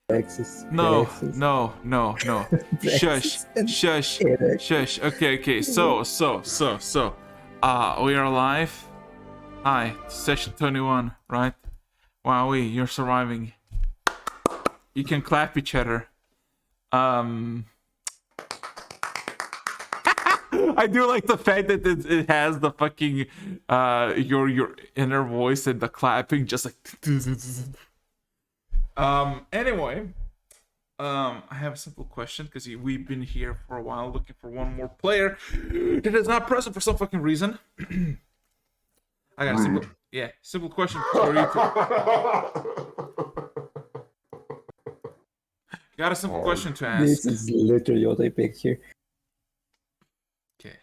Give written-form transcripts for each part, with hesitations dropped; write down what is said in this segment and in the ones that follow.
Brexit. No, no, no, no. Shush, shush, Eric. shush. Okay. So. We are live. Hi, session 21, right? Wowie, you're surviving. You can clap each other. I do like the fact that it has the fucking your inner voice and the clapping, just like. Anyway. I have a simple question because we've been here for a while looking for one more player that is not present for some fucking reason. I got a simple question for you. Got a simple question to ask. This is literally what I picked here. Okay.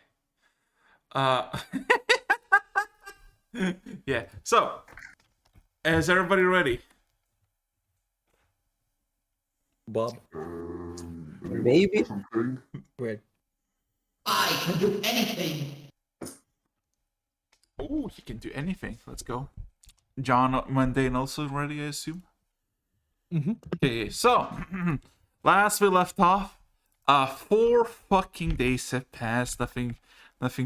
Yeah. So, is everybody ready? Bob. Maybe. Wait. I can do anything. Oh, he can do anything. Let's go. John Mundane also ready, I assume? Okay, so last we left off, 4 fucking days have passed. Nothing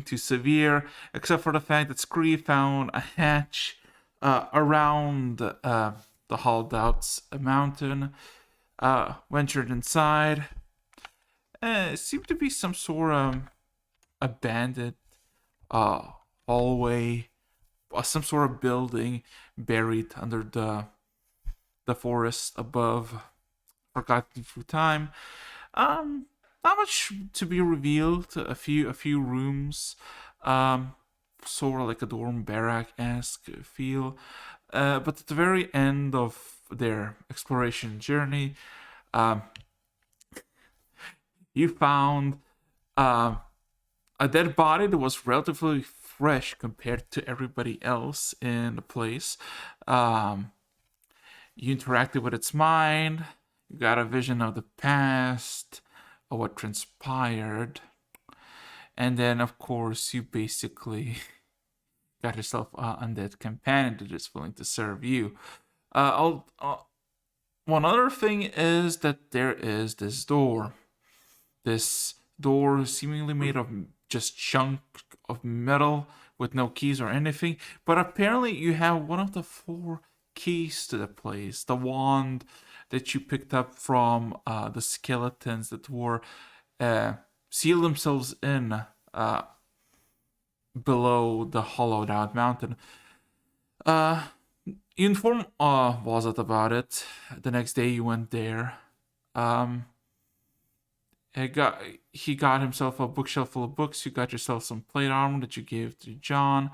too severe, except for the fact that Scree found a hatch around the Hollowed Out mountain. Ventured inside. It seemed to be some sort of abandoned hallway, some sort of building buried under the forest above, forgotten through time. Not much to be revealed. A few rooms, sort of like a dorm barrack-esque feel. But at the very end of their exploration journey, you found a dead body that was relatively fresh compared to everybody else in the place. You interacted with its mind. You got a vision of the past, of what transpired, and then of course you basically got yourself an undead companion that is willing to serve you. One other thing is that there is this door. This door seemingly made of just chunk of metal with no keys or anything. But apparently you have one of the 4 keys to the place. The wand that you picked up from the skeletons that were sealed themselves in below the hollowed out mountain. You informed Wazat about it. The next day you went there. He got himself a bookshelf full of books. You got yourself some plate armor that you gave to John.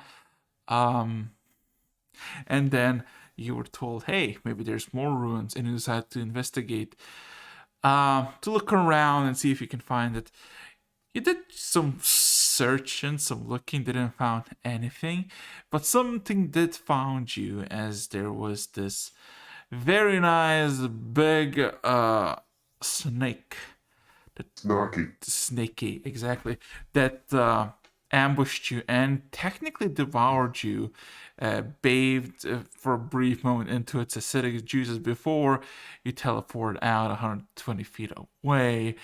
And then you were told, hey, maybe there's more ruins, and you decided to investigate. To look around and see if you can find it. You did some searching, some looking, didn't find anything, but something did find you, as there was this very nice big snake. Snaky, exactly. That ambushed you and technically devoured you, bathed for a brief moment into its acidic juices before you teleport out 120 feet away.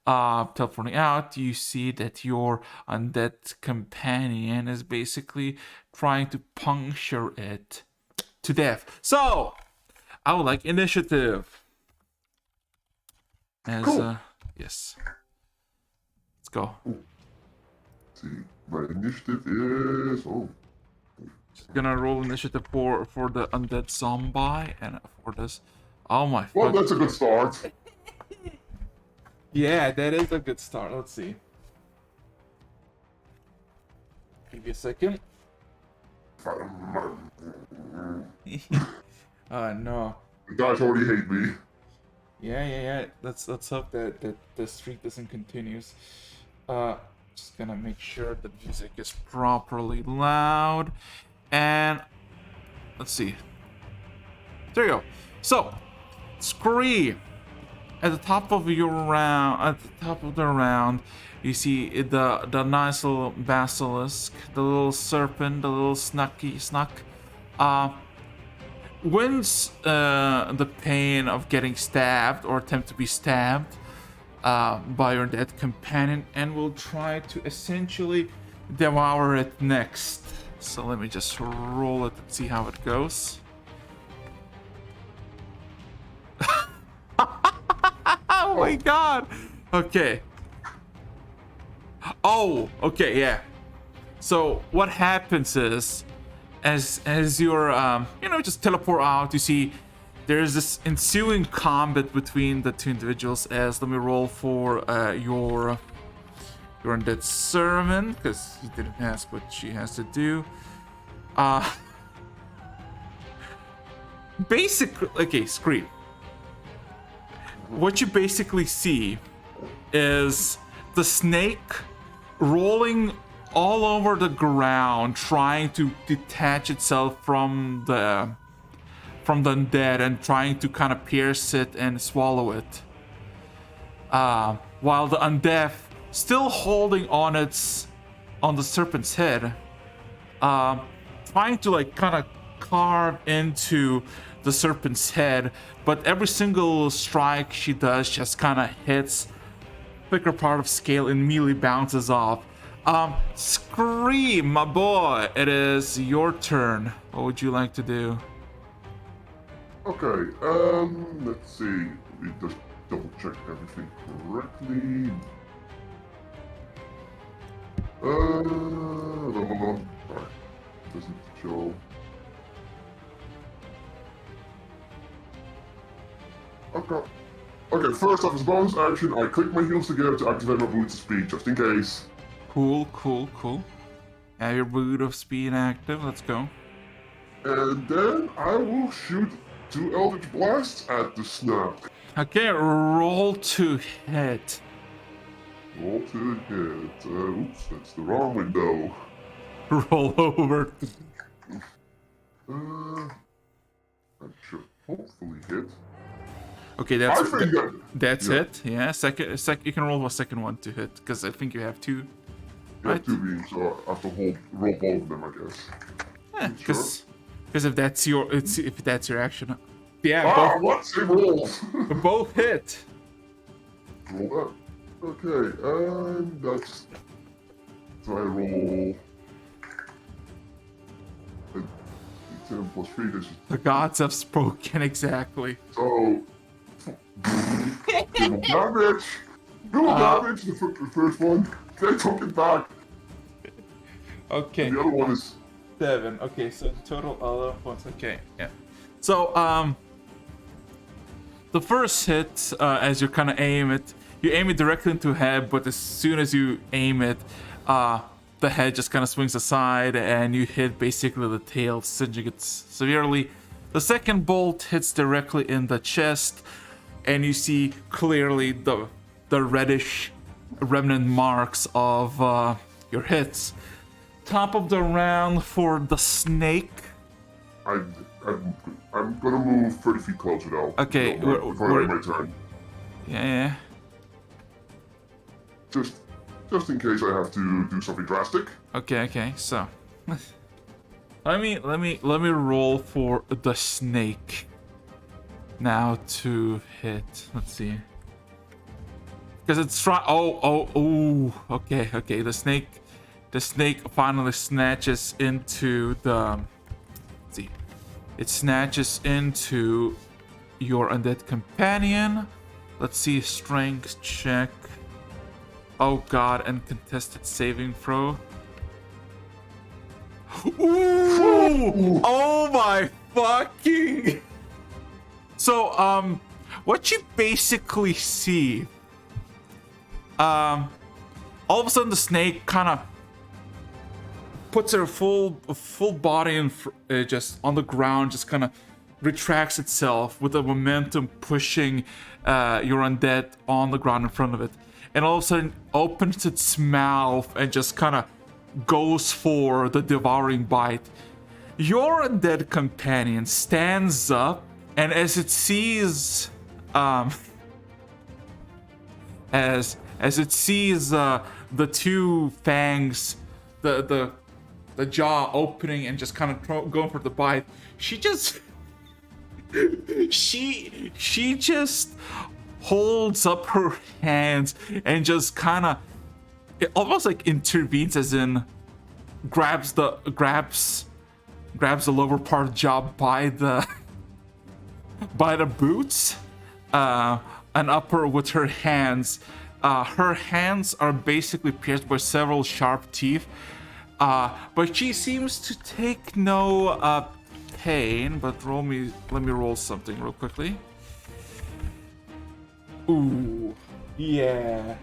Teleporting out, you see that your undead companion is basically trying to puncture it to death. So, I would like initiative. Cool. Yes. Let's go. Let's see, my initiative is Just gonna roll initiative for the undead zombie and for this. Oh my. Well, that's a good start. Yeah, that is a good start. Let's see. Give me a second. No. The guys already hate me. Yeah. Let's hope that the streak doesn't continue. Just gonna make sure the music is properly loud, and let's see. There you go. So, Scree. At the top of the round, you see the nice little basilisk, the little serpent, the little snuck. wins the pain of getting stabbed or attempt to be stabbed by your dead companion and will try to essentially devour it next. So let me just roll it and see how it goes. Oh my god! Okay. Oh, okay, yeah. So what happens is, as you're just teleport out, you see there's this ensuing combat between the two individuals. As let me roll for your undead servant, because he didn't ask what she has to do. Basically, okay, screen. What you basically see is the snake rolling all over the ground, trying to detach itself from the undead and trying to kind of pierce it and swallow it. While the undead still holding on the serpent's head, trying to like kind of carve into the serpent's head, but every single strike she does just kind of hits thicker part of scale and immediately bounces off. Scream, my boy, it is your turn. What would you like to do? Okay, let's see. Let me just double check everything correctly. Alright, doesn't show. Okay. Okay, first off, as a bonus action, I click my heels together to activate my boots of speed, just in case. Cool. Have your boot of speed active. Let's go. And then I will shoot 2 Eldritch Blasts at the snap. Okay, roll to hit. Roll to hit. Oops, that's the wrong window. Roll over. That should hopefully hit. Okay, I think that's yeah. it. Yeah, second. You can roll a second one to hit because I think you have two. Yeah, Right. 2 beams, so I have to roll both of them, I guess. Yeah, Sure. because if that's your action. Yeah, Ah, what? Same rolls! both hit. Roll that. Okay, and that's... So I roll... 10 plus 3, this is... The gods have spoken exactly. So... Little damage! Little damage, the first one. They took it back. Okay. The other one is... 7. Okay, so total 11 points. Okay, yeah. So the first hit, as you kind of aim it, you aim it directly into the head, but as soon as you aim it, the head just kind of swings aside, and you hit basically the tail, singeing it severely. The second bolt hits directly in the chest, and you see clearly the reddish remnant marks of your hits. Top of the round for the snake. I'm gonna move 30 feet closer though. Okay, Before I end my turn. Yeah. Just in case I have to do something drastic. Okay. So let me roll for the snake now to hit. Let's see. Because it's try. Oh. Okay. The snake finally snatches into the. Let's see. It snatches into your undead companion. Let's see, strength check. Oh god, and contested saving throw. Ooh! Oh my fucking. So, what you basically see, all of a sudden the snake kind of puts her full body in just on the ground, just kind of retracts itself with the momentum pushing your undead on the ground in front of it, and all of a sudden opens its mouth and just kind of goes for the devouring bite. Your undead companion stands up, and as it sees as it sees the two fangs, the jaw opening and just kind of going for the bite, she just she just holds up her hands and just kind of, it almost like intervenes, as in grabs the lower part of the jaw by the boots, and upper with her hands. Her hands are basically pierced by several sharp teeth, but she seems to take no pain. But let me roll something real quickly. Ooh, yeah.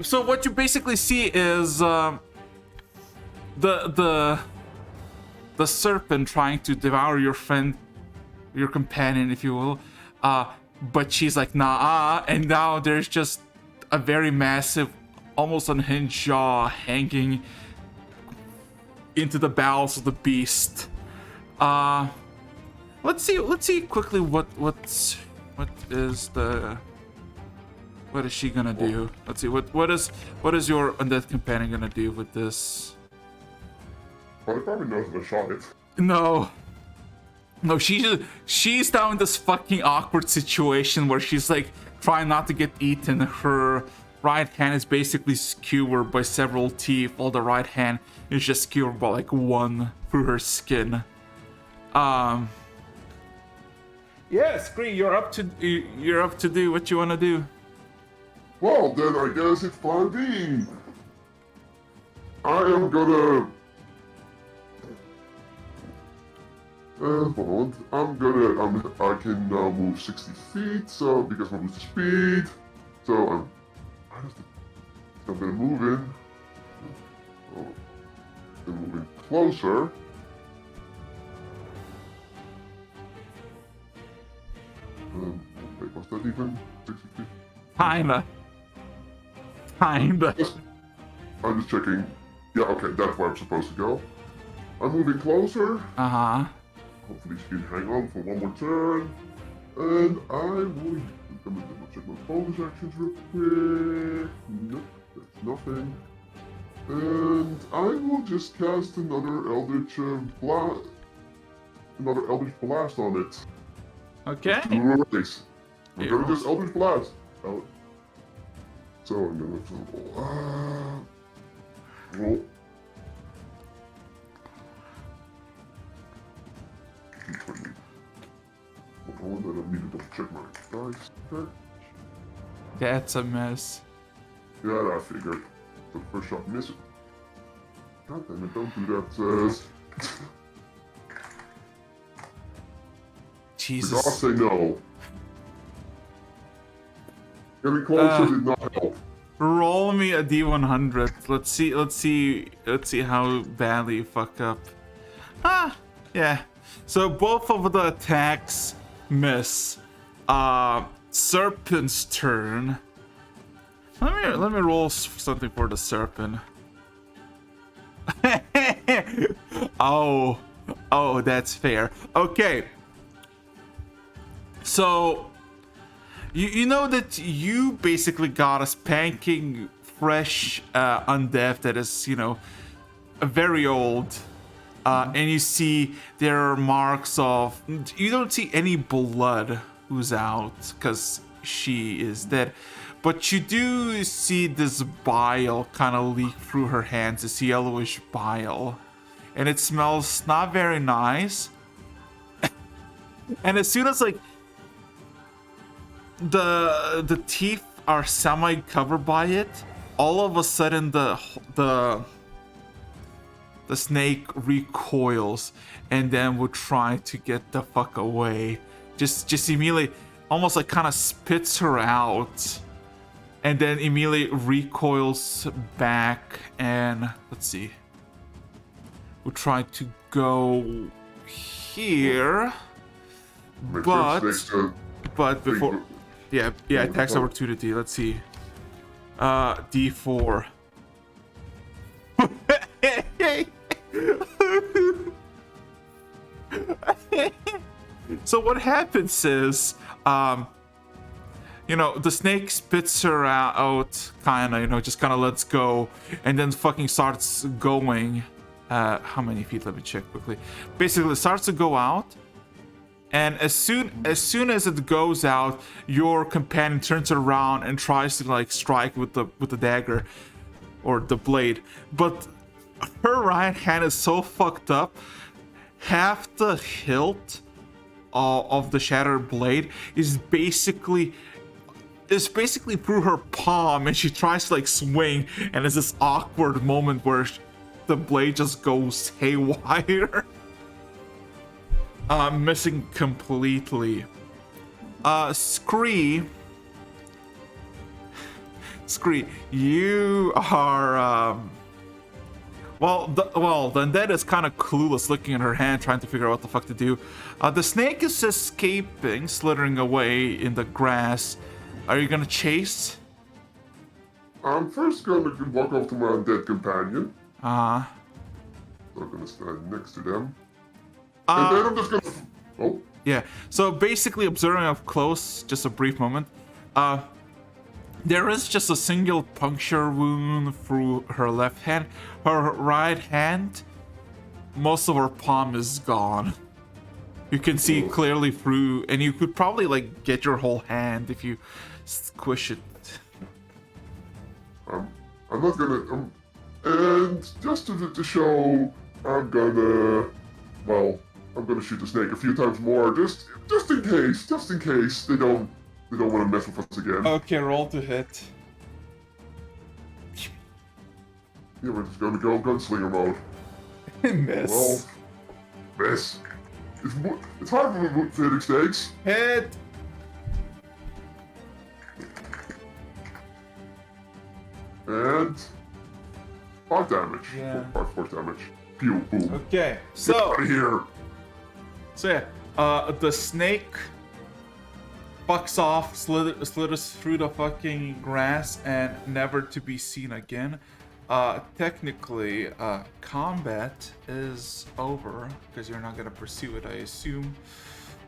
So what you basically see is the serpent trying to devour your friend, your companion, if you will. But she's like, nah, and now there's just a very massive, almost unhinged jaw hanging into the bowels of the beast. Let's see quickly what is she gonna do? Let's see what is your undead companion gonna do with this? Well, he probably knows if I shot it. No, she's now in this fucking awkward situation where she's like trying not to get eaten. Her right hand is basically skewered by several teeth, while the right hand is just skewered by like one through her skin. Yeah, Scree, you're up to do what you want to do. Well, then I guess it's plan B. I am gonna... hold on. I can now move 60 feet, so because my boost is speed. So I'm gonna move in. Oh, I'm moving closer. Wait, what's that even? 60 feet? Kinda. I'm just checking. Yeah, okay, that's where I'm supposed to go. I'm moving closer. Hopefully she can hang on for one more turn. And I'm gonna check my bonus actions real quick. Nope, that's nothing. And I will just cast another Eldritch Blast on it. Okay. I'm gonna just Eldritch Blast. So I'm gonna roll. Hold on, I need to double check my dice. Okay. That's a mess. Yeah, I figured. The first shot misses. God damn it, don't do that. Jesus. The gods say no. Getting closer did not help. Roll me a D100. Let's see how badly you fuck up. Yeah. So both of the attacks miss. Serpent's turn. Let me roll something for the serpent. Oh, that's fair. Okay. So you know that you basically got a spanking fresh undead that is, very old. And you see there are marks of... You don't see any blood ooze out because she is dead. But you do see this bile kind of leak through her hands. This yellowish bile. And it smells not very nice. And as soon as the teeth are semi-covered by it, all of a sudden the snake recoils and then will try to get the fuck away. Just immediately, almost like kind of spits her out, and then immediately recoils back. And let's see, we'll try to go here, but before, yeah, attacks opportunity. Let's see, D4. So what happens is, the snake spits her out, just kind of lets go, and then fucking starts going. How many feet? Let me check quickly. Basically, it starts to go out, And as soon as it goes out, your companion turns around and tries to like strike with the dagger or the blade. But her right hand is so fucked up, half the hilt of the shattered blade is basically through her palm, and she tries to like swing, and it's this awkward moment where the blade just goes haywire. Missing completely. Scree, you are well, the undead is kind of clueless, looking at her hand, trying to figure out what the fuck to do. The snake is escaping, slithering away in the grass. Are you gonna chase? I'm first gonna walk over to my undead companion. Uh-huh. I'm gonna stand next to them. And then I'm just gonna... Oh. Yeah, so basically observing up close, just a brief moment, there is just a single puncture wound through her left hand. Her right hand, most of her palm is gone. You can see clearly through, and you could probably like get your whole hand if you squish it. I'm not gonna... and just to show, I'm gonna shoot the snake a few times more, just in case they don't want to mess with us again. Okay, roll to hit. Yeah, we're just gonna go gunslinger mode. Miss. Well, miss. It's hard with hitting snakes. Hit. And 5 damage. Yeah. 4 damage. Pew, boom. Okay, Get so out of here. the snake fucks off, slithers through the fucking grass, and never to be seen again. Technically, combat is over because you're not gonna pursue it, I assume.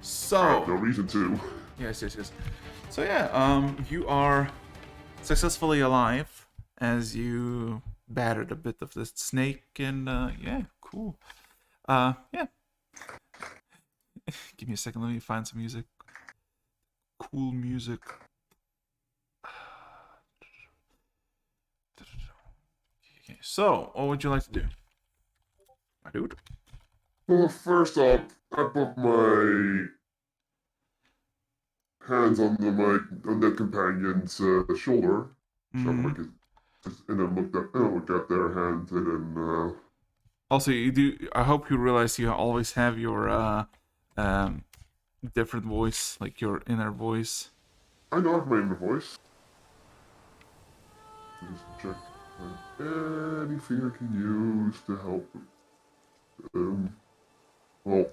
So I have no reason to. yes. So yeah, you are successfully alive as you battered a bit of the snake, and yeah, cool. Yeah. Give me a second, let me find some music. Cool music. Okay, so what would you like to do, my dude? Well, first off, I put my hands on that companion's shoulder, and then looked at their hand, and then. Also, you do. I hope you realize you always have your different voice, like your inner voice. I know I have my inner voice. Just check anything I can use to help. Well,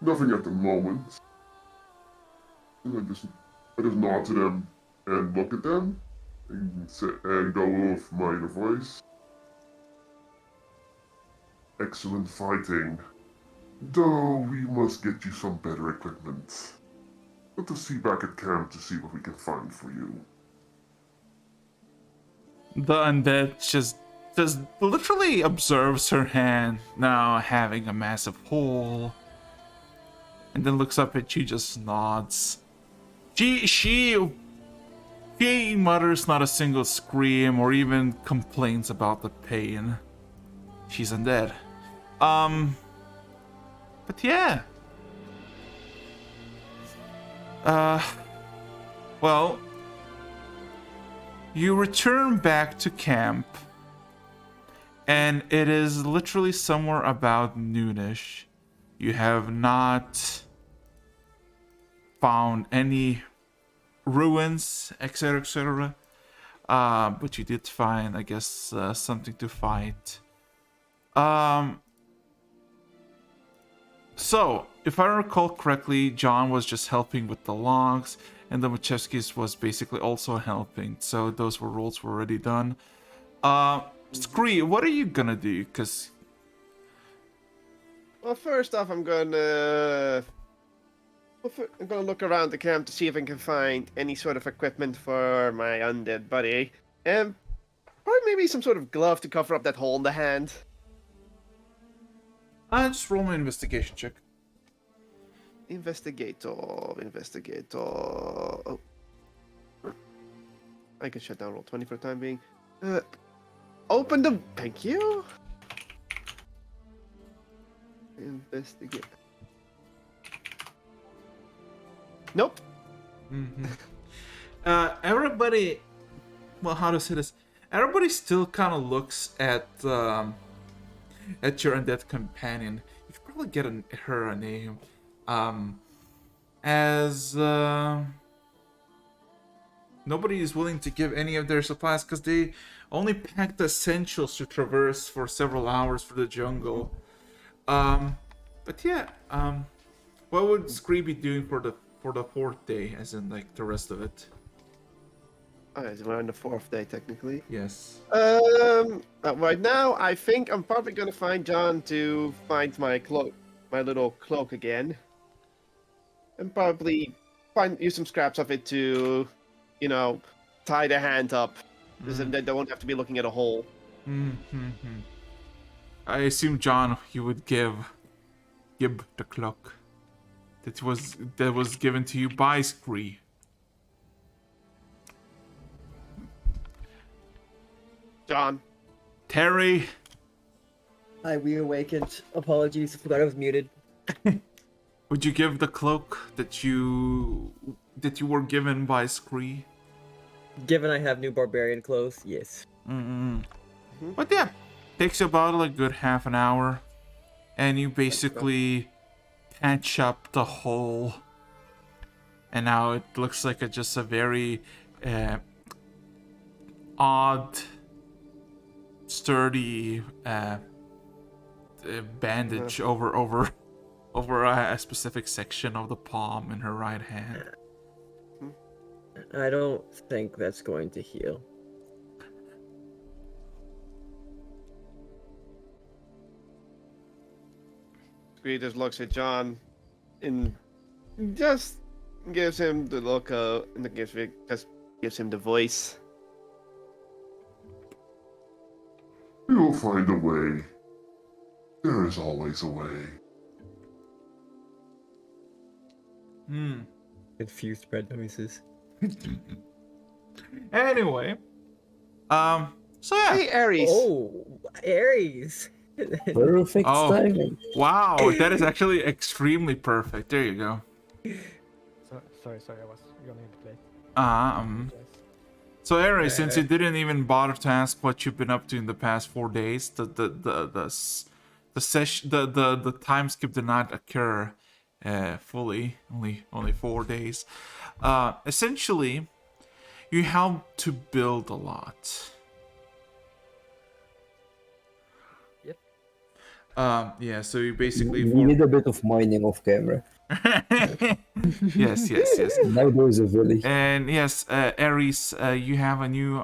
nothing at the moment. I just nod to them and look at them and go with my inner voice. Excellent fighting. Though we must get you some better equipment. Let us see back at camp to see what we can find for you. The undead just literally observes her hand now having a massive hole, and then looks up at you, just nods. She mutters not a single scream or even complains about the pain. She's undead. But yeah. Well, you return back to camp, and it is literally somewhere about noonish. You have not found any ruins, etc., etc. But you did find, I guess, something to fight. So, if I recall correctly, John was just helping with the logs, and the Wachowskis was basically also helping. So those roles were already done. Scree, what are you gonna do? Cause well, first off, I'm gonna look around the camp to see if I can find any sort of equipment for my undead buddy. Probably maybe some sort of glove to cover up that hole in the hand. just roll my investigation check. Investigator. Oh, I can shut down roll 20 for the time being. Open the. Thank you. Investigate. Nope. Everybody, well, how to say this? Everybody still kind of looks at your undead companion. You could probably get her a name, as nobody is willing to give any of their supplies because they only packed the essentials to traverse for several hours for the jungle. But yeah, what would Scree be doing for the fourth day, as in like the rest of it? Alright, so we're on the 4th day technically. Yes. Right now, I think I'm probably gonna find John to find my cloak, my little cloak again, and probably use some scraps of it to, tie the hand up, because then they don't have to be looking at a hole. I assume, John, you would give Gib the cloak that was given to you by Scree. John. Terry. I reawakened. Apologies, forgot I was muted. Would you give the cloak that you were given by Scree? Given I have new barbarian clothes, yes. But yeah, takes about a good half an hour, and you basically patch up the hole, and now it looks like just a very odd, sturdy bandage over a specific section of the palm in her right hand. I don't think that's going to heal. Scree just looks at John and just gives him the look, and just gives him the voice. We will find a way. There is always a way. Confused red noises. Anyway, so yeah. Hey, Aries. Oh, Aries. Perfect timing. Wow, that is actually extremely perfect. There you go. Sorry, I was going into play. So Aries, since you didn't even bother to ask what you've been up to in the past 4 days, the time skip did not occur fully. Only 4 days. Essentially, you helped to build a lot. Yep. Yeah. So you basically We need a bit of mining off camera. yes. Now there's a village. And yes, Ares, you have a new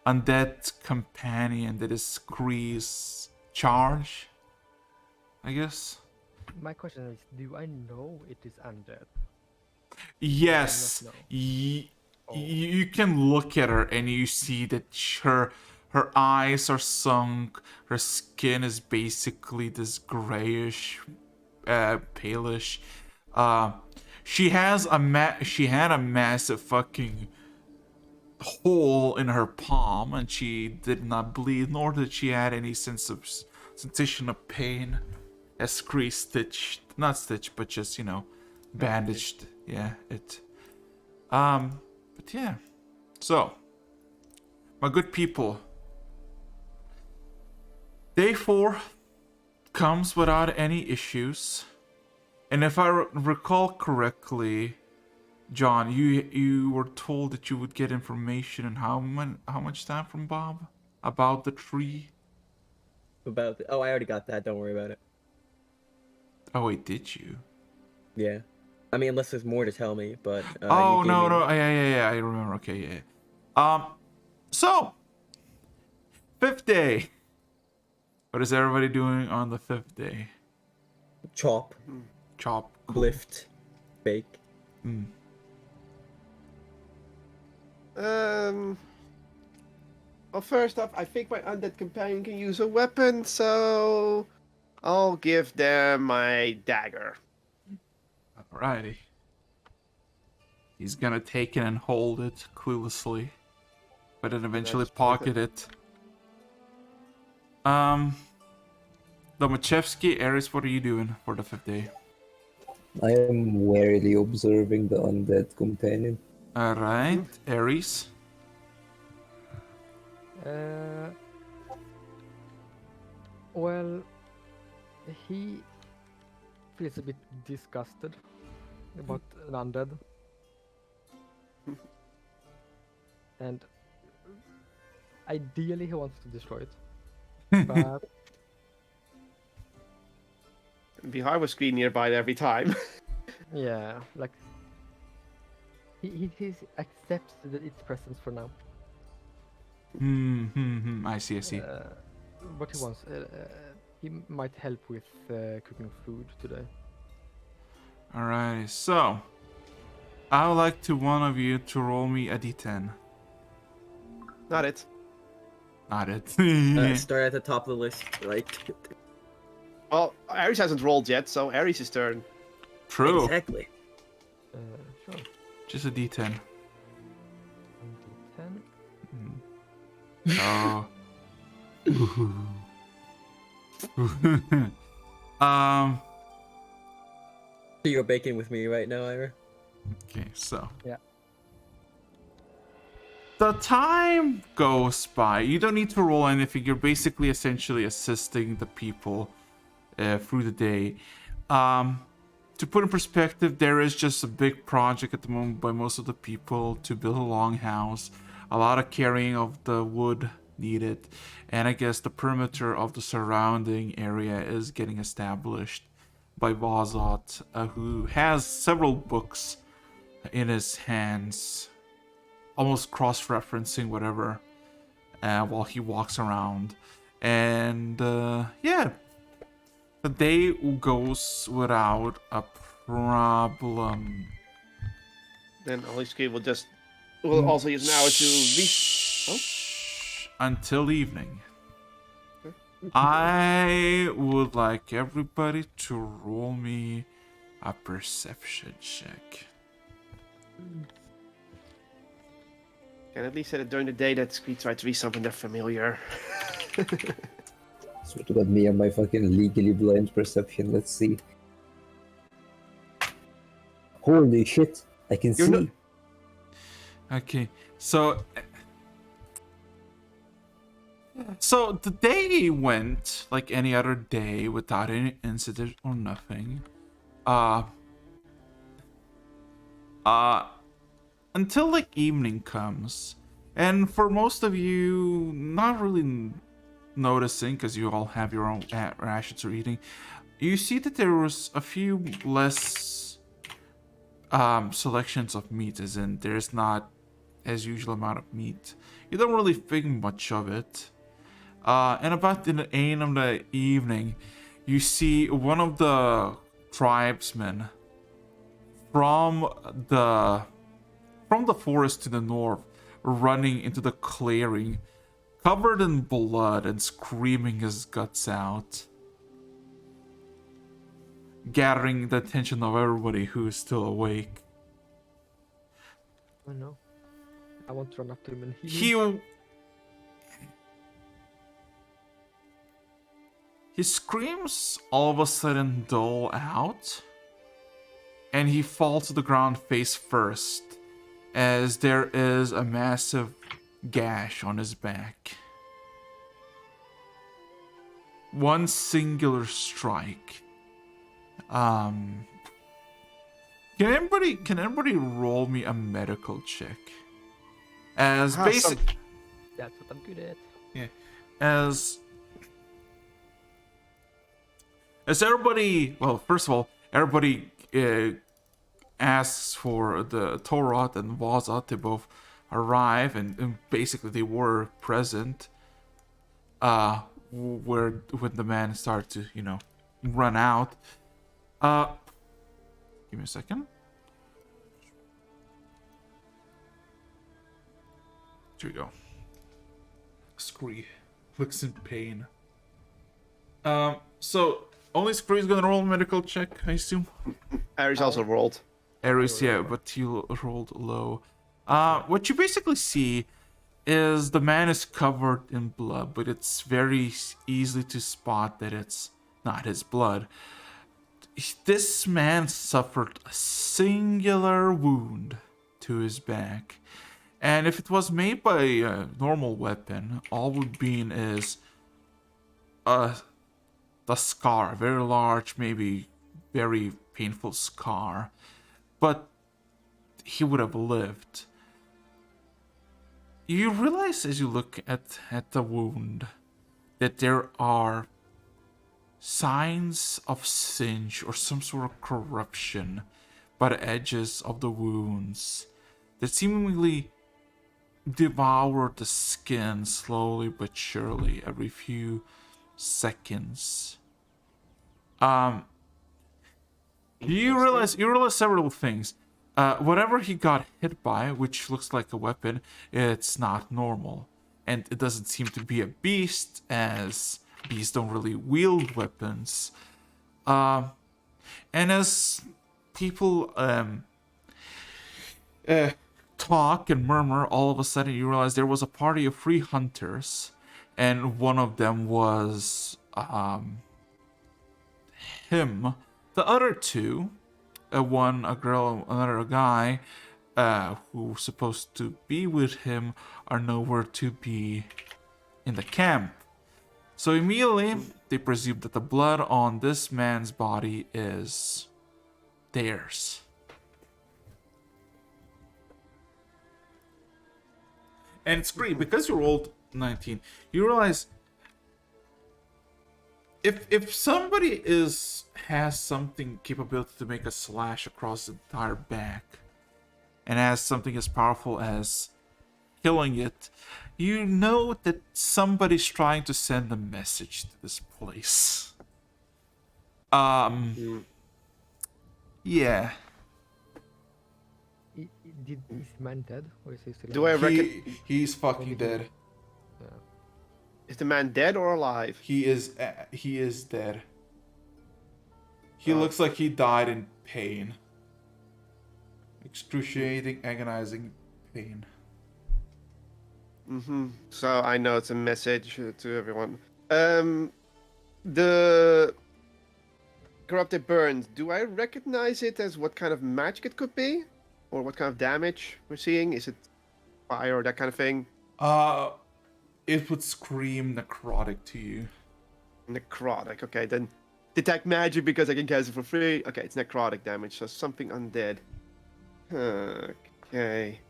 undead companion that is Scree's charge, I guess. My question is, do I know it is undead? Yes, you can look at her and you see that her eyes are sunk. Her skin is basically this grayish, palish. She had a massive fucking hole in her palm, and she did not bleed, nor did she have any sensation of pain. As Scree not stitched, but just bandaged. Yeah, it. But yeah. So, my good people. Day 4 comes without any issues. And if I recall correctly, John, you were told that you would get information in how much time from Bob about the tree? Oh, I already got that. Don't worry about it. Oh wait, did you? Yeah. I mean, unless there's more to tell me, but... oh, no, yeah, I remember, okay, yeah. So, 5th day. What is everybody doing on the 5th day? Chop. Chop. Lift. Bake. Well, first off, I think my undead companion can use a weapon, so I'll give them my dagger. Alrighty. He's gonna take it and hold it cluelessly, but then eventually pocket it. Domachevsky, Ares, what are you doing for the 5th day? I am warily observing the undead companion. Alright, Ares. Well, he feels a bit disgusted about an undead. And ideally he wants to destroy it. But It'd be hard with screen nearby every time. yeah, like he accepts its presence for now. I see. What he wants, he might help with cooking food today. Alright, so I would like one of you to roll me a d10. Not it. Not it. Start at the top of the list, right? Well, Ares hasn't rolled yet, so Ares' turn. True. Exactly. Sure. Just a d10. 10. Oh. So you're baking with me right now, Ira? Okay, so. Yeah. The time goes by. You don't need to roll anything. You're basically essentially assisting the people through the day. To put in perspective, there is just a big project at the moment by most of the people to build a longhouse. A lot of carrying of the wood needed. And I guess the perimeter of the surrounding area is getting established by Vazot, who has several books in his hands, almost cross-referencing whatever while he walks around. And yeah, the day goes without a problem. Then Holy Screen will also use an hour to Until evening. I would like everybody to roll me a perception check. And at least said it during the day that Screen tried to read something they're familiar. Swear to God, me and my fucking legally blind perception. Let's see. Holy shit! I can You're see. not- Okay, so the day went like any other day without any incident or nothing. Until like evening comes, and for most of you, not really noticing because you all have your own rations or eating, you see that there was a few less selections of meat, as in there's not as usual amount of meat. You don't really think much of it. And about the end of the evening, you see one of the tribesmen from the forest to the north running into the clearing, covered in blood and screaming his guts out, gathering the attention of everybody who is still awake. Oh no. I want to run up to him and heal him. His screams all of a sudden dull out, and he falls to the ground face first, as there is a massive gash on his back. One singular strike. Can anybody roll me a medical check? As basic. That's what I'm good at. Yeah. As everybody, well, first of all, everybody asks for the Torot and Vazat to both arrive, and basically they were present when the man started to, run out. Give me a second. Here we go. Scree looks in pain. So only Scree's gonna roll a medical check, I assume. Aries also rolled. Ares, yeah, but you rolled low. What you basically see is the man is covered in blood, but it's very easily to spot that it's not his blood. This man suffered a singular wound to his back. And if it was made by a normal weapon, all would be in is the scar, a very large, maybe very painful scar. But he would have lived. You realize as you look at the wound that there are signs of singe or some sort of corruption by the edges of the wounds that seemingly devour the skin slowly but surely every few seconds. You realize several things. Whatever he got hit by, which looks like a weapon, it's not normal. And it doesn't seem to be a beast, as beasts don't really wield weapons. And as people talk and murmur, all of a sudden you realize there was a party of 3 hunters, and one of them was him. The other 2, one a girl, another a guy, who's supposed to be with him, are nowhere to be in the camp. So immediately they presume that the blood on this man's body is theirs. And it's great because you rolled 19. You realize if somebody has something capability to make a slash across the entire back and has something as powerful as killing it, you know that somebody's trying to send a message to this place. Yeah. Is the man dead, or is he still Do I alive? reckon He's fucking dead. is the man dead or alive? He is dead. He looks like he died in pain. Excruciating, agonizing pain. So I know it's a message to everyone. The corrupted burns. Do I recognize it as what kind of magic it could be, or what kind of damage we're seeing? Is it fire or that kind of thing? It would scream necrotic to you. Necrotic. Okay, then detect magic because I can cast it for free. Okay, it's necrotic damage, so something undead. Okay.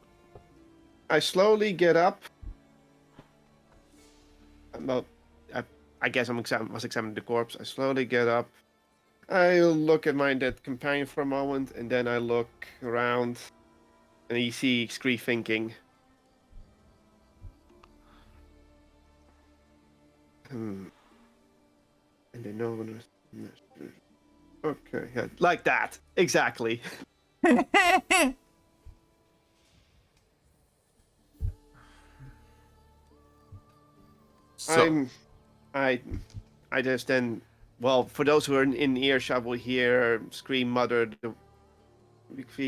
I slowly get up. Well, I guess I was examining the corpse. I slowly get up. I look at my dead companion for a moment, and then I look around, and you see Scree thinking. And then no one was. Okay, yeah, like that, exactly. So, I just then, well, for those who are in earshot will hear scream mother, the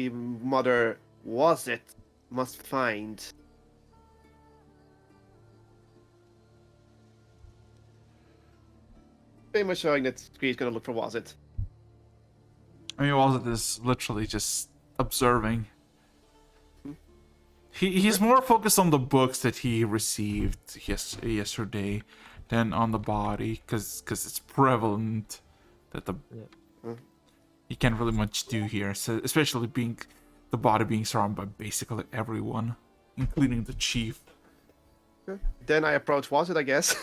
mother was it, must find. Pretty much showing that Scree's gonna look for was it. I mean, Walzit is literally just observing. He's more focused on the books that he received yesterday than on the body, because it's prevalent that he can't really much do here, so especially being the body being surrounded by basically everyone, including the chief. Then I approach was it, I guess.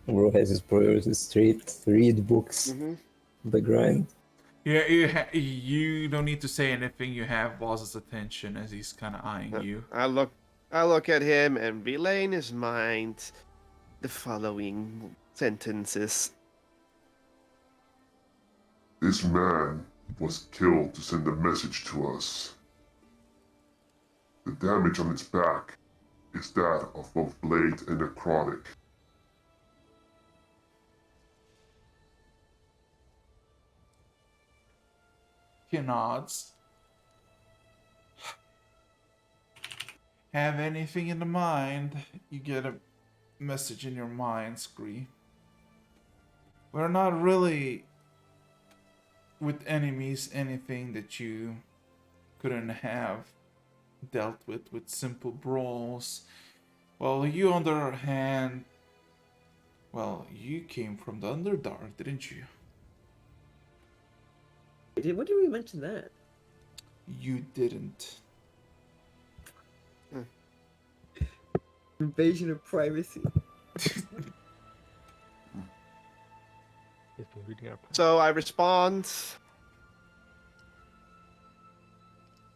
Bro has his priorities straight. Read books. The grind. Yeah, you don't need to say anything. You have Boss's attention as he's kind of eyeing you. I look at him and relay in his mind the following sentences. This man was killed to send a message to us. The damage on its back is that of both blade and necrotic. He nods. Have anything in the mind? You get a message in your mind, Scree. We're not really with enemies anything that you couldn't have dealt with simple brawls. Well, you on the other hand, well, you came from the Underdark, didn't you? When did we mention that? You didn't. Invasion of privacy. He's been reading our plans. So I respond.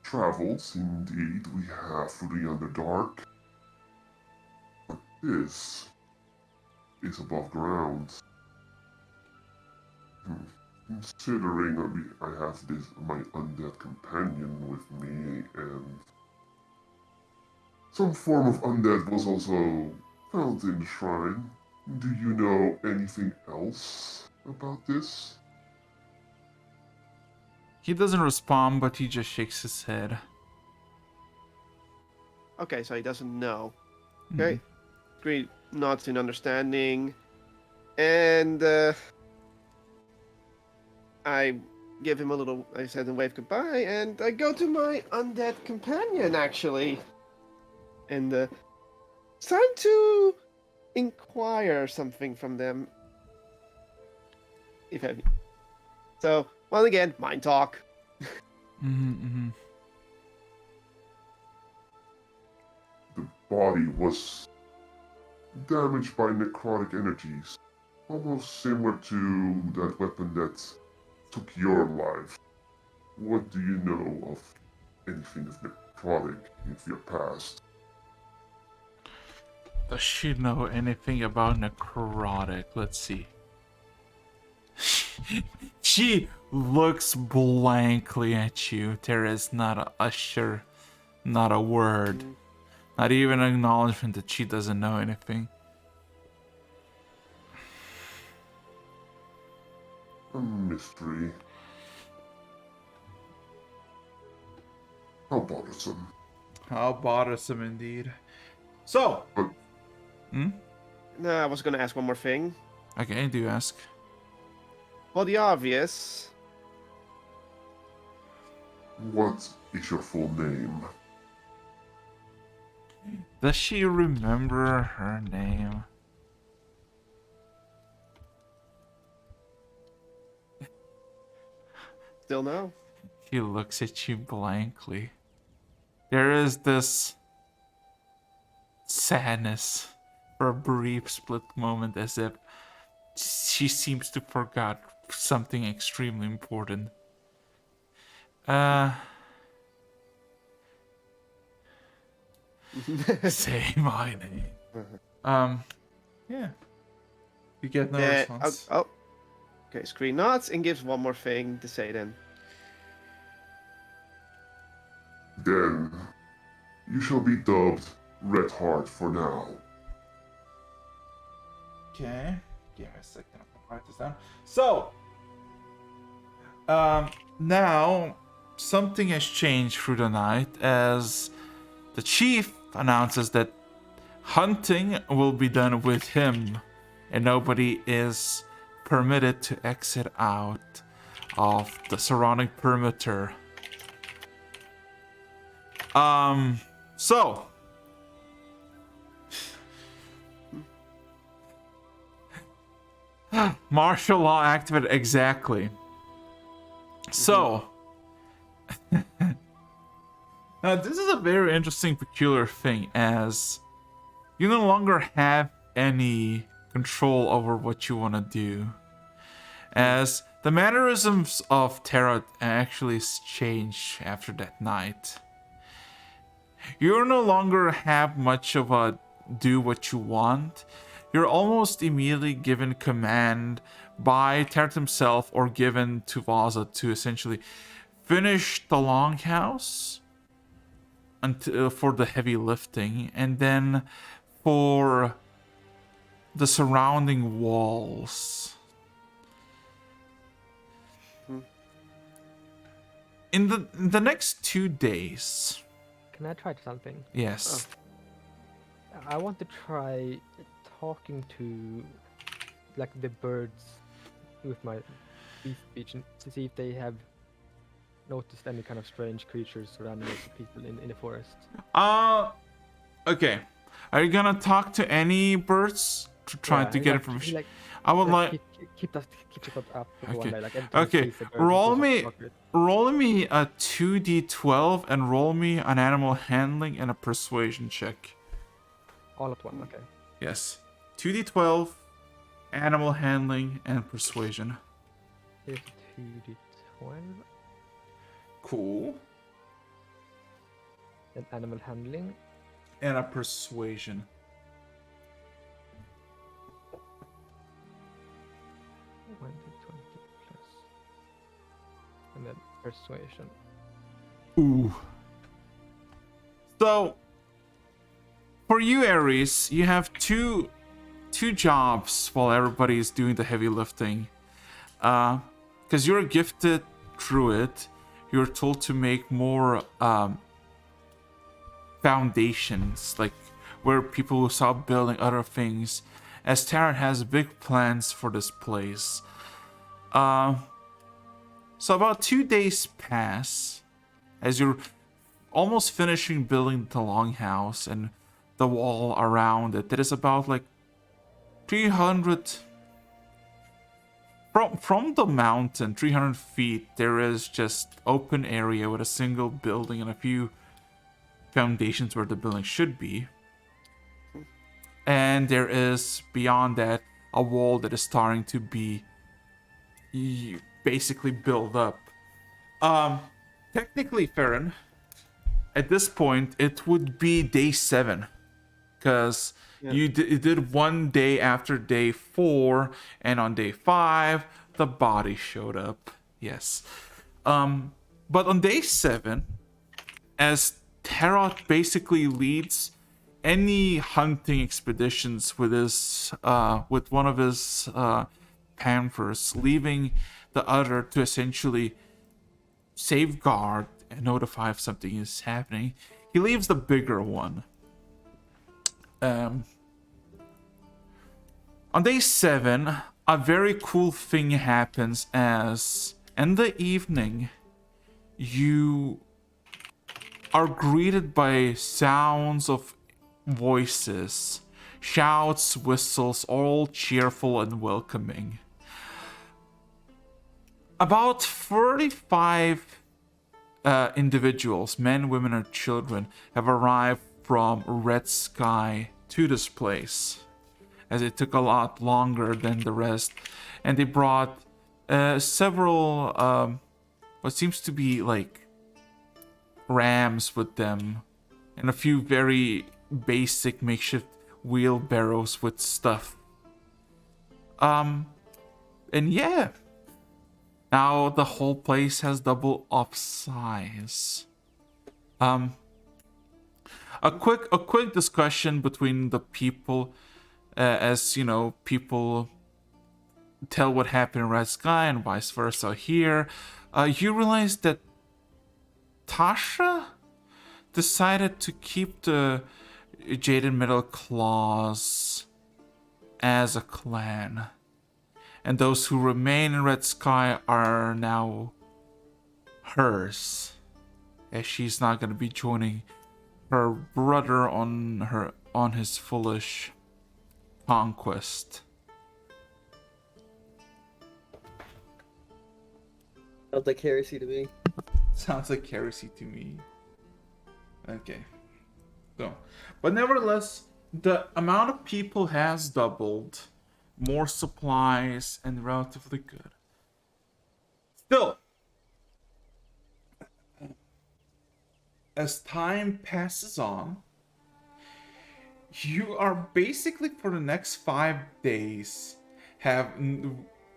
Travels, indeed, we have through the Underdark. But this is above ground. Considering I have my undead companion with me, and some form of undead was also found in the shrine. Do you know anything else about this? He doesn't respond, but he just shakes his head. Okay, so he doesn't know. Okay. Great nods in understanding. And I give him a little, I said and wave goodbye, and I go to my undead companion, actually. And it's time to inquire something from them. If any. So, well, again, mind talk. Mm-hmm. The body was damaged by necrotic energies, almost similar to that weapon that took your life. What do you know of anything of necrotic in your past? Does she know anything about necrotic? Let's see. She looks blankly at you. There is not a usher, not a word, not even an acknowledgement that she doesn't know anything. A mystery. How bothersome. How bothersome indeed. So, No, I was going to ask one more thing. okay, do ask. For the obvious, What is your full name? Does she remember her name? still no. He looks at you blankly. There is this sadness for a brief split moment, as if she seems to forgot something extremely important. Say my name. Yeah. You get no response. Okay, Screen nods and gives one more thing to say then. Then, you shall be dubbed Red Heart for now. Okay. Give me a second. I'm gonna write this down. So, now something has changed through the night as the chief announces that hunting will be done with him, and nobody is permitted to exit out of the surrounding perimeter. So martial law activated, exactly. So now this is a very interesting, peculiar thing, as you no longer have any control over what you want to do, as the mannerisms of Terra actually change after that night. You no longer have much of a do what you want. You're almost immediately given command by Terra himself, or given to Vaza, to essentially finish the longhouse until for the heavy lifting, and then for the surrounding walls. in the next 2 days. Can I try something? Yes. I want to try talking to like the birds with my beast speech and to see if they have noticed any kind of strange creatures or animals or people in the forest. Okay. Are you gonna talk to any birds to try to get information? I would like. Keep the thought up. For Okay. one, like, every time Okay. he sees a bird, he Roll goes up to me. talk to it. Roll me a 2d12 and roll me an animal handling and a persuasion check. All at once. Okay. Yes. 2d12, animal handling and persuasion. Here's 2d12 Cool. and animal handling. And a persuasion. 1d20 plus, and then persuasion. Ooh. So, for you, Ares, you have two jobs while everybody is doing the heavy lifting. Because you're a gifted druid, you're told to make more foundations, like where people will start building other things, as Tarot has big plans for this place. So about 2 days pass as you're almost finishing building the longhouse and the wall around it. That is about like 300 from the mountain, 300 feet. There is just open area with a single building and a few foundations where the building should be. And there is beyond that a wall that is starting to be basically built up. Technically, Farron, at this point it would be day 7, because you did 1 day after day 4, and on day 5 the body showed up. Yes. But on day 7, as Tarot basically leads any hunting expeditions with his with one of his panthers, leaving the other to essentially safeguard and notify if something is happening. He leaves the bigger one. On day 7, a very cool thing happens as in the evening you are greeted by sounds of voices, shouts, whistles, all cheerful and welcoming. About 35 individuals, men, women, and children, have arrived from Red Sky to this place, as it took a lot longer than the rest, and they brought several what seems to be like rams with them, and a few very basic makeshift wheelbarrows with stuff. And yeah, now the whole place has double up size. A quick discussion between the people, as you know, people tell what happened in Red Sky and vice versa here. You realize that Tasha decided to keep the Jaded Metal Claws as a clan, and those who remain in Red Sky are now hers, as she's not going to be joining her brother on his foolish conquest. Sounds like heresy to me. Sounds like heresy to me. Okay. So, but nevertheless, the amount of people has doubled. More supplies and relatively good. Still, as time passes on, you are basically for the next 5 days have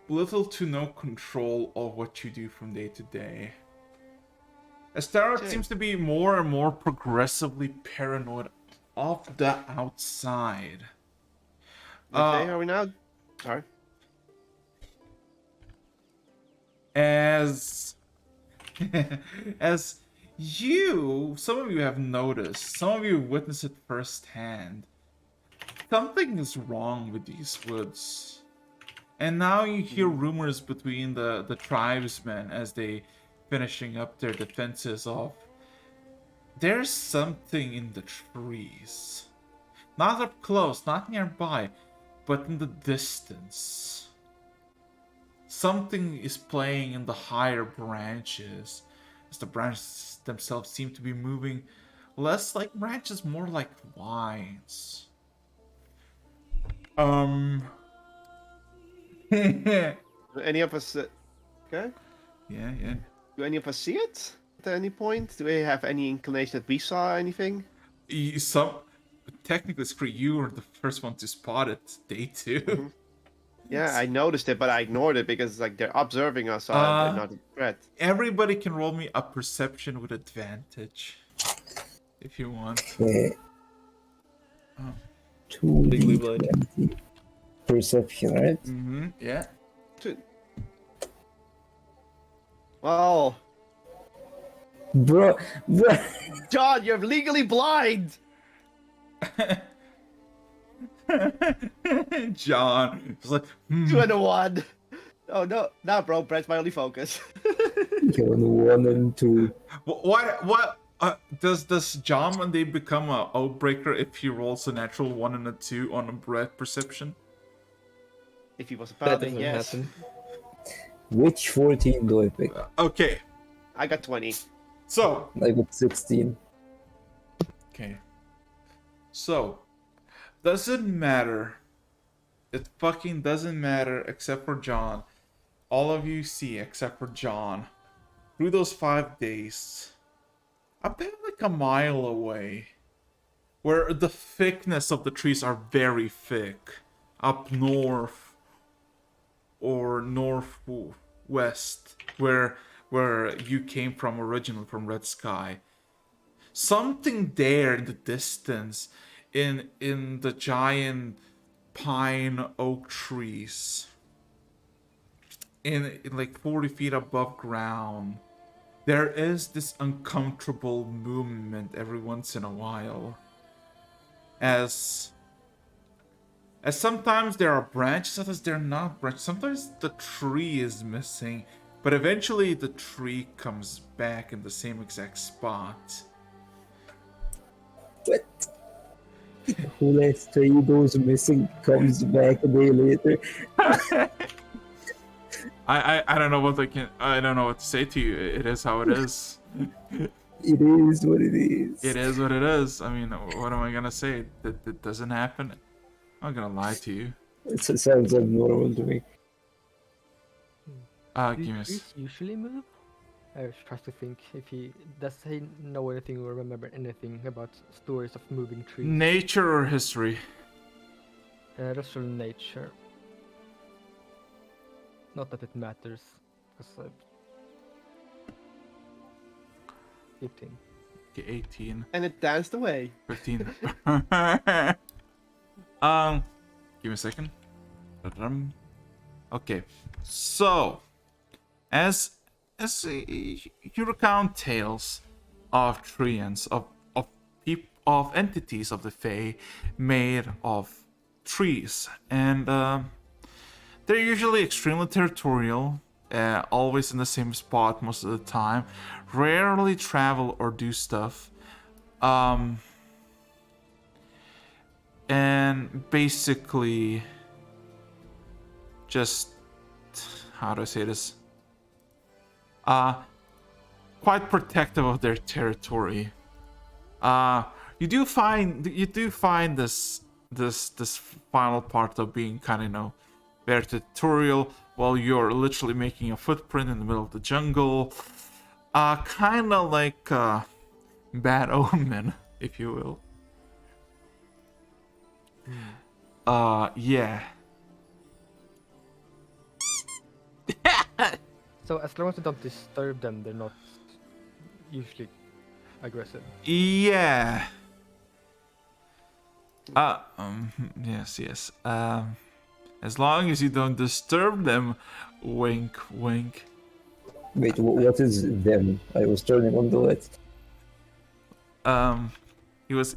little to no control of what you do from day to day. As Tarot seems to be more and more progressively paranoid of the outside. Okay, are we now? Sorry. As As some of you have noticed, some of you witnessed it firsthand. Something is wrong with these woods. And now you hear rumors between the tribesmen as they finishing up their defenses of there's something in the trees. Not up close, not nearby, but in the distance. Something is playing in the higher branches, as the branches themselves seem to be moving less like branches, more like vines. Any of us? Okay. Yeah. Do any of us see it at any point? Do we have any inclination that we saw anything? Technically, Scree, you were the first one to spot it. Day 2. Yeah, I noticed it, but I ignored it because like they're observing us, so they're not a threat. Everybody can roll me a perception with advantage, if you want. Okay. Oh. 2d20. Perception, right? Mm-hmm. Yeah. Oh, Bro. John, you're legally blind. John was like, 2 and a 1. Oh no, nah, bro. Brett's my only focus. You're on 1 and 2. What? Does John one day become a outbreaker if he rolls a natural 1 and a 2 on a breath perception? If he was a That paladin, doesn't yes. happen. Which 14 do I pick? Okay, I got 20. so I got 16. okay, so doesn't matter. It fucking doesn't matter except for John. All of you see except for John. Through those 5 days, about like a mile away, where the thickness of the trees are very thick, up north or northwest, where you came from originally, from Red Sky. Something there in the distance, in the giant pine oak trees, in like 40 feet above ground, there is this uncomfortable movement every once in a while. As sometimes there are branches, sometimes they're not branches. Sometimes the tree is missing, but eventually the tree comes back in the same exact spot. What? Who lets tree goes missing, comes back a day later? I don't know what I don't know what to say to you. It is how it is. It is what it is. It is what it is. I mean, what am I gonna say? That doesn't happen? I'm not gonna lie to you. It sounds abnormal to me. Do Give me a trees usually move? I was trying to think if does he know anything or remember anything about stories of moving trees. nature or history. That's from nature. Not that it matters, because 15. Okay, 18. And it danced away. 15. Give me a second. Okay, so as you recount tales of treants, of entities of the Fae made of trees, and they're usually extremely territorial, always in the same spot most of the time, rarely travel or do stuff. And basically just, how do I say this? Quite protective of their territory. You do find this final part of being kind of, very territorial, while you're literally making a footprint in the middle of the jungle. Kind of like Bad Omen, if you will. Yeah. So as long as you don't disturb them, they're not usually aggressive. Yeah. Yes. As long as you don't disturb them, wink, wink. Wait, what is them? I was turning on the lights. He was.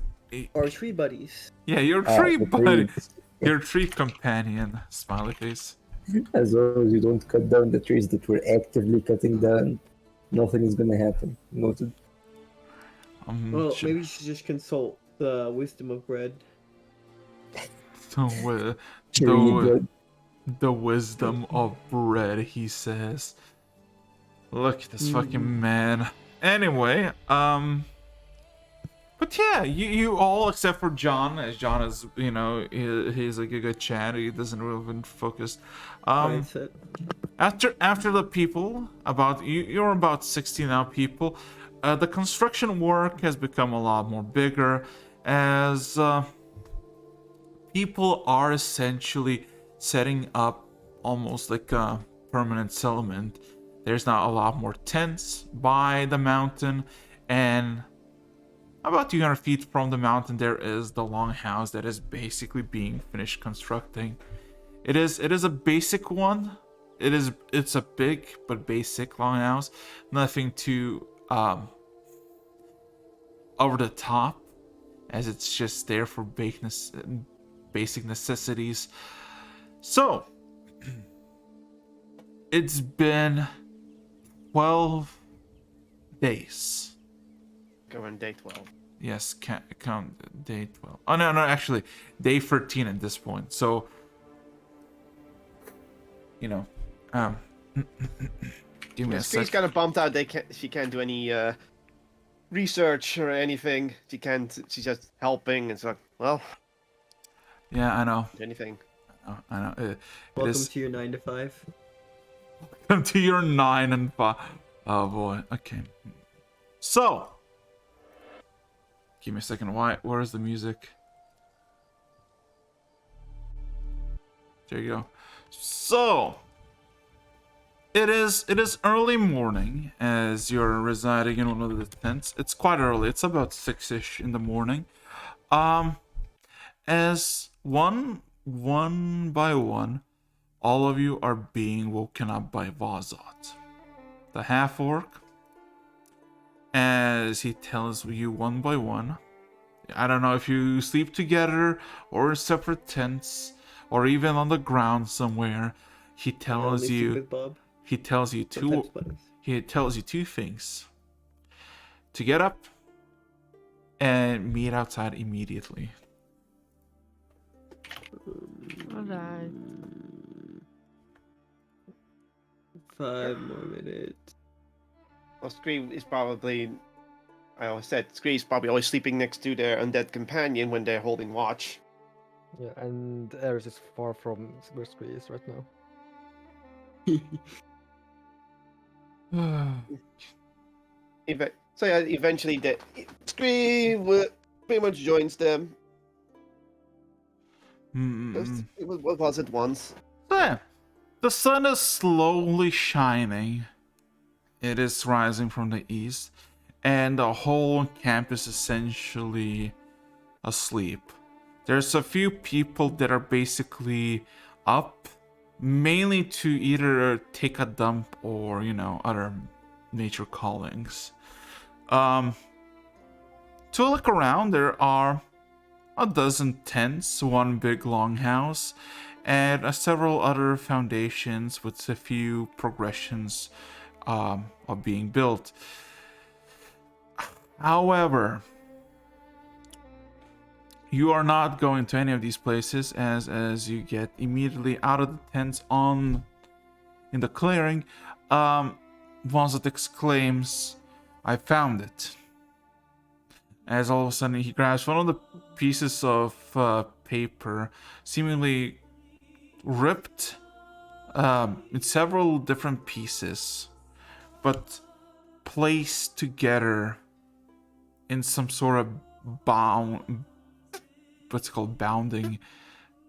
Our tree buddies. Yeah, your Ah, tree the buddy, trees. your tree companion. Smiley face. As long as you don't cut down the trees that we're actively cutting down, nothing is gonna happen. Noted. Well, Sh- maybe you should just consult the wisdom of bread. Cherry the bread. the wisdom of bread. He says. Look at this fucking man. Anyway, but yeah, you all except for John, as John is, you know, he's like a good chat. He doesn't really focus. Mindset. After the people, you're about 60 now people. The construction work has become a lot more bigger, as people are essentially setting up almost like a permanent settlement. There's now a lot more tents by the mountain, and about 200 feet from the mountain there is the longhouse that is basically being finished constructing. It is a basic one. It's a big but basic longhouse. Nothing too over the top, as it's just there for basic necessities. So it's been 12 days. Going day 12. Yes, count day 12. Oh, no, actually, day 13 at this point. So, you know, give me a Scree's sec. kind of bumped out. She can't do any research or anything. She can't. She's just helping. And so, well, Yeah, I know. anything. I know. It Welcome is. to your 9 to 5. Welcome to your 9 and 5. Oh boy. Okay. So, give me a second. Where is the music? There you go. So, it is early morning as you're residing in one of the tents. It's quite early. It's about 6ish in the morning. As one by one, all of you are being woken up by Vazat, the half-orc, as he tells you one by one. I don't know if you sleep together or in separate tents or even on the ground somewhere. He tells Only sleep you with Bob. he tells you Sometimes buddies. he tells you two things. To get up and meet outside immediately. Alright. 5 more minutes. Well, Scree is probably. I always said Scree's probably always sleeping next to their undead companion when they're holding watch. Yeah, and Eris is far from where Scree is right now. So yeah, eventually Scree pretty much joins them. What was it once? Yeah. The sun is slowly shining. It is rising from the east, and the whole camp is essentially asleep. There's a few people that are basically up, mainly to either take a dump or, you know, other nature callings. To look around, there are a dozen tents, one big longhouse, and several other foundations with a few progressions of being built. However, you are not going to any of these places as you get immediately out of the tents in the clearing. Vazat exclaims, "I found it." As all of a sudden he grabs one of the pieces of paper, seemingly ripped in several different pieces, but placed together in some sort of bounding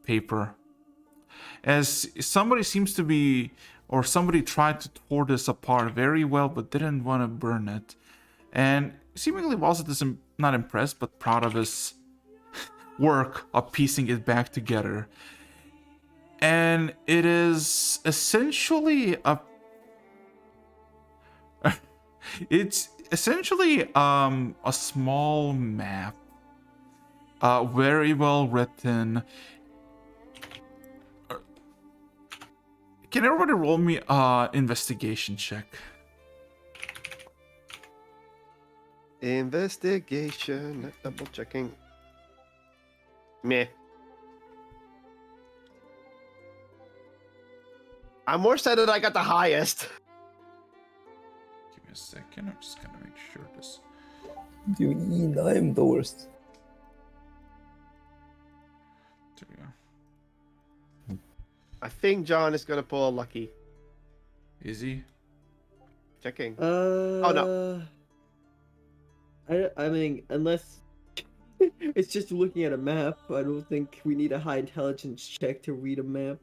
paper. As somebody seems to be, or somebody tried to tear this apart very well, but didn't want to burn it. And seemingly Vazat is not impressed, but proud of his work of piecing it back together. And it is essentially It's essentially a small map, very well written. Can everybody roll me investigation check? Investigation. Double checking. Meh. I'm more excited I got the highest. Give me a second. I'm just gonna make sure this. Dude, I'm the worst. There we go. I think John is gonna pull a lucky. Is he? Checking. Oh no. I mean, unless it's just looking at a map, I don't think we need a high intelligence check to read a map.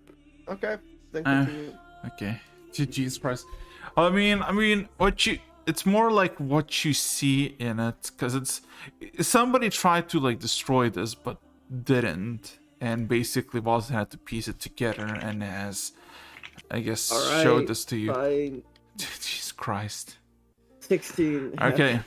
Okay. Then continue. Okay. Jesus Christ. I mean, it's more like what you see in it, because it's somebody tried to like destroy this but didn't, and basically Walter had to piece it together and has, I guess, showed this to you. Fine. Jesus Christ. 16. Okay.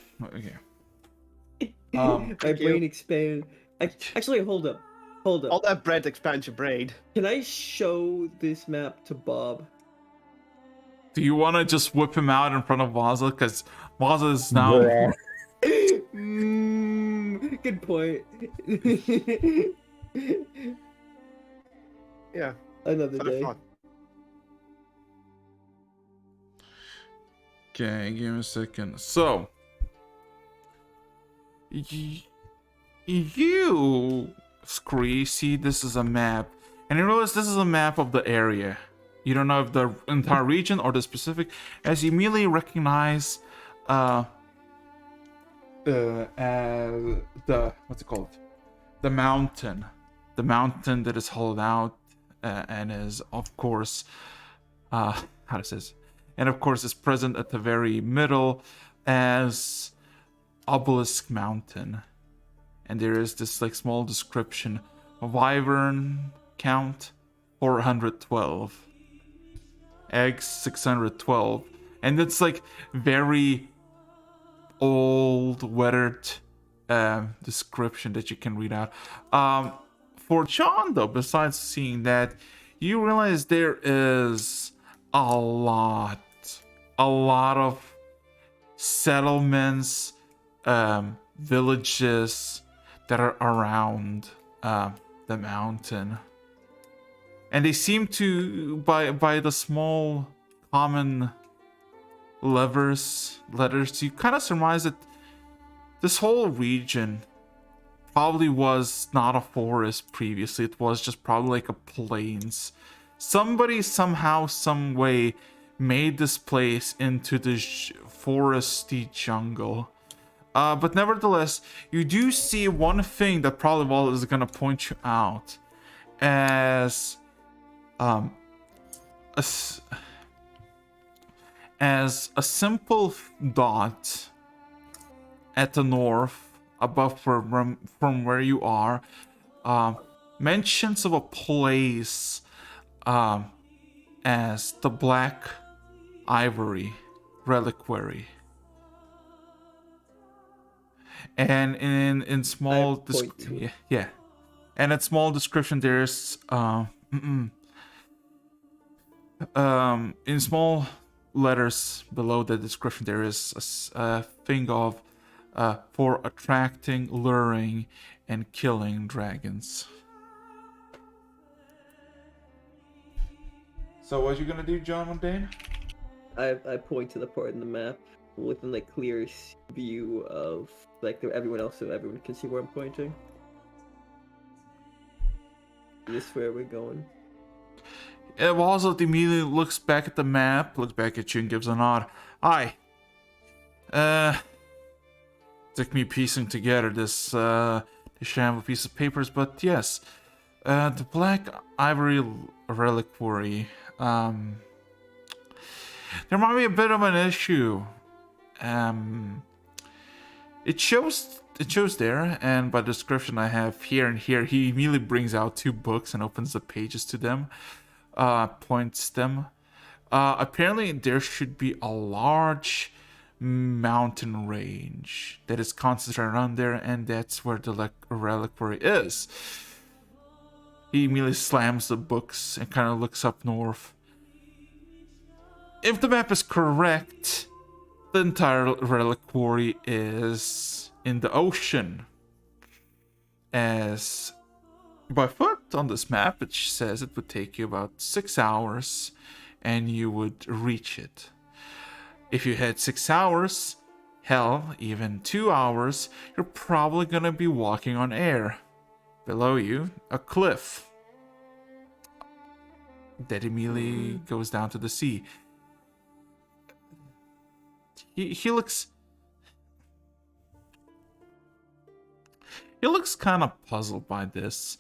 My brain expand. Actually, hold up. All that bread expands your brain. Can I show this map to Bob? Do you want to just whip him out in front of Vaza? Because Vaza is now. Good point. Yeah. Another day. Okay, give me a second. So, you, Scree, see this is a map, and you realize this is a map of the area. You don't know if the entire region or the specific, as you immediately recognize as the, what's it called? The mountain that is hollowed out and is, of course, how does this? And of course is present at the very middle as Obelisk Mountain. And there is this like small description of Wyvern count 412. Eggs 612. And it's like very old weathered description that you can read out. For John though, besides seeing that, you realize there is a lot of settlements, villages that are around the mountain, and they seem to, by the small common letters, you kind of surmise that this whole region probably was not a forest previously. It was just probably like a plains. Somebody somehow, some way made this place into the foresty jungle. But nevertheless, you do see one thing that probably is going to point you out as a simple dot at the north above from where you are, mentions of a place as the Black Ivory Reliquary. And in small yeah, and in small description there's in small letters below the description there is a thing of for attracting, luring, and killing dragons. So what you gonna do, John Mundane? I point to the part in the map within like clear view of like everyone else, so everyone can see where I'm pointing. Is this where we're going? Walzot immediately looks back at the map, looks back at you, and gives a nod. Aye. Took me piecing together this shamble piece of papers, but yes, the Black Ivory Reliquary. There might be a bit of an issue. It shows there, and by the description I have here and here, he immediately brings out 2 books and opens the pages to them, points them. Apparently there should be a large mountain range that is concentrated around there, and that's where the reliquary is. He immediately slams the books and kind of looks up north. If the map is correct, the entire reliquary is in the ocean. As by foot on this map, it says it would take you about 6 hours and you would reach it. If you had 6 hours, hell, even 2 hours, you're probably gonna be walking on air. Below you, a cliff that immediately goes down to the sea. He looks kind of puzzled by this,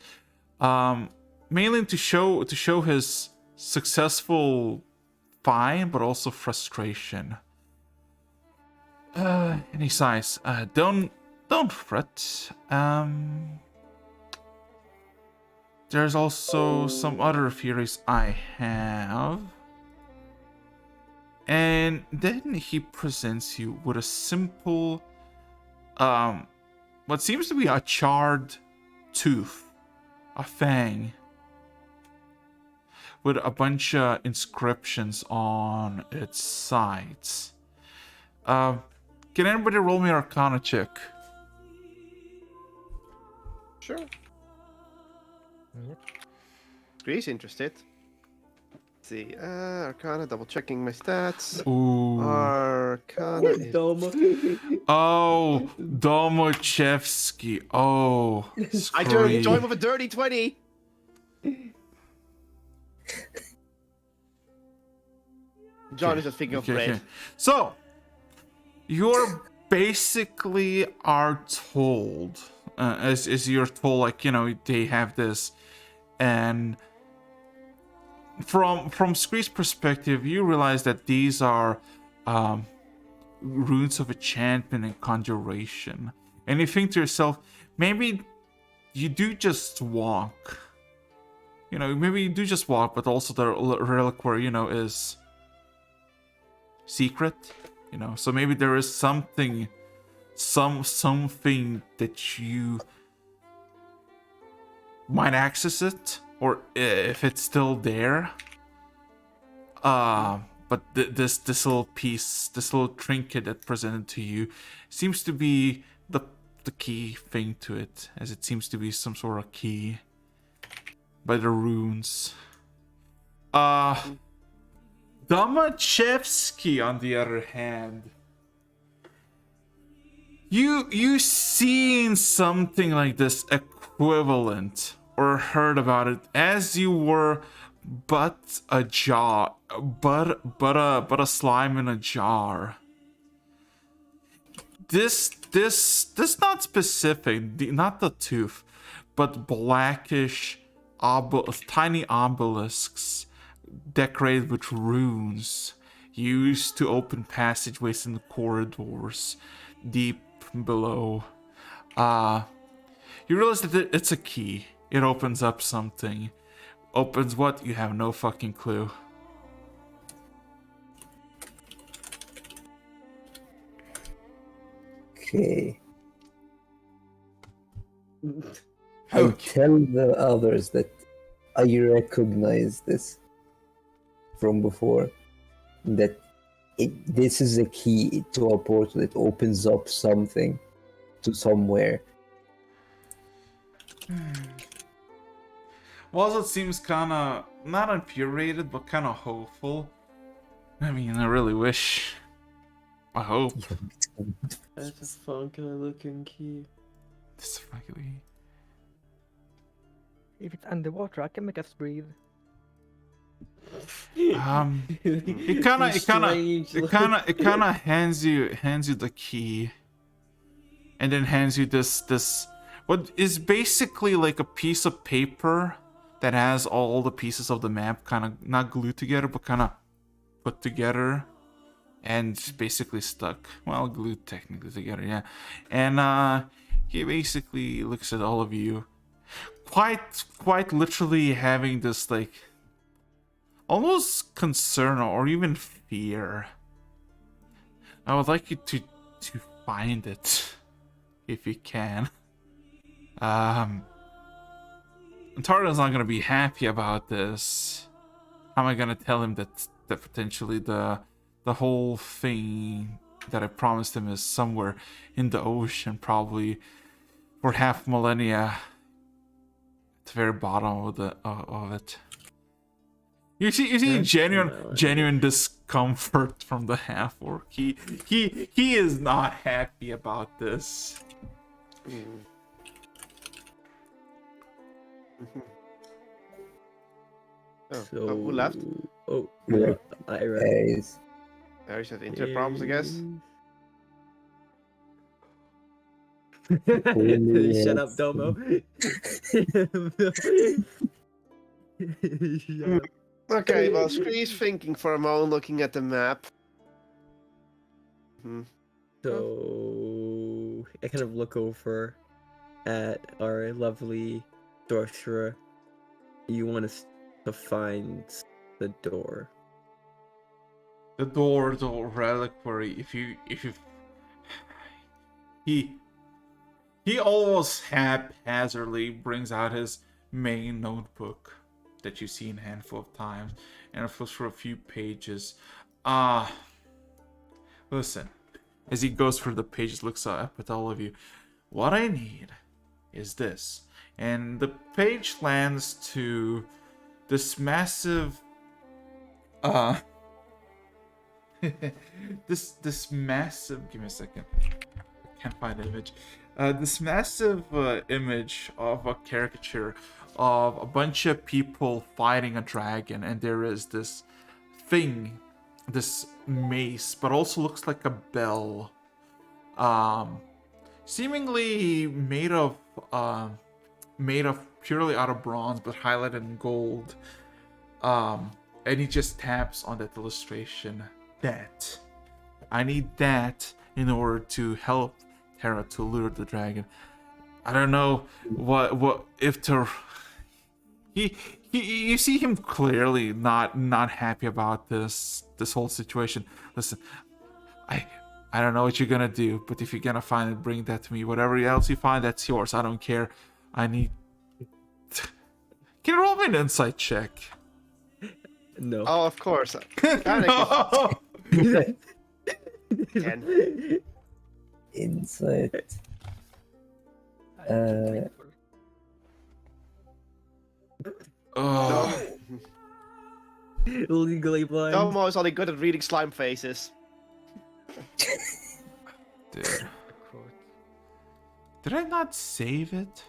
mainly to show his successful find, but also frustration. And he sighs. Don't fret. There's also some other theories I have. And then he presents you with a simple, what seems to be a charred tooth, a fang, with a bunch of inscriptions on its sides. Can anybody roll me an Arcana check? Sure. Yep. Greece interested. Let's see. Arcana, double checking my stats. Ooh. Arcana is... Oh, Domochevsky. Oh, I joined with a dirty 20. John is just thinking of bread. Okay. So, you're basically are told, as you're told, like, you know, they have this, and from Scree's perspective, you realize that these are runes of enchantment and conjuration, and you think to yourself, maybe you do just walk. You know, maybe you do just walk, but also the reliquary, you know, is secret. You know, so maybe there is something that you might access it, or if it's still there. But this little piece, this little trinket that presented to you, seems to be the key thing to it, as it seems to be some sort of key by the runes. Domachevsky, on the other hand, you seen something like this equivalent or heard about it as you were but a slime in a jar. This not specific, not the tooth, but blackish tiny obelisks decorated with runes used to open passageways in the corridors deep below. You realize that it's a key. It opens up something. Opens what? You have no fucking clue. Okay. I tell the others that I recognize this from before. That this is a key to a portal that opens up something to somewhere. Well, it seems kind of not infuriated, but kind of hopeful. I mean, I really wish. I hope. That's a funky looking key. This fucking. If it's underwater, I can make us breathe. It kind of hands you the key, and then hands you this what is basically like a piece of paper that has all the pieces of the map kind of not glued together, but kind of put together and basically stuck. Well, glued technically together, yeah. And he basically looks at all of you, quite literally having this like almost concern or even fear. I would like you to find it if you can. Tardan's not gonna be happy about this. How am I gonna tell him that potentially the whole thing that I promised him is somewhere in the ocean, probably for half millennia, at the very bottom of it. You see genuine discomfort from the half orc. He is not happy about this. Who left? Oh, Yeah. Ira. Guys, There's had internet problems, I guess. Shut up, Domo. Shut up. Okay, well, Scree's thinking for a moment, looking at the map. So I kind of look over at our lovely sorcerer. You want us to find the door. The door to Relequary. If you he almost haphazardly brings out his main notebook that you've seen a handful of times and flips for a few pages. Listen, as he goes through the pages, looks up at all of you. What I need is this, and the page lands to this massive this massive, give me a second, I can't find the image. This massive image of a caricature of a bunch of people fighting a dragon, and there is this thing, this mace, but also looks like a bell, seemingly made of purely out of bronze but highlighted in gold. And he just taps on that illustration. That I need that in order to help Terra to lure the dragon. I don't know what if to. You see him clearly not happy about this whole situation. Listen, I don't know what you're gonna do, but if you're gonna find it, bring that to me. Whatever else you find, that's yours. I don't care. I need. Can you roll me an insight check? No. Oh, of course. No. 10. insight. Oh. Legally blind. Domo is only good at reading slime faces. Dude. Did I not save it?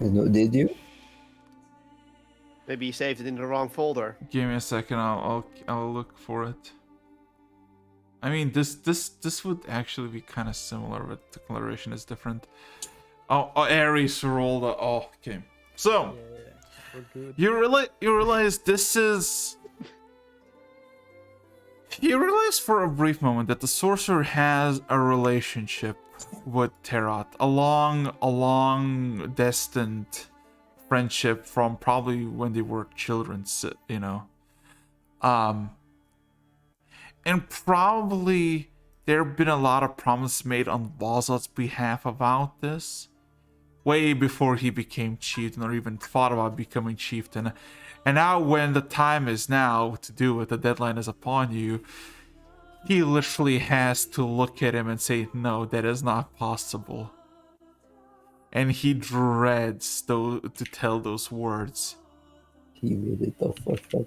No, did you? Maybe you saved it in the wrong folder. Give me a second. I'll look for it. I mean, this would actually be kind of similar, but the coloration is different. Oh, Ares rolled. Oh, okay. So we're good. you realize this is. You realize for a brief moment that the sorcerer has a relationship with Terrat, a long distant friendship from probably when they were children, you know. And probably there have been a lot of promises made on Balzot's behalf about this, way before he became chieftain or even thought about becoming chieftain. And now when the time is now to do it, the deadline is upon you, he literally has to look at him and say, no, that is not possible. And he dreads to tell those words. He really tough fucked up.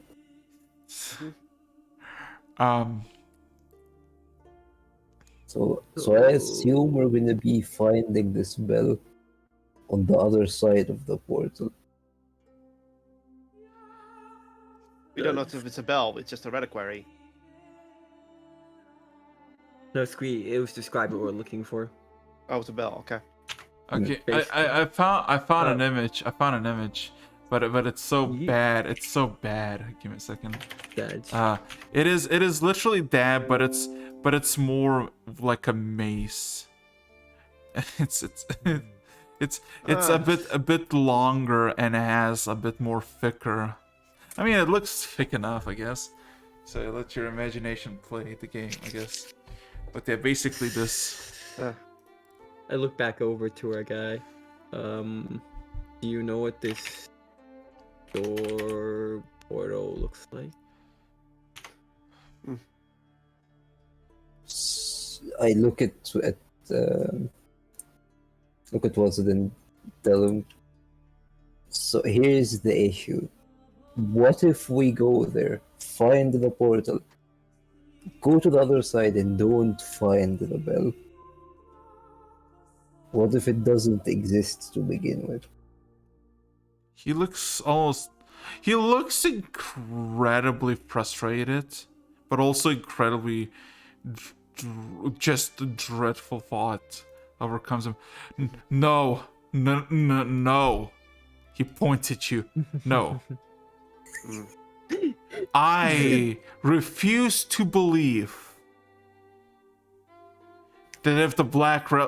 So I assume we're gonna be finding this bell on the other side of the portal. We don't know if it's a bell, it's just a reliquary. No, Squee, it was describe what we're looking for. Oh, it's a bell, okay. Okay, I found an image. I found an image, but it's so bad. It's so bad. Give me a second. It is literally that, but it's more like a mace. It's a bit longer and it has a bit more thicker. I mean, it looks thick enough, I guess. So let your imagination play the game, I guess. But yeah, basically this. I look back over to our guy. Do you know what this door portal looks like? I look at Watson and tell him. So here's the issue. What if we go there, find the portal, go to the other side and don't find the bell? What if it doesn't exist to begin with? He looks incredibly frustrated, but also incredibly just the dreadful thought overcomes him. No. He points at you. No. I refuse to believe that if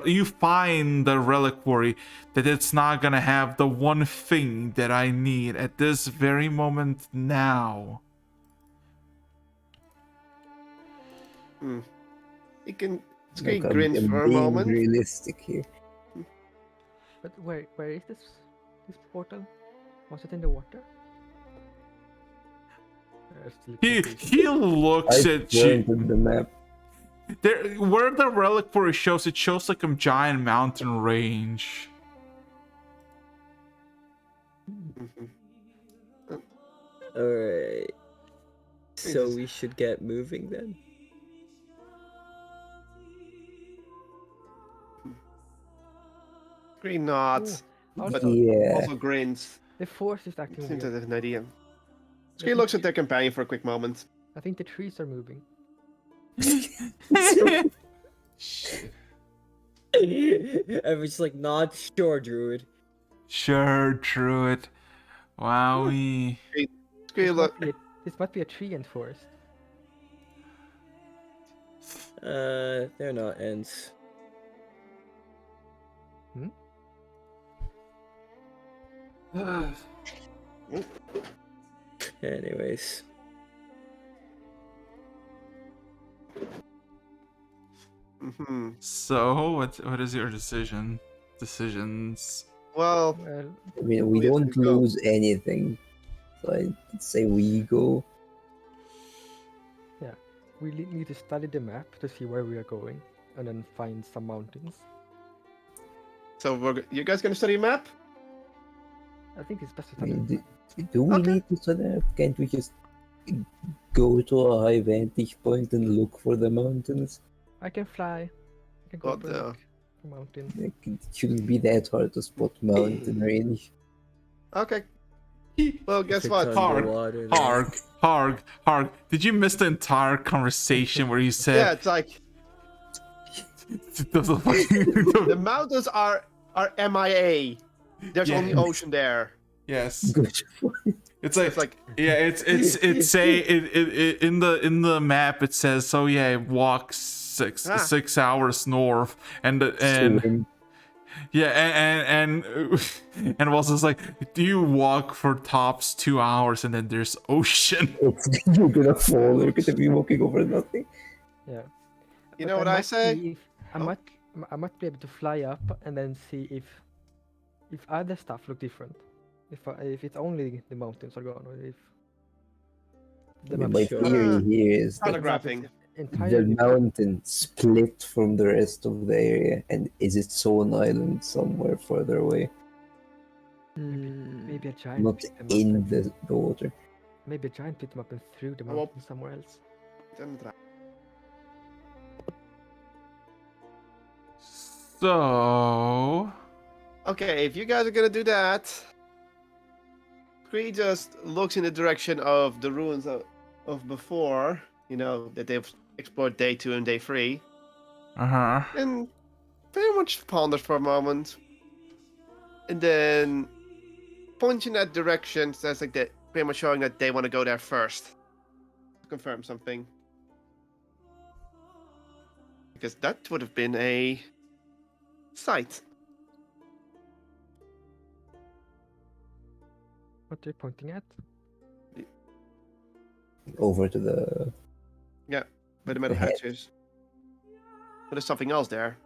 you find the reliquary, that it's not gonna have the one thing that I need at this very moment now. Scree grins for a moment. Realistic here. But where is this portal? Was it in the water? He looks I at you. pointed the map. There, where the reliquary shows, it shows like a giant mountain range. Alright. So we should get moving then? Scree nods, but Yeah. also grins. The force is acting Seems to weird. have an idea. Scree looks at their companion for a quick moment. I think the trees are moving. I was just like, not sure, Druid. Sure, Druid. Wowie. Scree look. This might be a tree and forest. They're not ends. Anyways. So, what is your decisions? Well, I mean, we don't lose anything. So I'd say we go. Yeah, we need to study the map to see where we are going, and then find some mountains. so you guys gonna study a map? I think it's best to I study. mean, do we Okay. need to study that? Can't we just go to a high vantage point and look for the mountains? I can fly. I can go What for the- look for mountains. Like, it shouldn't be that hard to spot mountain range. Okay. Well, guess If what? it's Harg, underwater, then- Harg. Did you miss the entire conversation where he Yeah, said it's like the the mountains are MIA. There's Yeah. only ocean there. yes. Good. It's like, It's like yeah, it's in the map it says, so yeah, walk 6 hours north and Swim. yeah, and was just like, do you walk for tops 2 hours and then there's ocean? You're gonna fall. You're gonna be walking over nothing. Yeah. You But know what I might say? see if- I might be able to fly up and then see if other stuff look different. If it's only the mountains are gone, or if I the mean, map my sure. theory here is that Photographing. the entirely different. mountain split from the rest of the area and is its own island somewhere further away, Maybe a giant not picked them up in and- the water. Maybe a giant picked them up and threw the Well- mountain somewhere else. So Okay, if you guys are gonna do that, Scree just looks in the direction of the ruins of before, you know, that they've explored day 2 and day 3, and very much ponders for a moment, and then points in that direction, says like that, pretty much showing that they want to go there first to confirm something, because that would have been a sight. What are you pointing at? over to the By the The head. manufacturers. But there's something else there.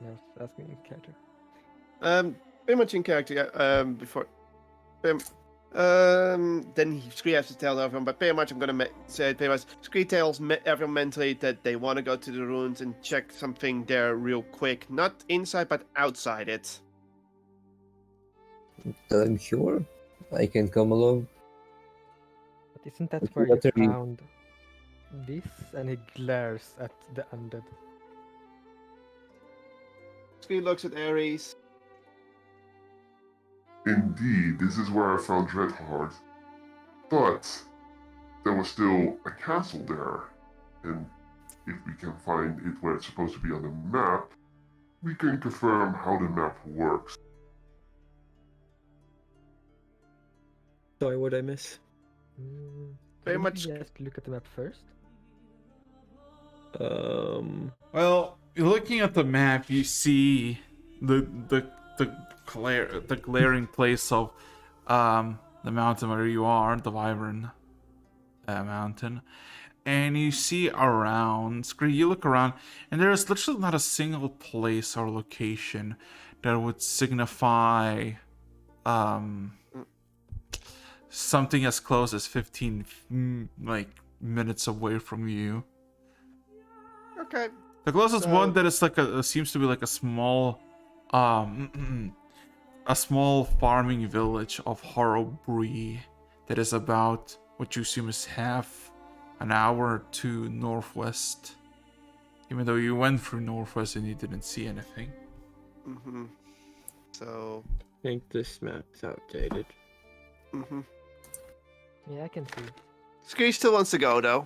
I was asking in character. Very much in character. Yeah, before. Then Scree has to tell everyone, but pretty much I'm gonna say pretty much Scree tells everyone mentally that they want to go to the ruins and check something there real quick, not inside but outside it. I'm sure I can come along. But isn't that Okay, where you what are you- found this? And he glares at the undead. Scree looks at Ares. Indeed, this is where I found Dreadheart. But there was still a castle there, and if we can find it where it's supposed to be on the map, we can confirm how the map works. Sorry, what did I miss? Very Didn't much- you just look at the map first? Well, looking at the map, you see the glaring place of the mountain where you are, the Wyvern mountain, and you see around. Scree, you look around, and there is literally not a single place or location that would signify something as close as 15 minutes away from you. Okay. The closest So- one that is like seems to be like a small a small farming village of Horrobri that is about what you assume is half an hour to northwest. Even though you went through northwest and you didn't see anything. Mm-hmm. So. I think this map's outdated. Mm-hmm. Yeah, I can see. Scree still wants to go though.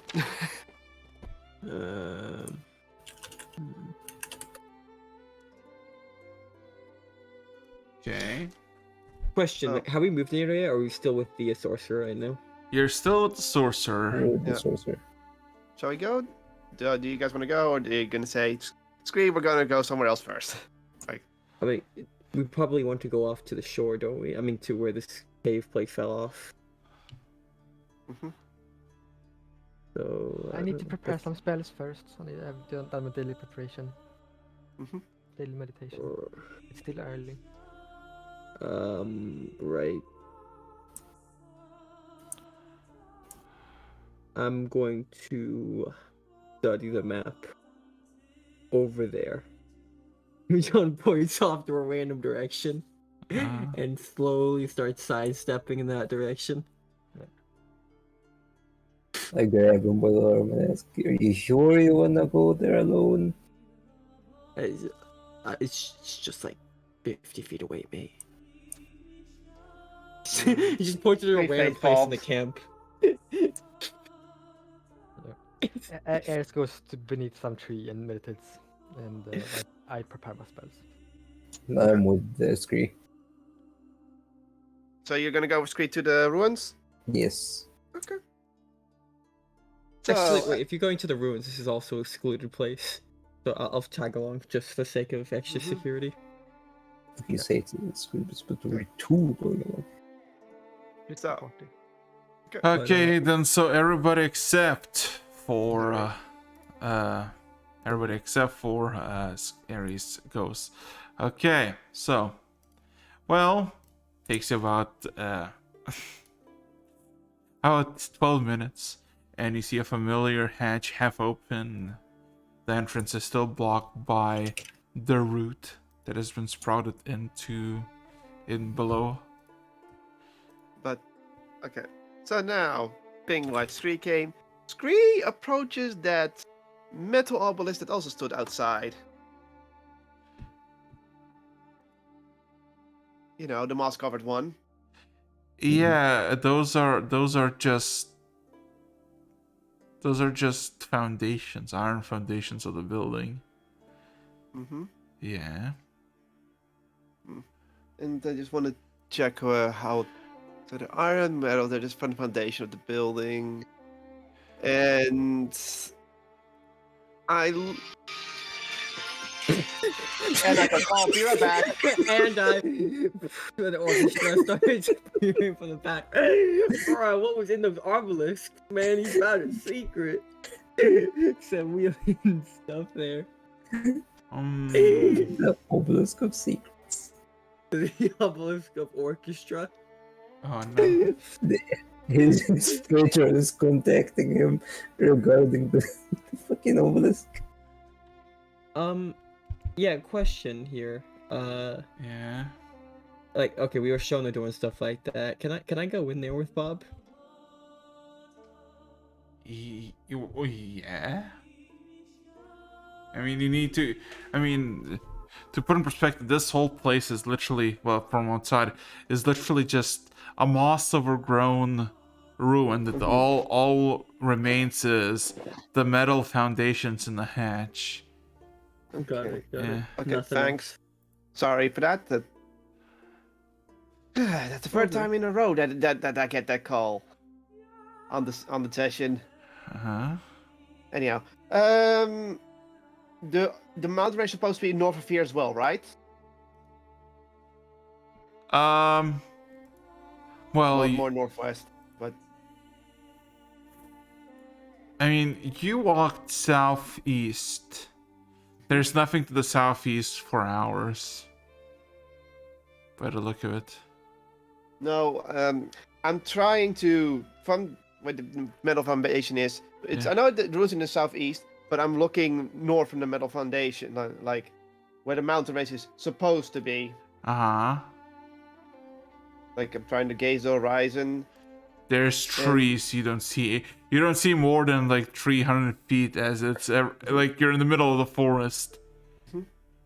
Okay. Question: Oh. have we moved the area, or are we still with the sorcerer right now? You're still with the sorcerer. The Yeah. sorcerer. Shall we go? Do you guys want to go, or are you gonna say, Scree, we're gonna go somewhere else first? I mean, we probably want to go off to the shore, don't we? I mean, to where this cave plate fell off. Mm-hmm. So I need to don't know. prepare some spells first. I need to have done my daily preparation. Mm-hmm. Daily meditation. It's still early. Right. I'm going to study the map over there. John points off to a random direction and slowly starts sidestepping in that direction. I grab him by the arm and ask, "Are you sure you wanna go there alone?" It's just like 50 feet away, mate. He just pointed at a Pretty random place in the faithful. camp. Ares goes to beneath some tree and meditates, and I prepare my spells. I'm with the Scree. So you're gonna go with Scree to the ruins? Yes. Okay. Actually, So, wait, if you're going to the ruins, this is also a excluded place. So I'll tag along just for the sake of extra Mhm. security. If you say it's but we're two going along. Split So- the party. Okay, then so everybody except for Ares goes. Okay, so well, takes you about about 12 minutes, and you see a familiar hatch half open. The entrance is still blocked by the root that has been sprouted into in below. but okay. So now, being what Scree came, Scree approaches that metal obelisk that also stood outside. You know, the moss-covered one. Yeah, those are just foundations, iron foundations of the building. Mm-hmm. Yeah. And I just want to check how. So the iron metal, they're just from the foundation of the building. And I And I can call be right back. And the orchestra starts playing from the back. Bro, what was in those obelisks? Man, he found a secret. Some wheeling stuff there. The obelisk of secrets. The obelisk of orchestra. Oh no. His patron is contacting him regarding the fucking obelisk. Yeah, question here. Yeah. Like, okay, we were shown the door and stuff like that. Can I go in there with Bob? Yeah. I mean, you need to. I mean, to put in perspective, this whole place is literally, well, from outside, is literally just a moss overgrown ruin that all remains is the metal foundations in the hatch. Got it. Yeah. Okay, Nothing thanks. Sorry for that. That's the third time in a row that I get that call on the session. Uh-huh. Anyhow, the mountain range is supposed to be north of here as well, right? Well, More northwest, but I mean, you walked southeast. There's nothing to the southeast for hours. By the look of it. no. I'm trying to from where the metal foundation is. It's I know the ruins in the southeast, but I'm looking north from the metal foundation, like where the mountain range is supposed to be. Uh-huh. Like I'm trying to gaze the horizon. There's trees you don't see. You don't see more than like 300 feet as it's like you're in the middle of the forest.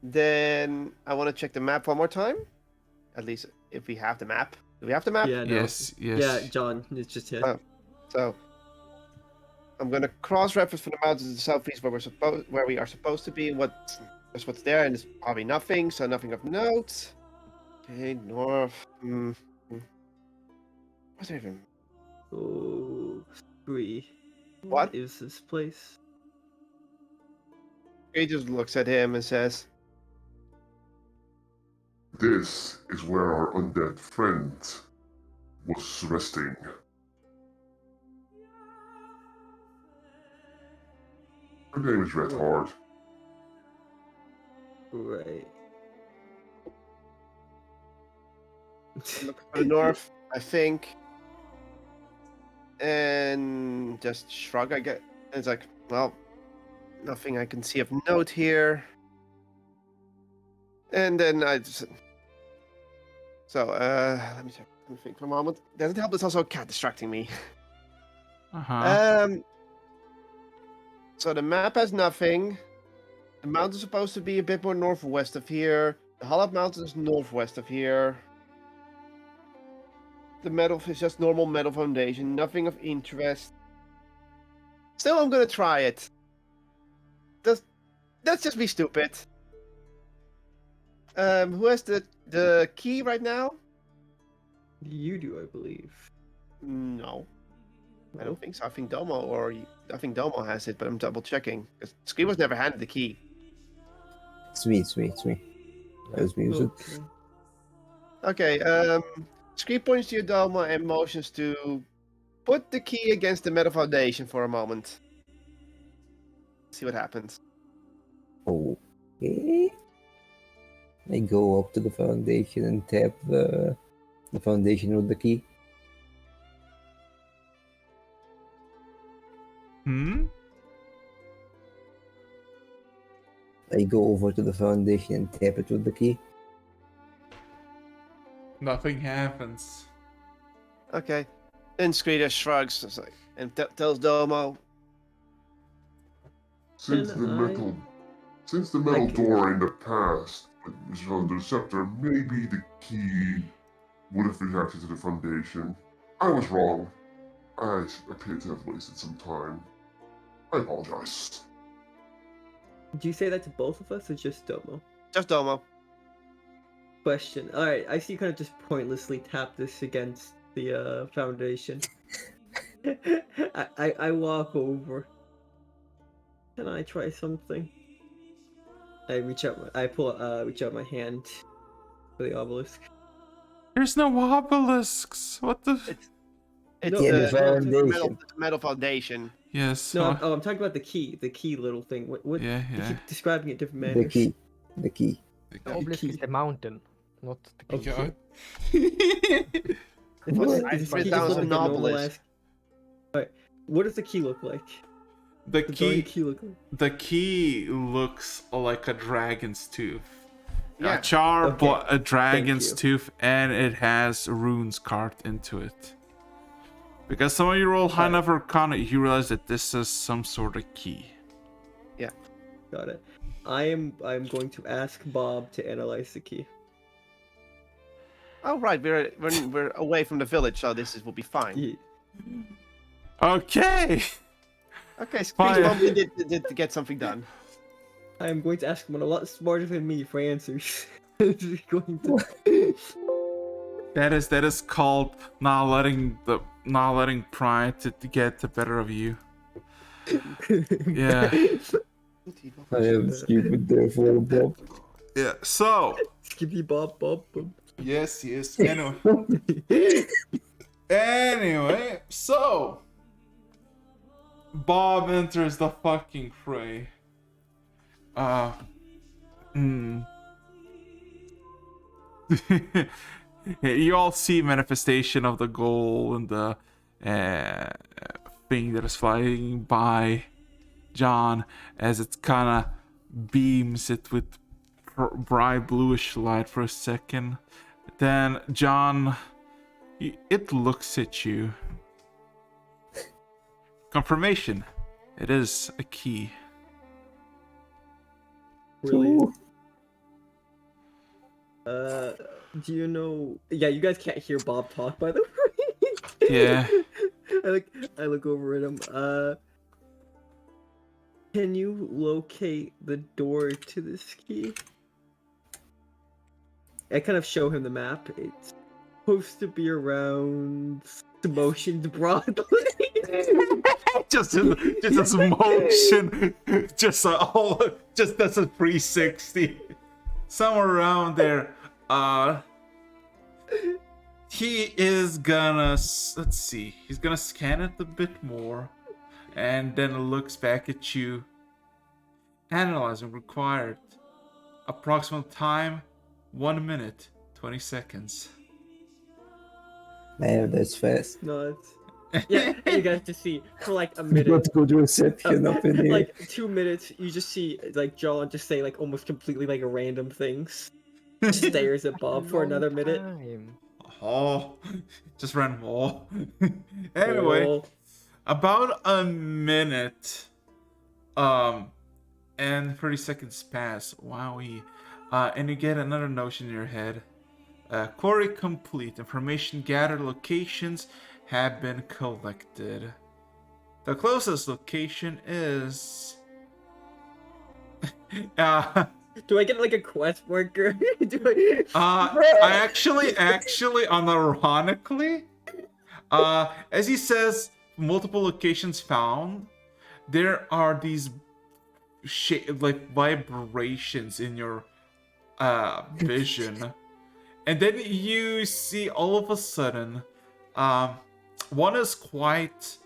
Then I want to check the map one more time. At least if we have the map. Do we have the map? Yeah, no. Yes. Yeah, John, it's just here. Oh. So I'm gonna cross-reference for the mountains in the southeast where we are supposed to be. What's there, and it's probably nothing. So nothing of note. Okay, north. What's there even? Oh, Scree. What is this place? He just looks at him and says, This is where our undead friend was resting. Her name is Red Heart. Right. "Look for the north, I think," and just shrug. I get. And it's like, well, nothing I can see of note here. And then I just. So, let me think for a moment. Doesn't help. There's also a cat distracting me. Uh-huh. So the map has nothing. The mountain's supposed to be a bit more northwest of here. The Hollowed Mountain is northwest of here. The metal is just normal metal foundation, nothing of interest. Still, I'm gonna try it. Let's just be stupid. Who has the key right now? You do, I believe. No. I don't think so. I think Domo has it, but I'm double checking. Because Ski was never handed the key. Sweet. As music. Okay, Ski points to your Domo and motions to put the key against the metal foundation for a moment. See what happens. Okay. I go up to the foundation and tap the foundation with the key. I go over to the foundation and tap it with the key. Nothing happens. Okay. Then Skrida shrugs and tells Domo, Since the metal door in the past was on the scepter, maybe the key would have reacted to the foundation. I was wrong. I appear to have wasted some time. I apologize. Do you say that to both of us or just Domo? just Domo. Question. Alright, I see you kind of just pointlessly tap this against the foundation. I walk over. Can I try something? I reach out my hand for the obelisk. There's no obelisks. What the? It's No, Yeah, a the foundation. metal foundation. Yes. No, I'm talking about the key little thing. What? Yeah, You yeah. keep describing it different The manners. key. The obelisk is the mountain, not the key. Okay. What? I Does threw the key down just some look like a normal obelisk. ass- Alright, what does the key look like? The What does the key. key look like? The key looks like a dragon's tooth. Yeah. Okay. A dragon's you. tooth, and it has runes carved into it. Because some of you roll high enough Arcana, you realize that this is some sort of key. Got it. I'm going to ask Bob to analyze the key. Oh right, we're away from the village, so will be fine. Yeah. Okay. Okay, so Fine. please, Bob, we did get something done. I am going to ask someone a lot smarter than me for answers. He's going to. That is called not letting pride to get the better of you. Yeah. I am stupid, therefore, Bob. Yeah. So. Skippy Bob. Yes. Anyway, so Bob enters the fucking fray. You all see manifestation of the goal and the thing that is flying by John as it kind of beams it with bright bluish light for a second. Then John, it looks at you. Confirmation. It is a key. Brilliant. Do you know? Yeah, you guys can't hear Bob talk, by the way. Yeah. I look over at him. Can you locate the door to this key? I kind of show him the map. It's supposed to be around motions broadly. just a motion. Just that's a 360. Somewhere around there. He is gonna, let's see, he's gonna scan it a bit more, and then looks back at you. Analyzing required. Approximate time, 1 minute, 20 seconds. Man, that's fast. No, it's... Yeah, you guys just see for like a You minute. got good reception up in here. Like 2 minutes, you just see like John just say like almost completely like random things. Stares at Bob for another minute. Time. Oh, just random. Oh. Anyway, Oh, about a minute, and 30 seconds pass. Wowie. And you get another notion in your head. Query complete. Information gathered. Locations have been collected. The closest location is... do I get like a quest marker? Do I... I actually, unironically, as he says, multiple locations found, there are these like vibrations in your vision, and then you see all of a sudden, one is quite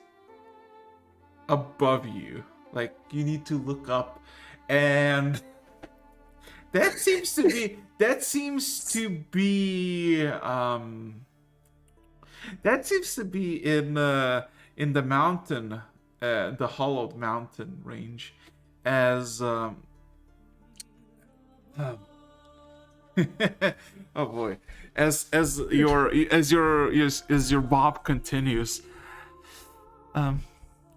above you, like you need to look up, and that seems to be in the mountain, the hollowed mountain range, as oh boy, as your Bob continues.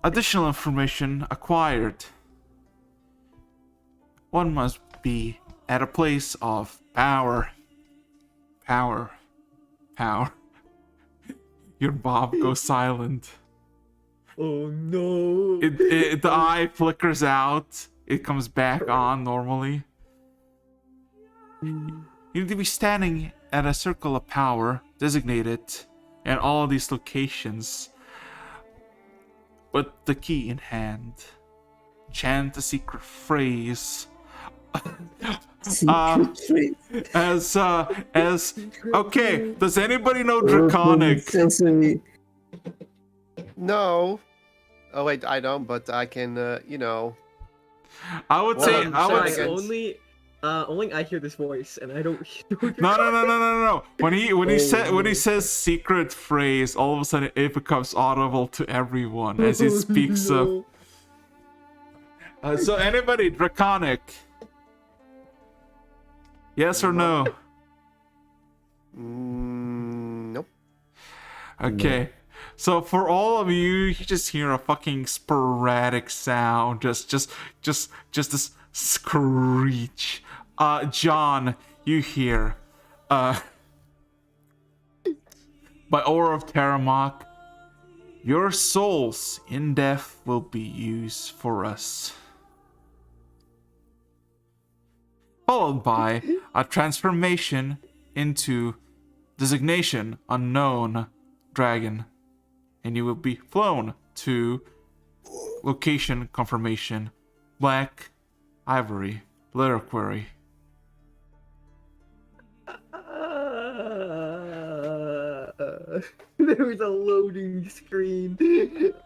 Additional information acquired. One must be at a place of power. Your Bob goes silent. Oh no! The eye flickers out. It comes back on normally. You need to be standing at a circle of power designated in all of these locations, with the key in hand. Chant a secret phrase. Secret tree. as okay, does anybody know Open Draconic? Sesame. No. Oh wait, I don't, but I can. I would say Well, I would sorry, say, only I hear this voice, and I don't. no. When he no. says secret phrase, all of a sudden it becomes audible to everyone as he speaks No. up. So anybody Draconic? Yes or no? Nope. Okay. So for all of you, you just hear a fucking sporadic sound, just this screech. John, you hear, by Aura of Terramok, your souls in death will be used for us. Followed by a transformation into designation unknown dragon. And you will be flown to location confirmation Black Ivory Relequary. There's a loading screen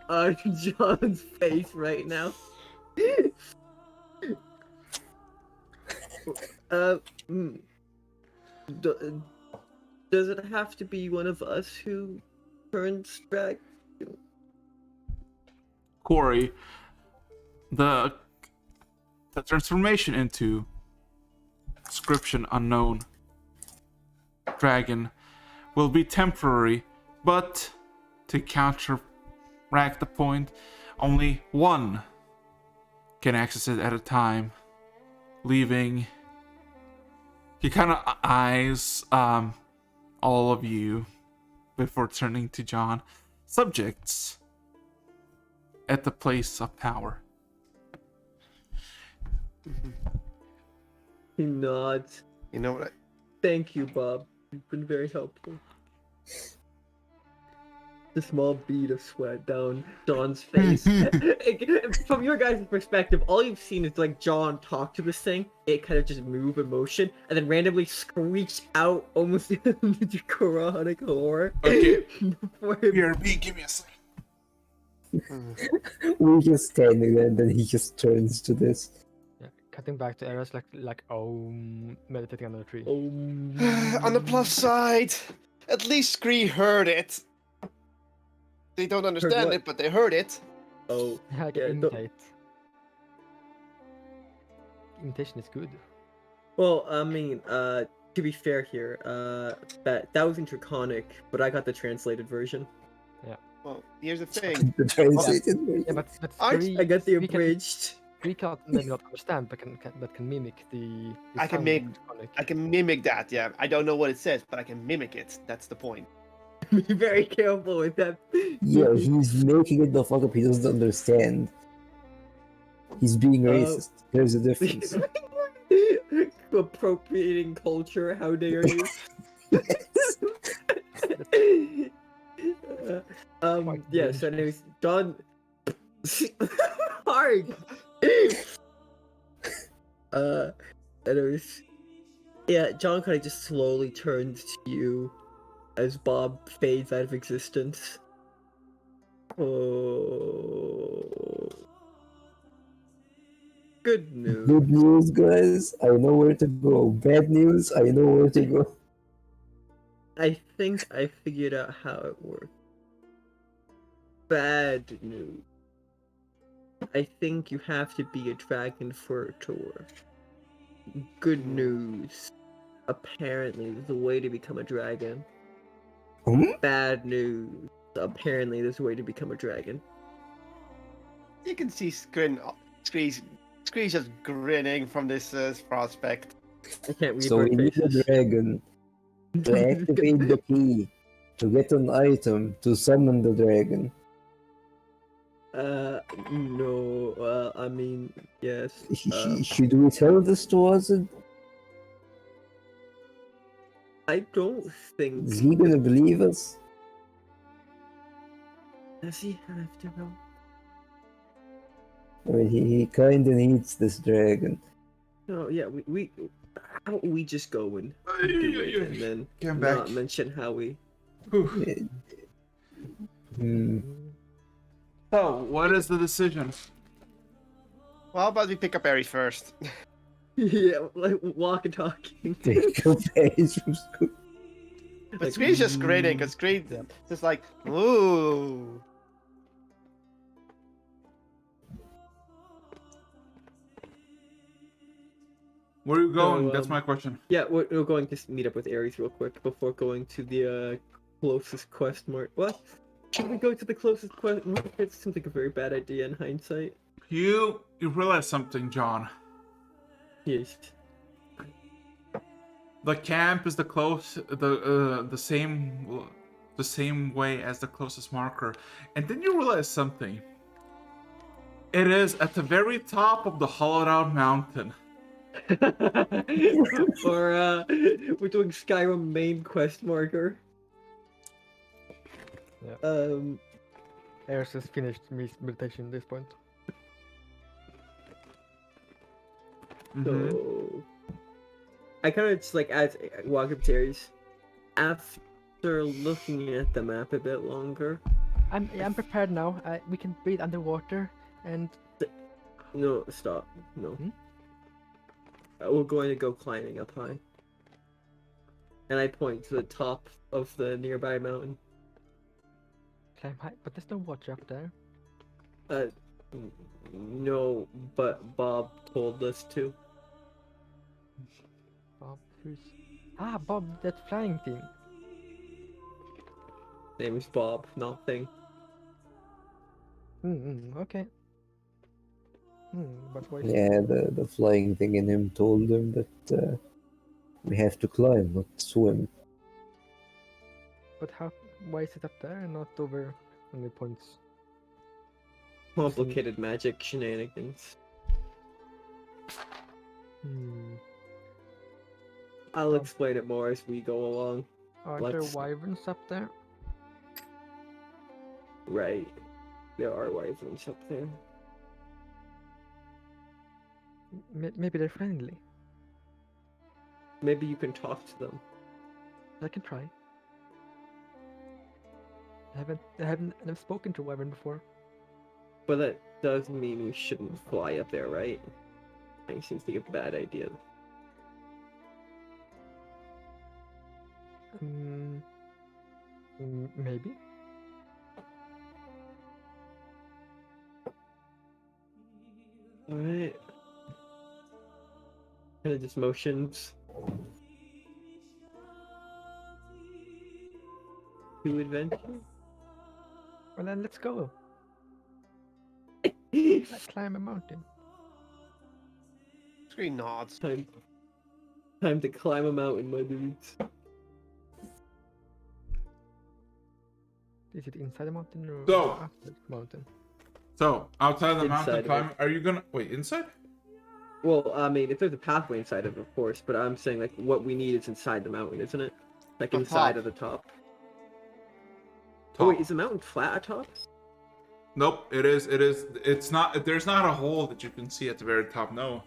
on John's face right now. Does it have to be one of us who turns back? Corey, the transformation into description unknown dragon will be temporary, but to counteract the point, only one can access it at a time, leaving. He kind of eyes all of you before turning to John. Subjects at the place of power. He nods. You know what? Thank you, Bob. You've been very helpful. The small bead of sweat down John's face. From your guys' perspective, all you've seen is like John talk to this thing, it kind of just move in motion, and then randomly screech out almost into chronic horror. Okay. Before him. BRB, give me a second. We just standing there, and then he just turns to this. Yeah, cutting back to Eras like meditating under a tree. On the plus side, at least Scree heard it. They don't understand what? it, but they heard it. Oh, I can yeah, imitate. Imitation is good. well, I mean, to be fair here, that was in Draconic, but I got the translated version. Well, here's the thing. The translated Yeah, version. but I Scree, I got the Scree can- abridged. Scree can't maybe not understand, but can mimic the. I can sound make- of Draconic. I can mimic that, yeah. I don't know what it says, but I can mimic it. That's the point. Be very careful with that. Yeah, he's making it the fuck up. He doesn't understand. He's being racist. There's a difference. Appropriating culture, how dare you? Yeah, so anyways, John hard. Anyways, yeah, John kind of just slowly turns to you as Bob fades out of existence. Oh, good news. Good news, guys. I know where to go. Bad news. I know where to go. I think I figured out how it works. Bad news. I think you have to be a dragon for it to work. Good news. Apparently, there's a way to become a dragon. Bad news. Apparently, there's a way to become a dragon. You can see Scree's just grinning from this prospect. I can't read So my we need a faces. dragon to activate the key to get an item to summon the dragon. No. I mean, yes. Should we tell this to Ozzy? I don't think. Is he gonna believe us? Does he have to know? I mean, he kinda needs this dragon. No, yeah, we how about we just go and do it, and then Get not back. mention how we. Whew. Hmm. So, what is the decision? Well, how about we pick up Airy first? Yeah, like walk and talking. Take your face from school. But Screed's just grinning, because Screed Yep. just like, ooh. Where are you going? So, That's my question. Yeah, we're going to meet up with Ares real quick before going to the closest quest mark. What? Should we go to the closest quest mark? It seems like a very bad idea in hindsight. You realize something, John. Yes. The camp is the same way as the closest marker, and then you realize something. It is at the very top of the hollowed out mountain. Or we're doing Skyrim main quest marker. Yeah. Eris has finished meditation at this point. So I kind of just like as I walk up to Ares, after looking at the map a bit longer. I'm prepared now. We can breathe underwater, and No, stop. No. Hmm? We're going to go climbing up high. And I point to the top of the nearby mountain. climb high. But there's no water up there. No, but Bob told us to. Bob, who's... Bob, that flying thing. Name is Bob, nothing. Okay. But why? Yeah, the flying thing in him told him that we have to climb, not swim. But how? Why is it up there and not over on the points? Complicated magic shenanigans. I'll explain it more as we go along. Are Let's- there wyverns up there? Right. There are wyverns up there. Maybe they're friendly. Maybe you can talk to them. I can try. I've spoken to a wyvern before. But that does mean we shouldn't fly up there, right? That seems like a bad idea. Maybe. Alright. Kind of just motions. To adventure? Well then, let's go. Let's climb a mountain. Screed nods. Time to climb a mountain, my dudes. Is it inside the mountain or So- after the mountain? So, outside of the mountain Inside of climb, it. are you gonna wait inside? Well, I mean, if there's a pathway inside of it, of course, but I'm saying, like, what we need is inside the mountain, isn't it? Like, The inside top. of the top. Top. Oh, wait, is the mountain flat atop? Nope. It is. It's not. There's not a hole that you can see at the very top. No.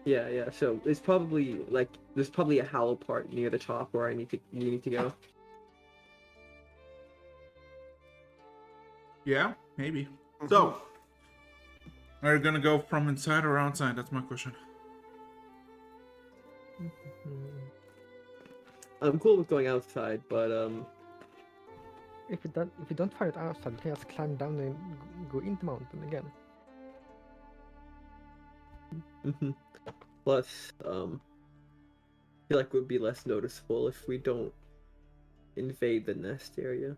Yeah, so it's probably, like, there's probably a hollow part near the top where you need to go. Yeah, maybe. So, are you gonna go from inside or outside? That's my question. I'm cool with going outside, but, If we don't find it outside, we can just climb down and go into the mountain again. plus, I feel like it would be less noticeable if we don't invade the nest area.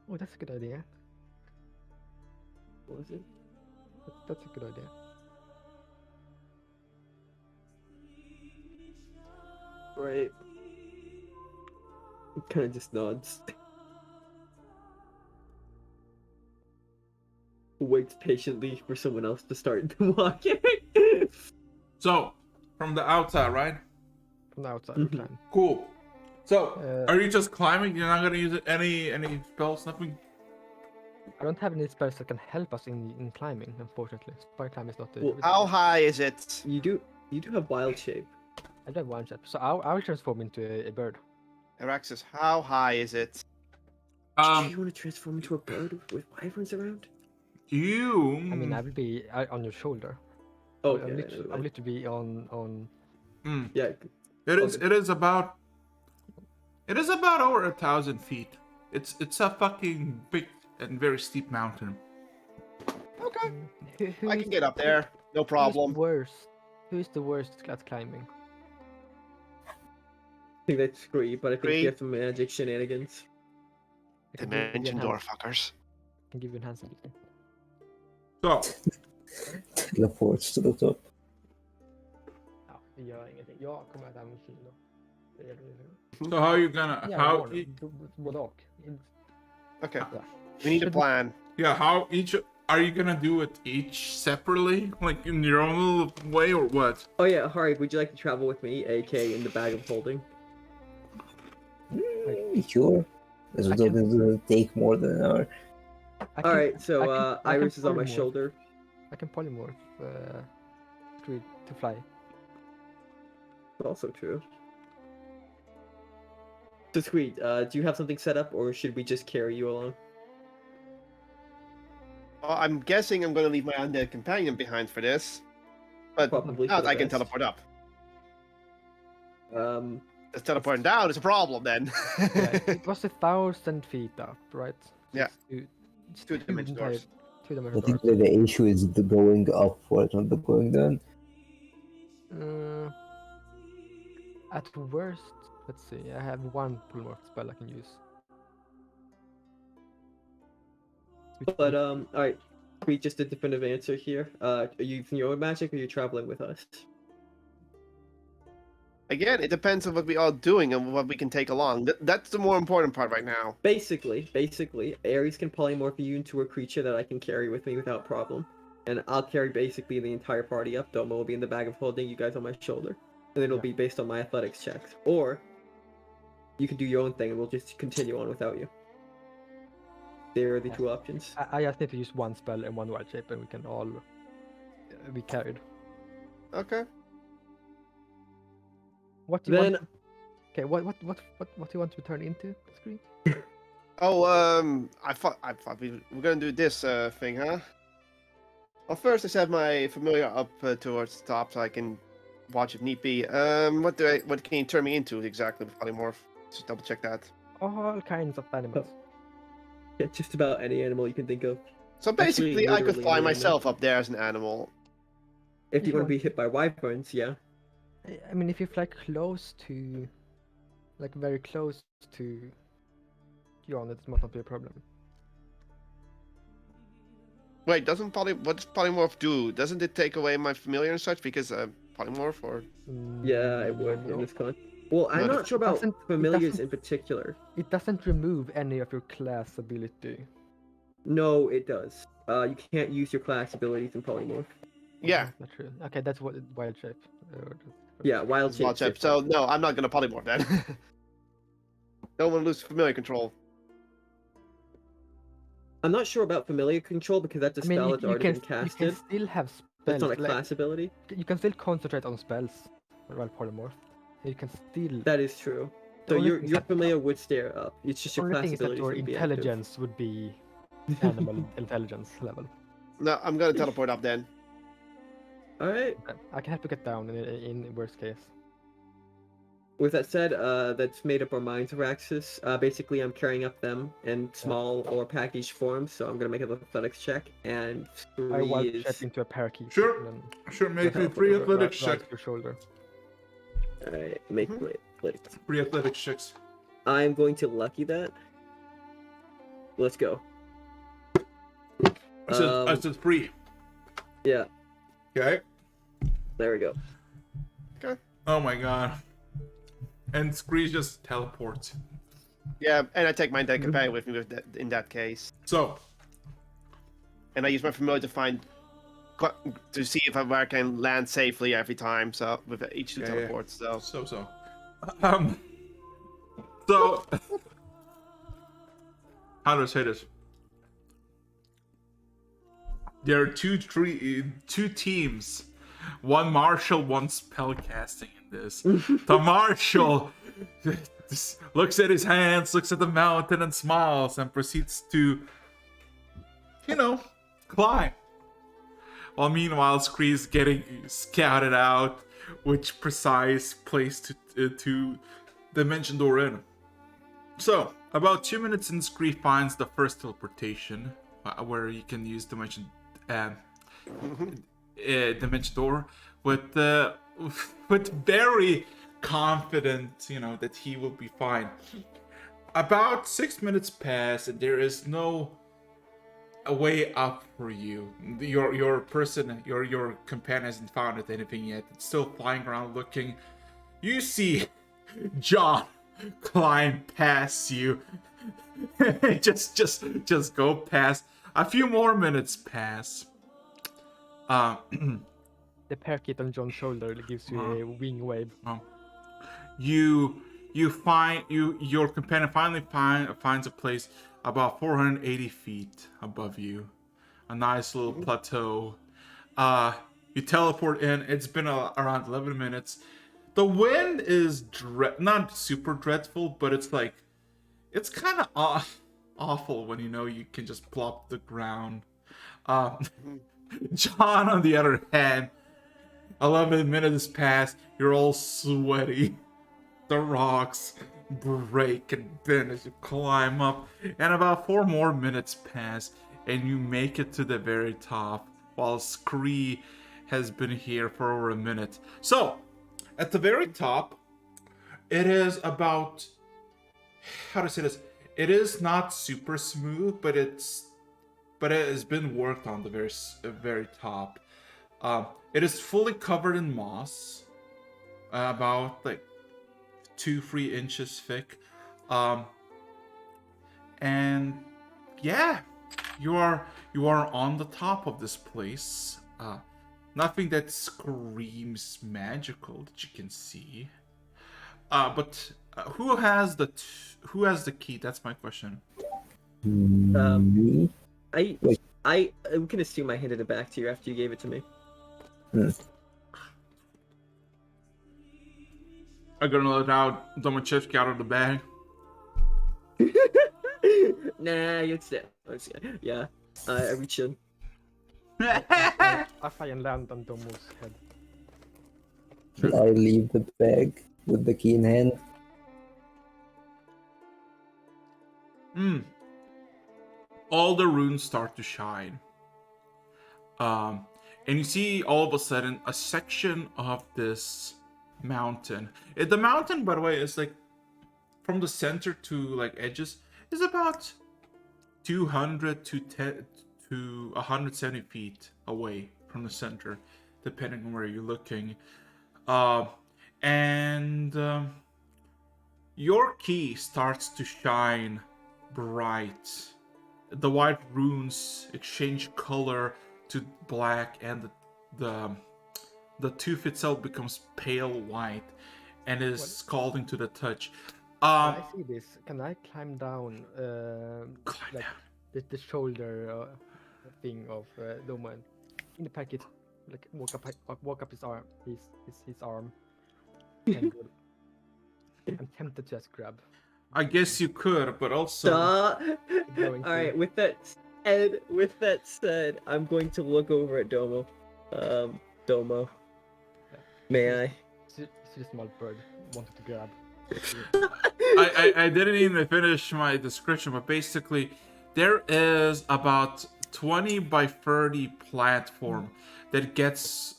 Oh, that's a good idea. Was it? That's a good idea. Right. Kind of just nods. Waits patiently for someone else to start walking. So, from the outside, right? From the outside, we climb. Cool. So, Uh, are you just climbing? You're not gonna use any spells, nothing? I don't have any spells that can help us in climbing, unfortunately. Spire climb is not the. Well, How high is it? You do have wild shape. I do have one shot, so I'll transform into a bird. Araxis, how high is it? Do you want to transform into a bird with wyverns around? You. I mean, I will be on your shoulder. Oh, I will literally be on. Yeah. It is about. It is about over 1,000 feet. It's a fucking big and very steep mountain. Okay. Who I is- can get up there. No problem. Who is the worst at climbing? I think that's Scree, but I think Scree? you have some magic shenanigans. I can give you Dimension a door hand- fuckers. I can give you an hand ability. So, Teleports to the top. Ja, det gör ingenting. Jag kommer att använda kilo. Det gör ingenting. so how are you gonna Ja, how både och. Okay. Yeah. We need a plan. yeah how each are you gonna do it each separately, like in your own little way, or what? Oh yeah, Harik, would you like to travel with me, AK, in the bag of holding? Sure. This will take more than an hour. Alright, so I can Iris is on my polymorph. shoulder. I can polymorph to fly. Also true. So Squeed, do you have something set up, or should we just carry you along? I'm guessing I'm going to leave my undead companion behind for this. But Probably now for the I can best. teleport up. Just Teleporting down is a problem then. Yeah, it was 1,000 feet up, right? Yeah. It's Two dimension doors. Two I dimension think doors. the issue is the going upward, not the going down. At worst, let's see. I have one polymorph spell I can use. But alright, Squeed, just a definitive answer here. Are you using your own magic, or are you traveling with us? Again, it depends on what we are doing and what we can take along. That's the more important part right now. Basically, Ares can polymorph you into a creature that I can carry with me without problem. And I'll carry basically the entire party up. Domo will be in the bag of holding, you guys on my shoulder. And it'll be based on my athletics checks. Or you can do your own thing and we'll just continue on without you. There are the two options. I just need to use one spell and one wild shape, and we can all be carried. Okay. What do you Then want? Okay, what do you want to turn into? Screen? Oh, I thought we were gonna do this thing, huh? Well, first I set my familiar up towards the top so I can watch if need be. What can you turn me into exactly with polymorph? Just double check that. All kinds of animals. yeah, just about any animal you can think of. So basically, I could literally fly any myself up there as an animal. If you If want to you be hit by wyverns, yeah. I mean, if you fly close to, like very close to Jon, it might not be a problem. Wait, what does polymorph do? Doesn't it take away my familiar and such because polymorph or? Yeah, it would in this con. Well, I'm No, not sure about it familiars doesn't- in particular. It doesn't remove any of your class ability. No, it does. You can't use your class abilities in polymorph. Yeah, That's true. Okay, that's what wild shape. Yeah, wild it's shape. wild shape. So no, I'm not gonna polymorph then. Don't want to lose familiar control. I'm not sure about familiar control because that's a I mean, spell you that's already can been you casted. can still have spells. That's not a like- class ability. You can still concentrate on spells while polymorph. You can still. That is true. The So only your thing is your that- familiar would stare up. It's just your only class thing is that abilities your would be active. intelligence would be animal intelligence level. No, I'm gonna teleport up then. All right. I can help you get down in worst case. With that said, that's made up our minds, Araxis. Basically, I'm carrying up them in small or packaged forms, so I'm gonna make an athletics check, and I wild 3 shape is... into a parakeet. Sure. And then Sure, make me Okay. 3 right- athletics right check. to your shoulder. Alright, make me athletics. 3 athletics checks. I'm going to lucky that. Let's go. I said 3. Yeah, Okay. there we go. Oh my god. And Screech just teleports. Yeah, and I take my dead companion with me in that case, So, and I use my familiar to to see if I can land safely every time. So with each two Yeah, teleports, so so. How do I say this? There are two teams. One martial, one spellcasting in this. The martial just looks at his hands, looks at the mountain, and smiles, and proceeds to, climb. While meanwhile, Scree's getting scouted out which precise place to dimension door in. So, about 2 minutes in, Scree finds the first teleportation, where you can use dimension door with very confident, that he will be fine. About 6 minutes pass, and there is no a way up for you. Your companion hasn't found anything yet. It's still flying around looking. You see John climb past you. just go past. A few more minutes pass. The parakeet on John's shoulder gives you a wing wave. Your companion finally finds a place about 480 feet above you, a nice little plateau. You teleport in. It's been around 11 minutes. The wind is not super dreadful, but it's kind of awful when you can just plop the ground. John, on the other hand, 11 minutes pass. You're all sweaty. The rocks break and bend as you climb up, and about 4 more minutes pass, and you make it to the very top, while Scree has been here for over a minute. So, at the very top, it is about, how to say this? It is not super smooth, but it has been worked on the very top. It is fully covered in moss, about 2-3 inches thick, and yeah, you are on the top of this place. Nothing that screams magical that you can see. But who has the key? That's my question. Me? I'm gonna assume I handed it back to you after you gave it to me. I'm gonna let out Domachevsky out of the bag. Nah, it's there. Yeah, I reach in. I try and land on Domo's head. I leave the bag with the key in hand. All the runes start to shine. And you see all of a sudden a section of this mountain. The mountain, by the way, is from the center to edges is about 200 to 170 feet away from the center, depending on where you're looking. And your key starts to shine bright. The white runes exchange color to black, and the tooth itself becomes pale white and is scalding to the touch. I see this. Can I climb down? The shoulder thing of Domo in the packet, walk up his arm, his arm. And I'm tempted to just grab. I guess you could, but also. Alright, with that said, I'm going to look over at Domo. Domo. May I? See the small bird wanted to grab. I didn't even finish my description, but basically, there is about 20 by 30 platform that gets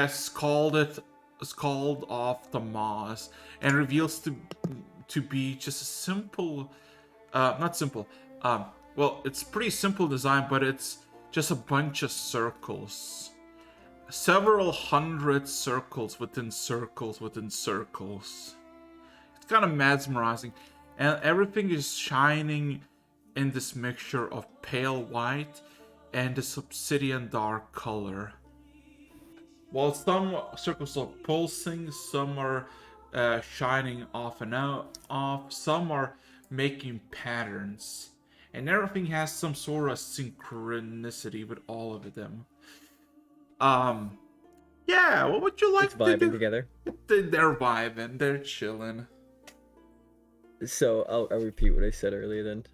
scalded off the moss and reveals to be just a simple, not simple. Well, it's pretty simple design, but it's just a bunch of circles. Several hundred circles within circles within circles. It's kind of mesmerizing. And everything is shining in this mixture of pale white and this obsidian dark color. While some circles are pulsing, some are shining off and off, some are making patterns. and everything has some sort of synchronicity with all of them. Yeah, what would you like It's to vibing do? together. They're vibing, they're chilling. So I'll repeat what I said earlier then.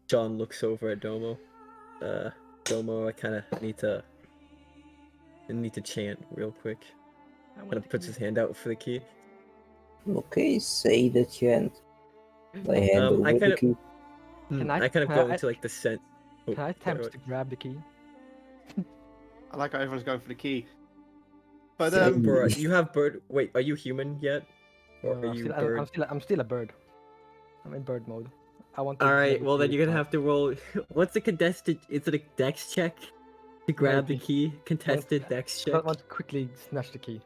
John looks over at Domo. Domo, I kind of need to chant real quick. Kind of puts his hand out for the key. Okay, say the chant. I hand over the key. I kind of go into like the scent. Can I attempt to grab the key? I like how everyone's going for the key. But Bro, you have bird. Wait, are you human yet? Or No, are you bird? I'm still a bird. I'm in bird mode. I want. All right. Well, then you're gonna have to roll. What's the contested? Is it a dex check to grab the key? Contested dex check. I want to quickly snatch the key.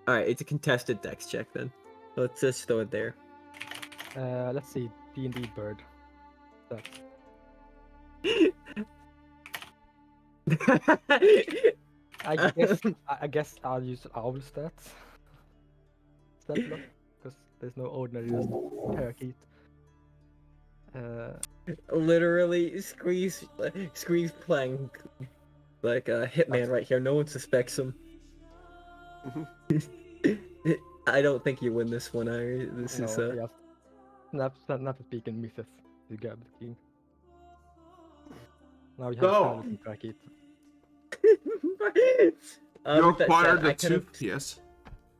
All right, it's a contested dex check then. Let's just throw it there. Let's see. D&D bird. That's... I guess I'll use owl stats. Because there's no ordinary parakeet. Literally, Squeeze playing like a hitman right here. No one suspects him. I don't think you win this one, Ivory. This is yeah. Not speaking myths to grab the key. Now we have to track it. You acquired the two. Yes.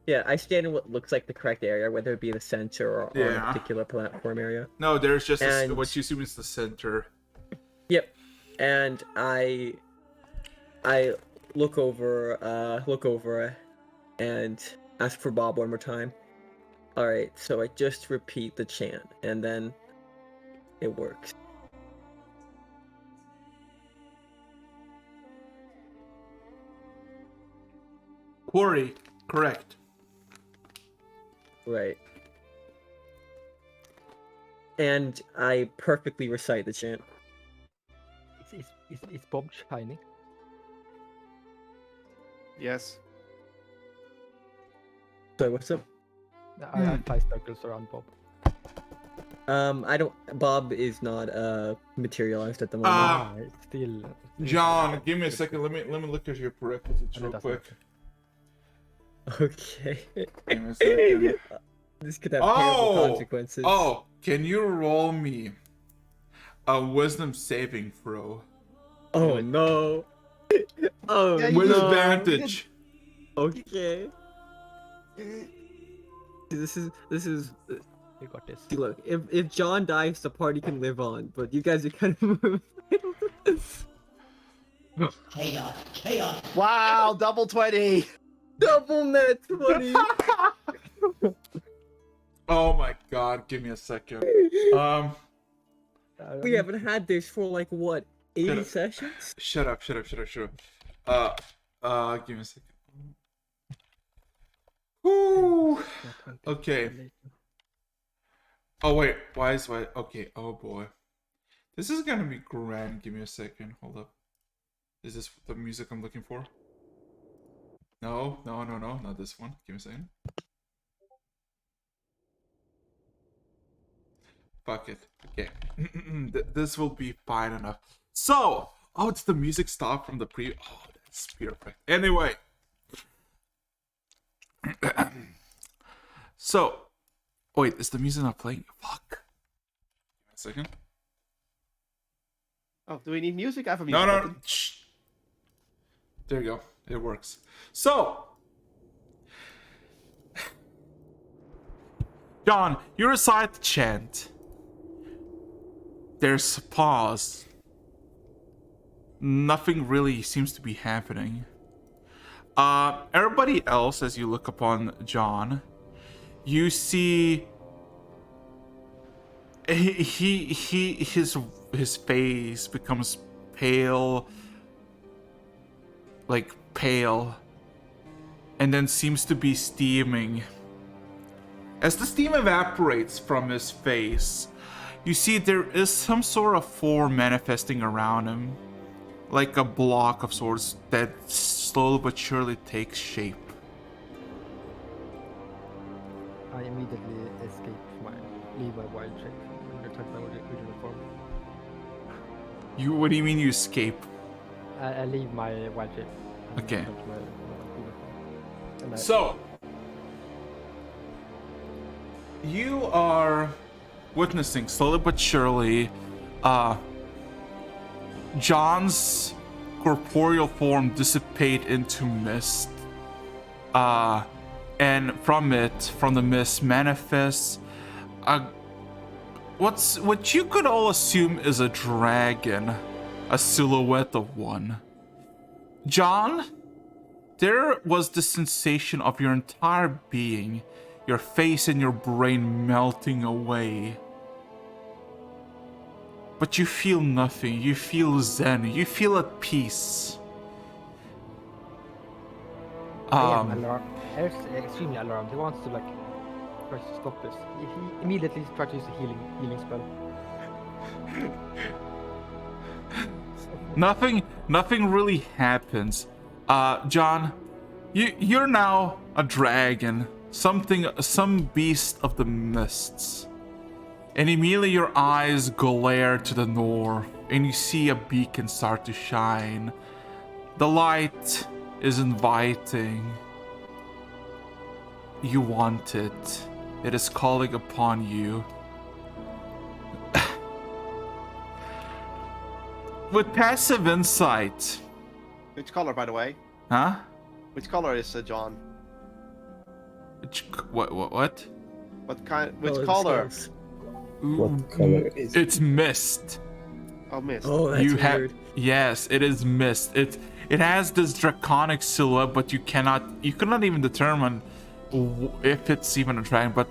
Yeah, I stand in what looks like the correct area, whether it be the center or on a particular platform area. No, there's just what you assume is the center. Yep, and I look over and ask for Bob one more time. All right, so I just repeat the chant, and then it works. Quarry, correct. Right. And I perfectly recite the chant. Is Bob shining? yes. So what's up? I have 5 circles around Bob. I don't. Bob is not materialized at the moment. It's still. John, give me a second. Let me look at your prerequisites real quick. Okay. Give me a second. This could have terrible consequences. Oh, can you roll me a wisdom saving throw? Oh no. Oh Yeah, with no. advantage. Okay. This is. You got this. Look, if John dies, the party can live on. But you guys are kind of. Chaos. Wow, double 20. Double net 20. Oh my god, give me a second. We haven't had this for like what, 80 sessions? Shut up. Give me a second. Woo. Okay. Oh wait, why? Okay, oh boy. This is gonna be grand. Give me a second. Hold up. Is this the music I'm looking for? No, not this one. Give me a second. Fuck it. Okay. This will be fine enough. So, it's the music stop from the pre. Oh, that's perfect. Anyway. So, wait, is the music not playing? Fuck. Give me a second. Oh, do we need music? I have a music. No. Shh. There you go. It works. So, John, you recite the chant. There's a pause. Nothing really seems to be happening. Everybody else, as you look upon John, you see his face becomes pale, like pale, and then seems to be steaming. As the steam evaporates from his face, you see there is some sort of form manifesting around him, like a block of sorts that slowly but surely takes shape. I immediately leave my wild shape and return to my original form. You, what do you mean you escape? I leave my wild shape. Okay. And So, you are witnessing slowly but surely John's corporeal form dissipate into mist. And from the mist manifests what you could all assume is a dragon, a silhouette of one. John, there was the sensation of your entire being, your face and your brain melting away. But you feel nothing, you feel zen, you feel at peace. I am alarmed. Eric's extremely alarmed. He wants to like try to stop this. He immediately tries to use a healing spell. Nothing really happens. John, you're now a dragon, some beast of the mists. And immediately your eyes glare to the north, and you see a beacon start to shine. The light is inviting. You want it. It is calling upon you. With passive insight. Which color, by the way? Huh? Which color is John? What? What kind? Which Oh, color? What color is it? It's mist. Oh, mist. Oh, that's weird. Yes, it is mist. It has this draconic silhouette, but you cannot even determine if it's even a dragon. But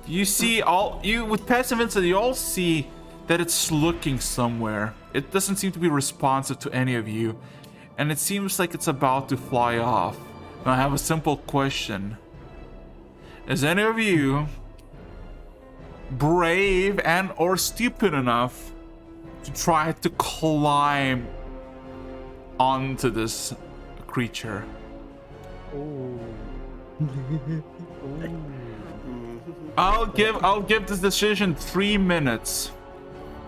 you see with passive insight, you all see that it's looking somewhere. It doesn't seem to be responsive to any of you, and it seems like it's about to fly off. Now I have a simple question. Is any of you brave and or stupid enough to try to climb onto this creature? I'll give this decision 3 minutes,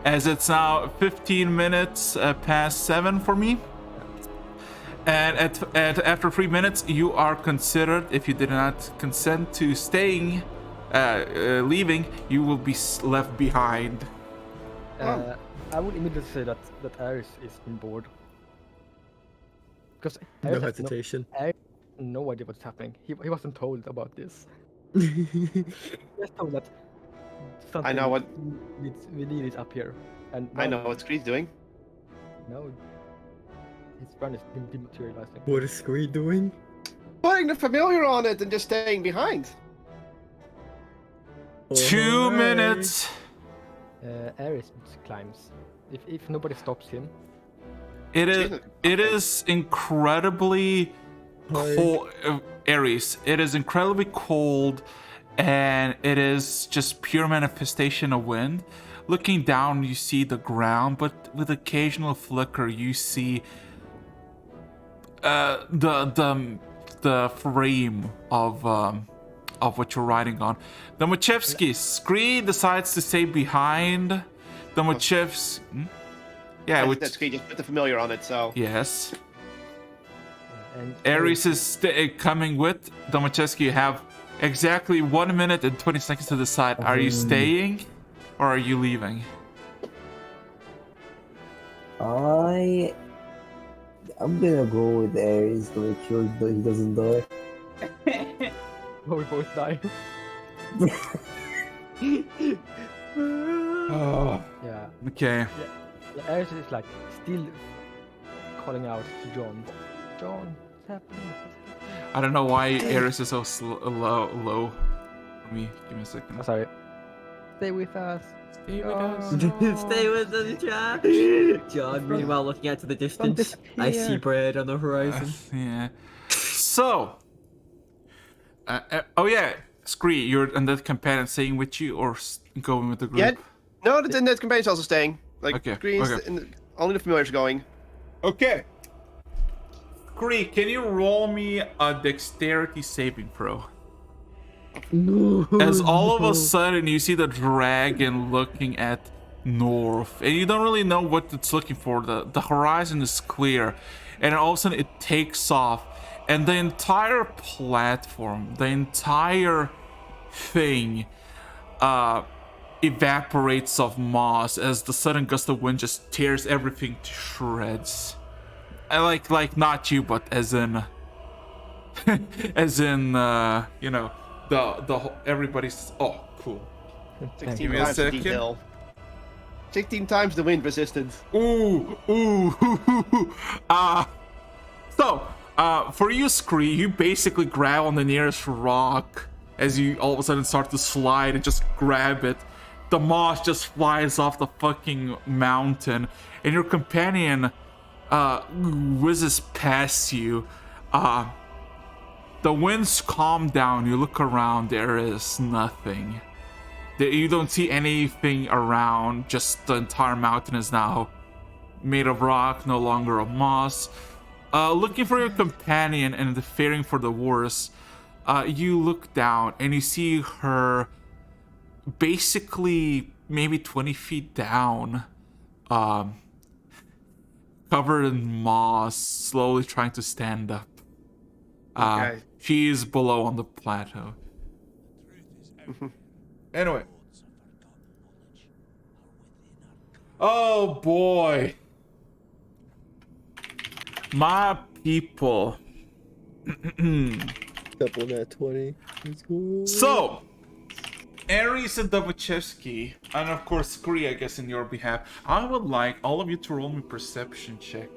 as it's now 15 minutes past 7 for me. And after 3 minutes, you are considered. If you did not consent to staying, leaving, you will be left behind. I would immediately say that Aris is on board. Because No hesitation. Aris has no idea what's happening. He wasn't told about this. He was told that something I know what. we need is up here. And I know what Screed's doing. No, his friend is dematerializing. What is Screed doing? Putting the familiar on it and just staying behind. 2 minutes. Ares climbs. If nobody stops him. It is incredibly cold, Ares. It is incredibly cold, and it is just pure manifestation of wind. Looking down, you see the ground, but with occasional flicker, you see the frame of what you're riding on. Domachevsky, Screed decides to stay behind. Domachevsky, yeah, That's Screed just put the familiar on it, so. yes. And Ares is coming with Domachevsky. You have exactly 1 minute and 20 seconds to decide. Are you staying or are you leaving? I'm gonna go with Ares to make sure that he doesn't die. Oh, we both die. Oh. Yeah. Okay. Yeah, Ares is like still calling out to John. John, what's happening? I don't know why Ares is so low. Let me give me a second. Oh, sorry. Stay with us. Stay with us. Stay with us, John. John, meanwhile, looking out to the distance, I see bread on the horizon. Yeah. So. Oh yeah, Scree, you're and that companion staying with you or going with the group? Yeah. No, the companion's also staying. Like, Okay, Screed's okay. only the familiar's going. Okay. Scree, can you roll me a dexterity saving throw? No. As all of a sudden you see the dragon looking at north, and you don't really know what it's looking for. The horizon is clear, and all of a sudden it takes off, and the entire platform, the entire thing evaporates of moss as the sudden gust of wind just tears everything to shreds. I like not you, but as in as in you know, the everybody's. Oh, cool. 16 me a times the second. detail. 16 times the wind resistance. Ooh. For you, Scree, you basically grab on the nearest rock as you all of a sudden start to slide and just grab it. The moss just flies off the fucking mountain, and your companion whizzes past you. The winds calm down. You look around. There is nothing. You don't see anything around. Just the entire mountain is now made of rock, no longer of moss. Looking for your companion and fearing for the worst, you look down and you see her basically maybe 20 feet down, covered in moss, slowly trying to stand up. Okay. She is below on the plateau. Anyway. Oh boy. My people. Double that 20. Let's go. So, Ares and Dobachevsky, and of course Scree, I guess, in your behalf, I would like all of you to roll me perception check.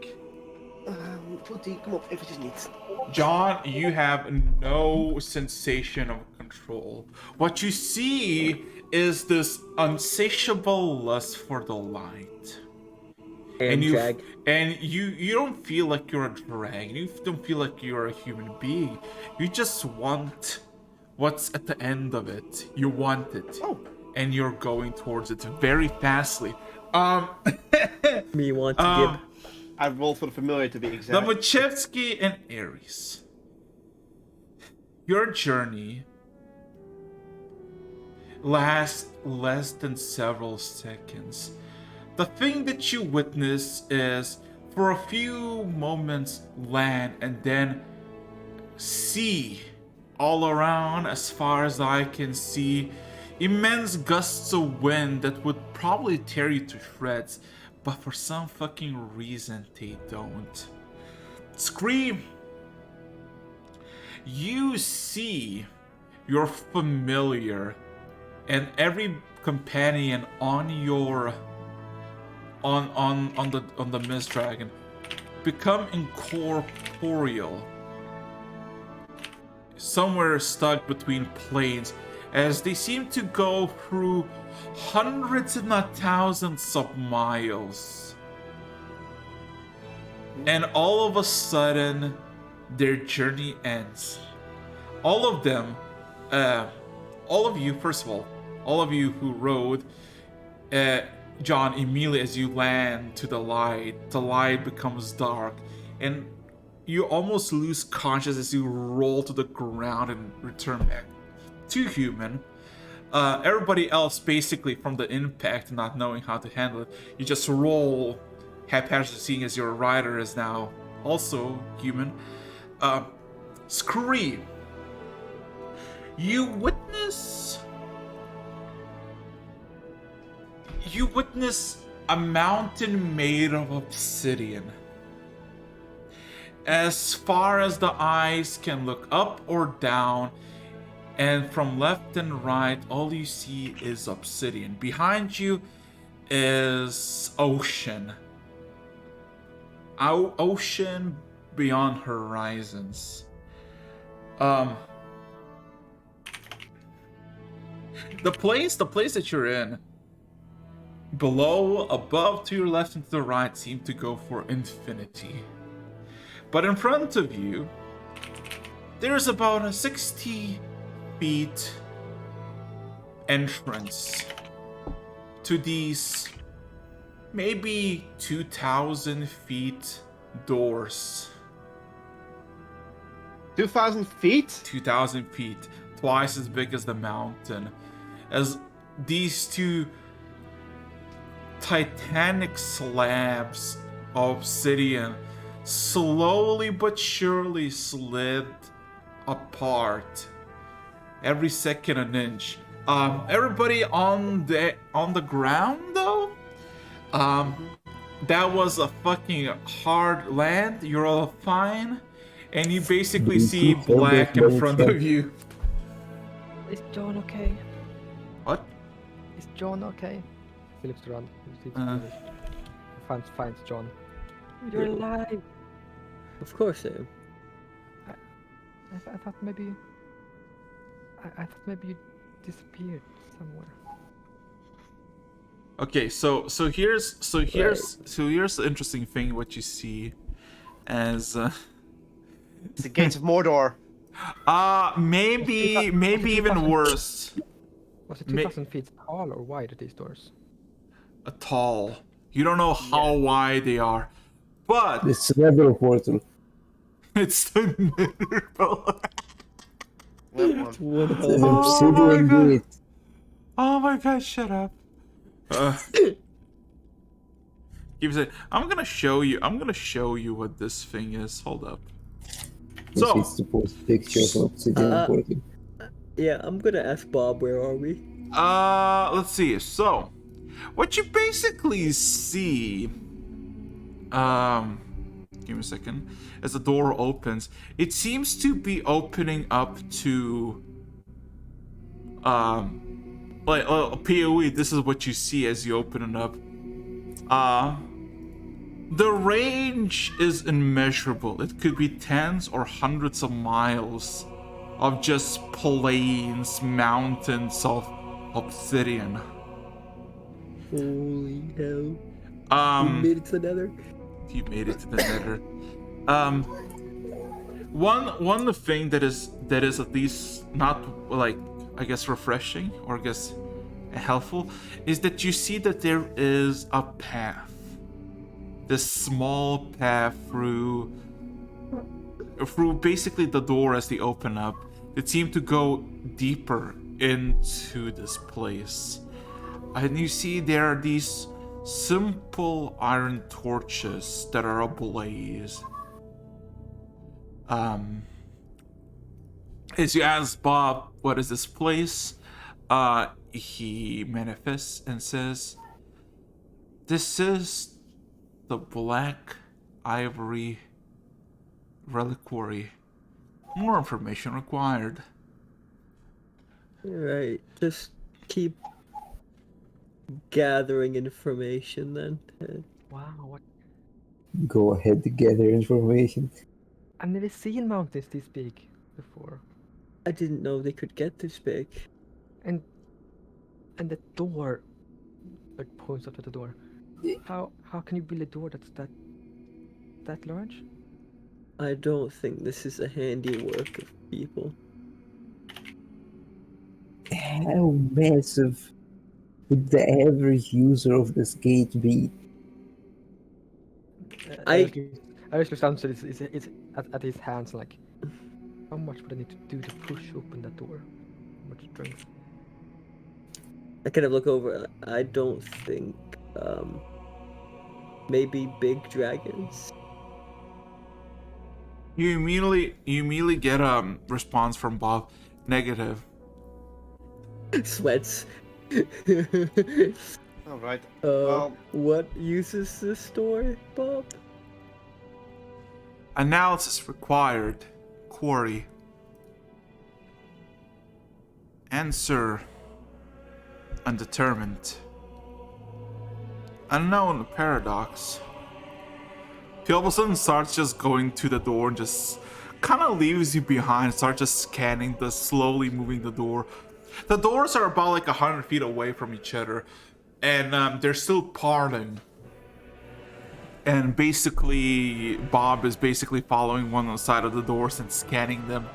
20, come on, if it just needs. John, you have no sensation of control. What you see is this insatiable lust for the light. And you drag. and you don't feel like you're a dragon. You don't feel like you're a human being. You just want what's at the end of it. You want it. Oh. And you're going towards it very fastly. Me want to give. I rolled for the familiar to be exact. Domachevsky and Ares. Your journey lasts less than several seconds. The thing that you witness is, for a few moments, land and then see all around, as far as I can see, immense gusts of wind that would probably tear you to shreds, but for some fucking reason they don't. Scream! You see your familiar and every companion on your on the Mist Dragon become incorporeal, somewhere stuck between planes, as they seem to go through hundreds if not thousands of miles, and all of a sudden their journey ends. All of them, all of you, first of all of you who rode, John, immediately as you land to the light becomes dark, and you almost lose consciousness as you roll to the ground and return back to human. Everybody else, basically, from the impact, not knowing how to handle it, you just roll haphazardly, seeing as your rider is now also human. Scream. You witness a mountain made of obsidian. As far as the eyes can look up or down, and from left and right, all you see is obsidian. Behind you is ocean. Ocean beyond horizons. The place that you're in, below, above, to your left, and to the right, seem to go for infinity. But in front of you, there's about a 60 feet entrance to these maybe 2,000 feet doors. 2,000 feet? 2,000 feet, twice as big as the mountain. As these two titanic slabs of obsidian slowly but surely slid apart. Every second an inch. Everybody on the ground though, that was a fucking hard land. You're all fine, and you basically see black in front of you. Is John okay? What? Is John okay? Phillips around. Finds John. You're alive. Of course I am. I thought maybe. I thought maybe you disappeared somewhere. Okay, so here's the interesting thing. What you see as It's the gates of Mordor. maybe even worse. Was it 2,000 feet tall or wide at these doors? Tall. You don't know how wide they are, but It's a nether portal. it's the nether portal. It's an Oh obsidian my God. gate. Oh my God! Shut up. Give me a second. I'm gonna show you what this thing is. Hold up. So It's to post pictures of obsidian portal. Yeah, I'm gonna ask Bob, where are we? let's see. So, what you basically see, give me a second, as the door opens, it seems to be opening up to, like a POE. This is what you see as you open it up. The range is immeasurable. It could be tens or hundreds of miles of just plains, mountains of obsidian. Holy hell. Um, We made it to the nether. You made it to the nether. One thing that is at least not, like, I guess refreshing, or I guess helpful, is that you see that there is a path. This small path through basically the door as they open up. It seemed to go deeper into this place. And you see there are these simple iron torches that are ablaze. As you ask Bob, what is this place? He manifests and says, this is the Black Ivory Relequary. More information required. Right, just keep gathering information then. Wow, what? Go ahead to gather information. I've never seen mountains this big before. I didn't know they could get this big. And the door, like, points up to the door. How can you build a door that's that large? I don't think this is a handiwork of people. How massive would the average user of this gate be? I just answer is at his hands, like, how much would I need to do to push open that door? How much strength? I kind of look over. I don't think. Maybe big dragons. You immediately get a response from Bob. Negative. Sweats. All right. What uses this door, Bob? Analysis required. Quarry. Answer undetermined. Unknown paradox. He all of a sudden starts just going to the door and just kind of leaves you behind. Starts just scanning slowly moving the door. The doors are about like 100 feet away from each other, and they're still parting. And basically, Bob is basically following one on the side of the doors and scanning them.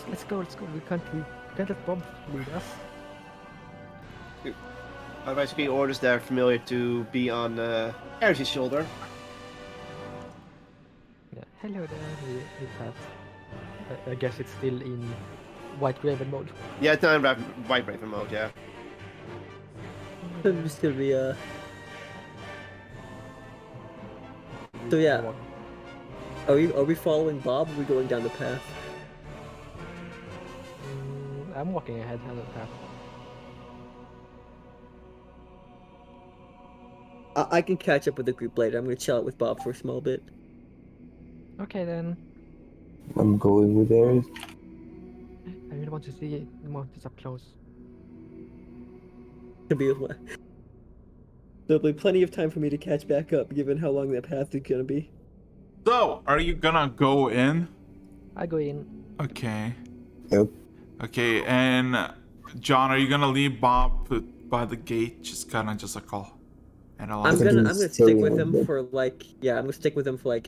Let's go. We can't let Bob lead us. I basically orders their familiar to be on Harry's shoulder. Yeah. Hello there. He has. I guess it's still in White Raven mode. Yeah, it's now in White Raven mode, yeah. I'm just gonna be So yeah, are we following Bob? Or are we going down the path? I'm walking ahead on the path. I can catch up with the group later. I'm gonna chill out with Bob for a small bit. Okay then. I'm going with Ares. I really want to see the monsters up close. There'll be plenty of time for me to catch back up, given how long that path is gonna be. So, are you gonna go in? I go in. Okay. Yep. Okay, and John, are you gonna leave Bob by the gate? Just like call. And I'm gonna stick with him for like I'm gonna stick with him for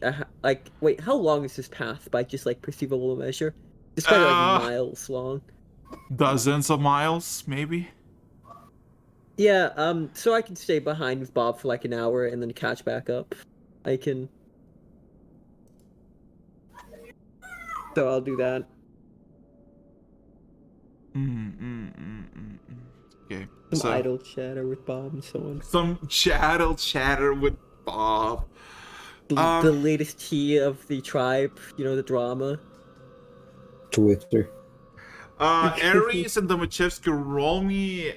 like wait, how long is this path by just like perceivable measure? It's probably like miles long. Dozens of miles, maybe. Yeah, so I can stay behind with Bob for like an hour and then catch back up. I can. So I'll do that. Okay. Some idle chatter with Bob and so on. Some chatter with Bob. The latest tea of the tribe, you know, the drama. Twitter. Ares and Domachevsky, roll me.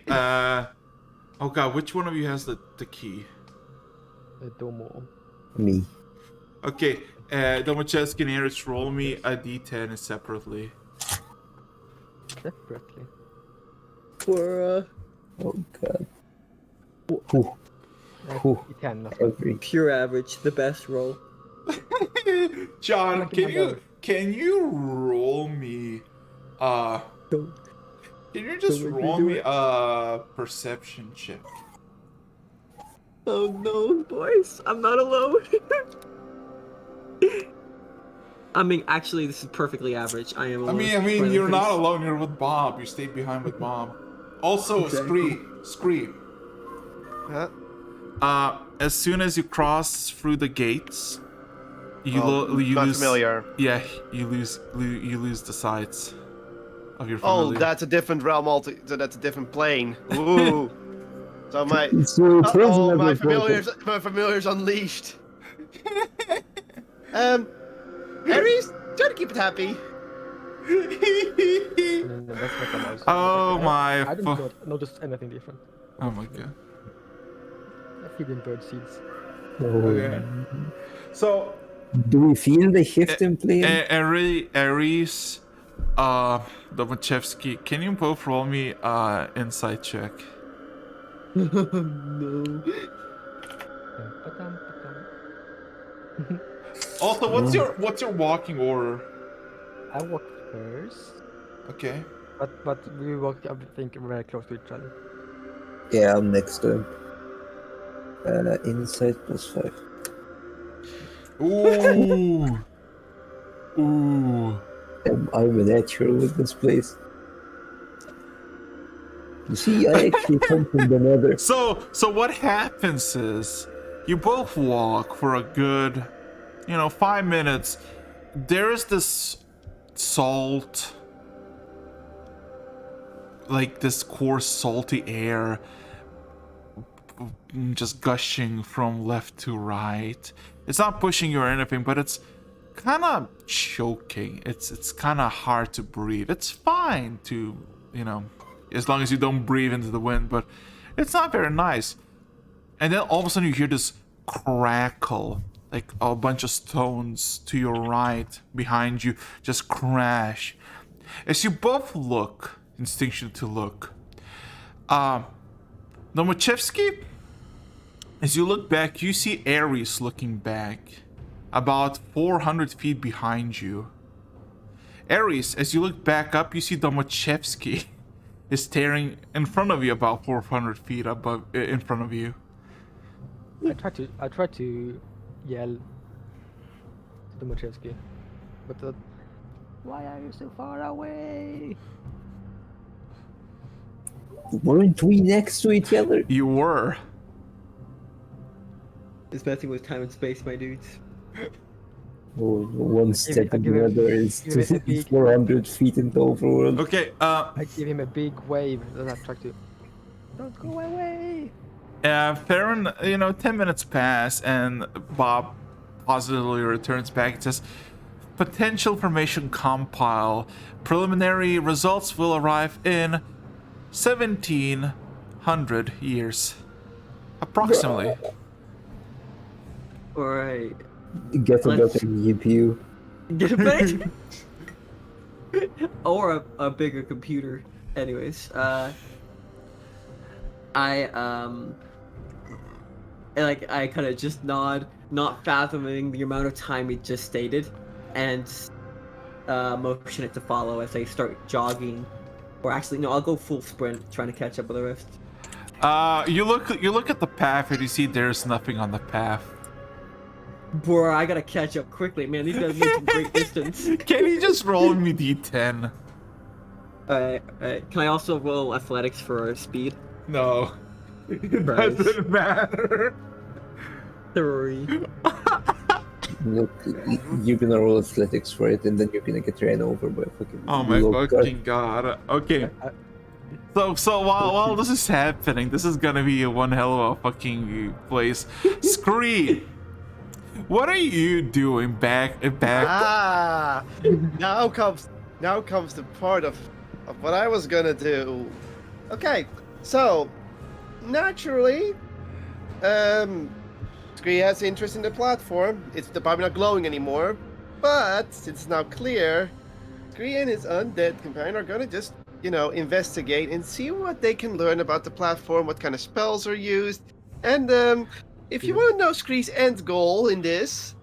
Oh god, which one of you has the key? Domo. Me. Okay, Domachevsky and Ares, roll me a d10 separately. Separately. For Oh god. Every. Pure average, the best roll. John, can you roll me can you just roll me a perception check? Oh no, boys, I'm not alone. I mean, actually, this is perfectly average. I am alone. I mean, you're not alone. You're with Bob. You stayed behind with Bob. Also, exactly. Scree. Huh? As soon as you cross through the gates, you not lose. Familiar. Yeah, you lose the sights of your Oh, familiar. that's a different realm so that's a different plane. Ooh. So my my familiar's unleashed. Ares, try to keep it happy. That's not a mouse. Oh my! I didn't notice anything different. Oh my god. I feed in bird seeds. Okay. So, do we feel the shift in plane? Ares, Domachevsky, can you both roll me insight check? No. Also, what's your walking order? I walk first. Okay. But we walk, I think, very close to each other. Yeah, I'm next to him. Insight +5. Ooh. Ooh. I'm a natural with this place. You see, I actually come from the nether. So what happens is you both walk for a good, 5 minutes. There is this salt, like this coarse salty air just gushing from left to right. It's not pushing you or anything, but it's kind of choking. It's kind of hard to breathe. It's fine to, as long as you don't breathe into the wind, but it's not very nice. And then all of a sudden you hear this crackle, like a bunch of stones to your right behind you just crash. As you both look, instinction to look, Domachevsky, as you look back, you see Ares looking back about 400 feet behind you. Ares, as you look back up, you see Domachevsky is staring in front of you about 400 feet above in front of you. I try to yell to Domachevsky, but why are you so far away? Weren't we next to each other? You were. It's messing with time and space, my dudes. Oh, one step in the other is 400 feet in the overworld. Okay, I give him a big wave and I try to... Don't go away! Farron, 10 minutes pass, and Bob positively returns back. It says, potential formation compile. Preliminary results will arrive in 1700 years. Approximately. Alright. Get a Let's- better GPU. Get a better or a bigger computer. Anyways, I kind of just nod, not fathoming the amount of time it just stated, and motion it to follow as I start jogging. Or actually, no, I'll go full sprint, trying to catch up with the rest. You look at the path and you see there's nothing on the path. Bro, I gotta catch up quickly, man. These guys made some great distance. Can you just roll me d10? Alright. Can I also roll athletics for speed? No. It Christ. doesn't matter. 3. Look, you're gonna roll athletics for it, and then you're gonna get ran over by a fucking. Oh my low fucking god. Okay. So while this is happening, this is gonna be one hell of a fucking place. Scree! What are you doing back? Ah, now comes the part of what I was gonna do. Okay, so naturally, Scree has interest in the platform. It's probably not glowing anymore, but it's now clear. Scree and his undead companion are gonna just, investigate and see what they can learn about the platform, what kind of spells are used, and if you want to know Scree's end goal in this,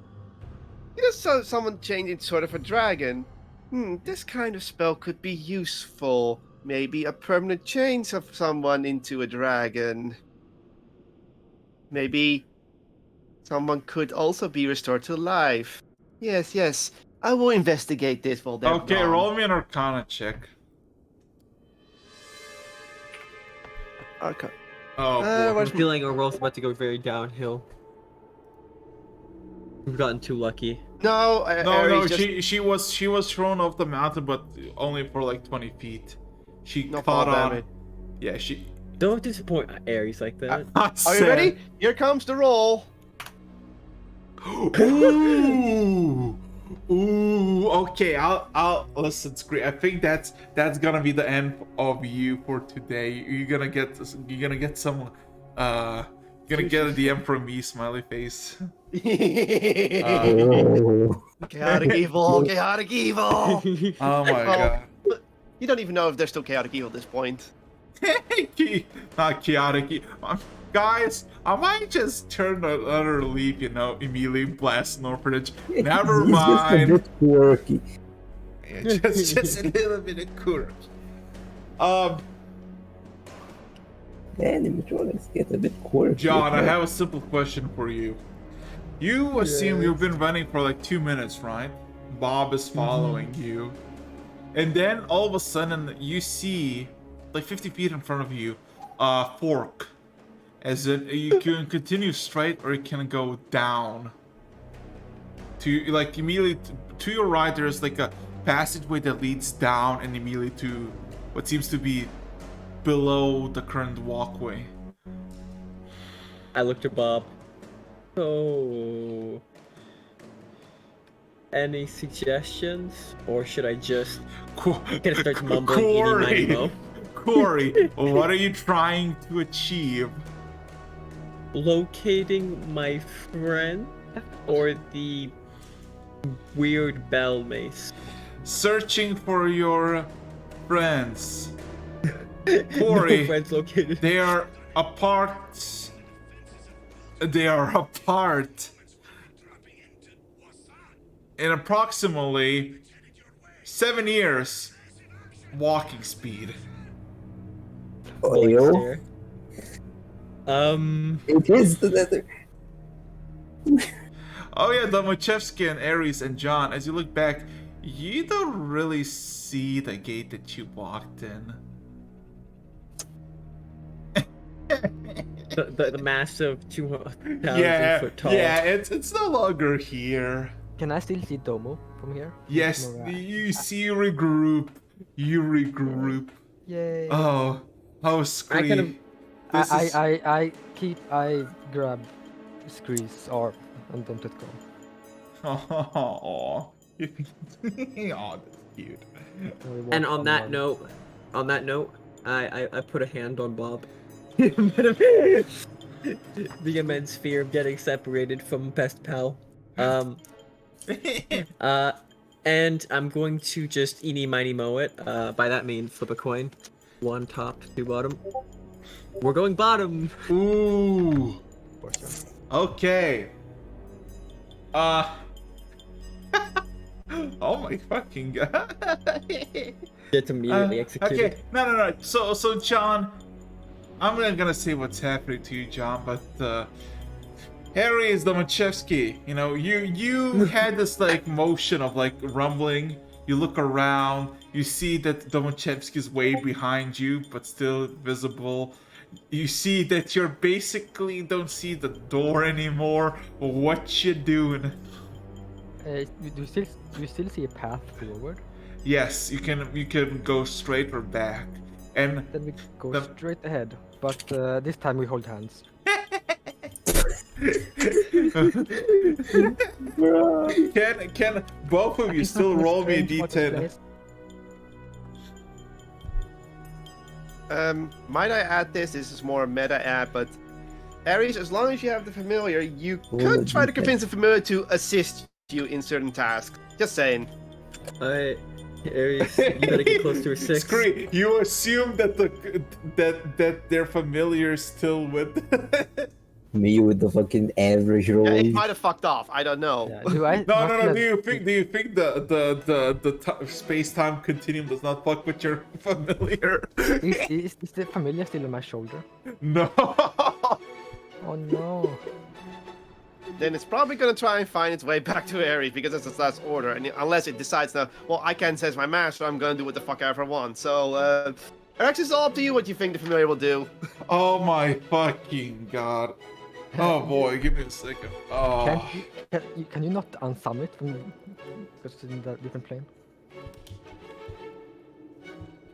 someone change into sort of a dragon. This kind of spell could be useful. Maybe a permanent change of someone into a dragon. Maybe someone could also be restored to life. Yes. I will investigate this while they're Okay, gone. roll me an Arcana check. Okay. Oh, I'm feeling our roll's about to go very downhill. We've gotten too lucky. No, no. just... She was thrown off the mountain, but only for like 20 feet. She No caught fall on. damage. Yeah, she. Don't disappoint Aries like that. Are you ready? Here comes the roll. Ooh. Okay, I'll listen, Scree. I think that's gonna be the end of you for today. You're gonna get some. You're gonna get a DM from me, smiley face. Oh. Chaotic evil. Oh my god. You don't even know if they're still chaotic evil at this point. Not chaotic. Guys, I might just turn another leaf, immediately blast an orphanage. Never He's mind. just a bit quirky. Yeah, just a little bit of quirk. Animatronics get a bit quirky. John, I have a simple question for you. You assume you've been running for like 2 minutes, right? Bob is following you. And then all of a sudden you see, like 50 feet in front of you, a fork. As in, you can continue straight or you can go down. To, like, immediately to your right, there's like a passageway that leads down and immediately to what seems to be below the current walkway. I looked at Bob. So, any suggestions, or should I just gonna start mumbling Corey, Mo? Corey, what are you trying to achieve? Locating my friend, or the weird bell mace? Searching for your friends. Corey, No friends located. they are apart. They are apart in approximately 7 years walking speed. Oh, yo. It is the nether. Oh yeah, Domachevsky and Ares and John, as you look back, you don't really see the gate that you walked in. The massive 2,000 foot tall. Yeah, it's no longer here. Can I still see Domo from here? Yes, Alright. you see regroup. You regroup. Yay. Oh, I kind of, Scree. This is... I grab Scree's arm and don't let go. Oh, that's cute. And on that note, I put a hand on Bob. The immense fear of getting separated from best pal. And I'm going to just eeny miny moe it. By that means flip a coin. 1 top, 2 bottom. We're going bottom. Ooh. Okay. Oh my fucking god. It's immediately executed. Okay, no. So John, I'm not gonna say what's happening to you, John, but Harry is Domachevsky. You know, you had this like motion of like rumbling. You look around, you see that Domachevsky's way behind you, but still visible. You see that you're basically don't see the door anymore. What you doing? Do you still see a path forward? Yes, you can go straight or back, and Then we go straight ahead, but this time we hold hands. Can both of you still roll me a d10? Might I add this is more meta add, but Ares, as long as you have the familiar, you could try to convince the familiar to assist you in certain tasks. Just saying. Ares, you better get close to a 6. Scree, you assume that that their familiar is still with Me with the fucking average roll. Yeah, it might have fucked off. I don't know. Yeah, No. Do you think the space-time continuum does not fuck with your familiar? Is the familiar still on my shoulder? No. Oh no. Then it's probably gonna try and find its way back to Ares because it's its last order, and unless it decides now, well, I can't sense my master, I'm gonna do what the fuck I ever want. So, Ares, it's all up to you what you think the familiar will do. Oh my fucking god. Oh boy, give me a second. Oh. Can you not unsummon it from because it's in a different plane?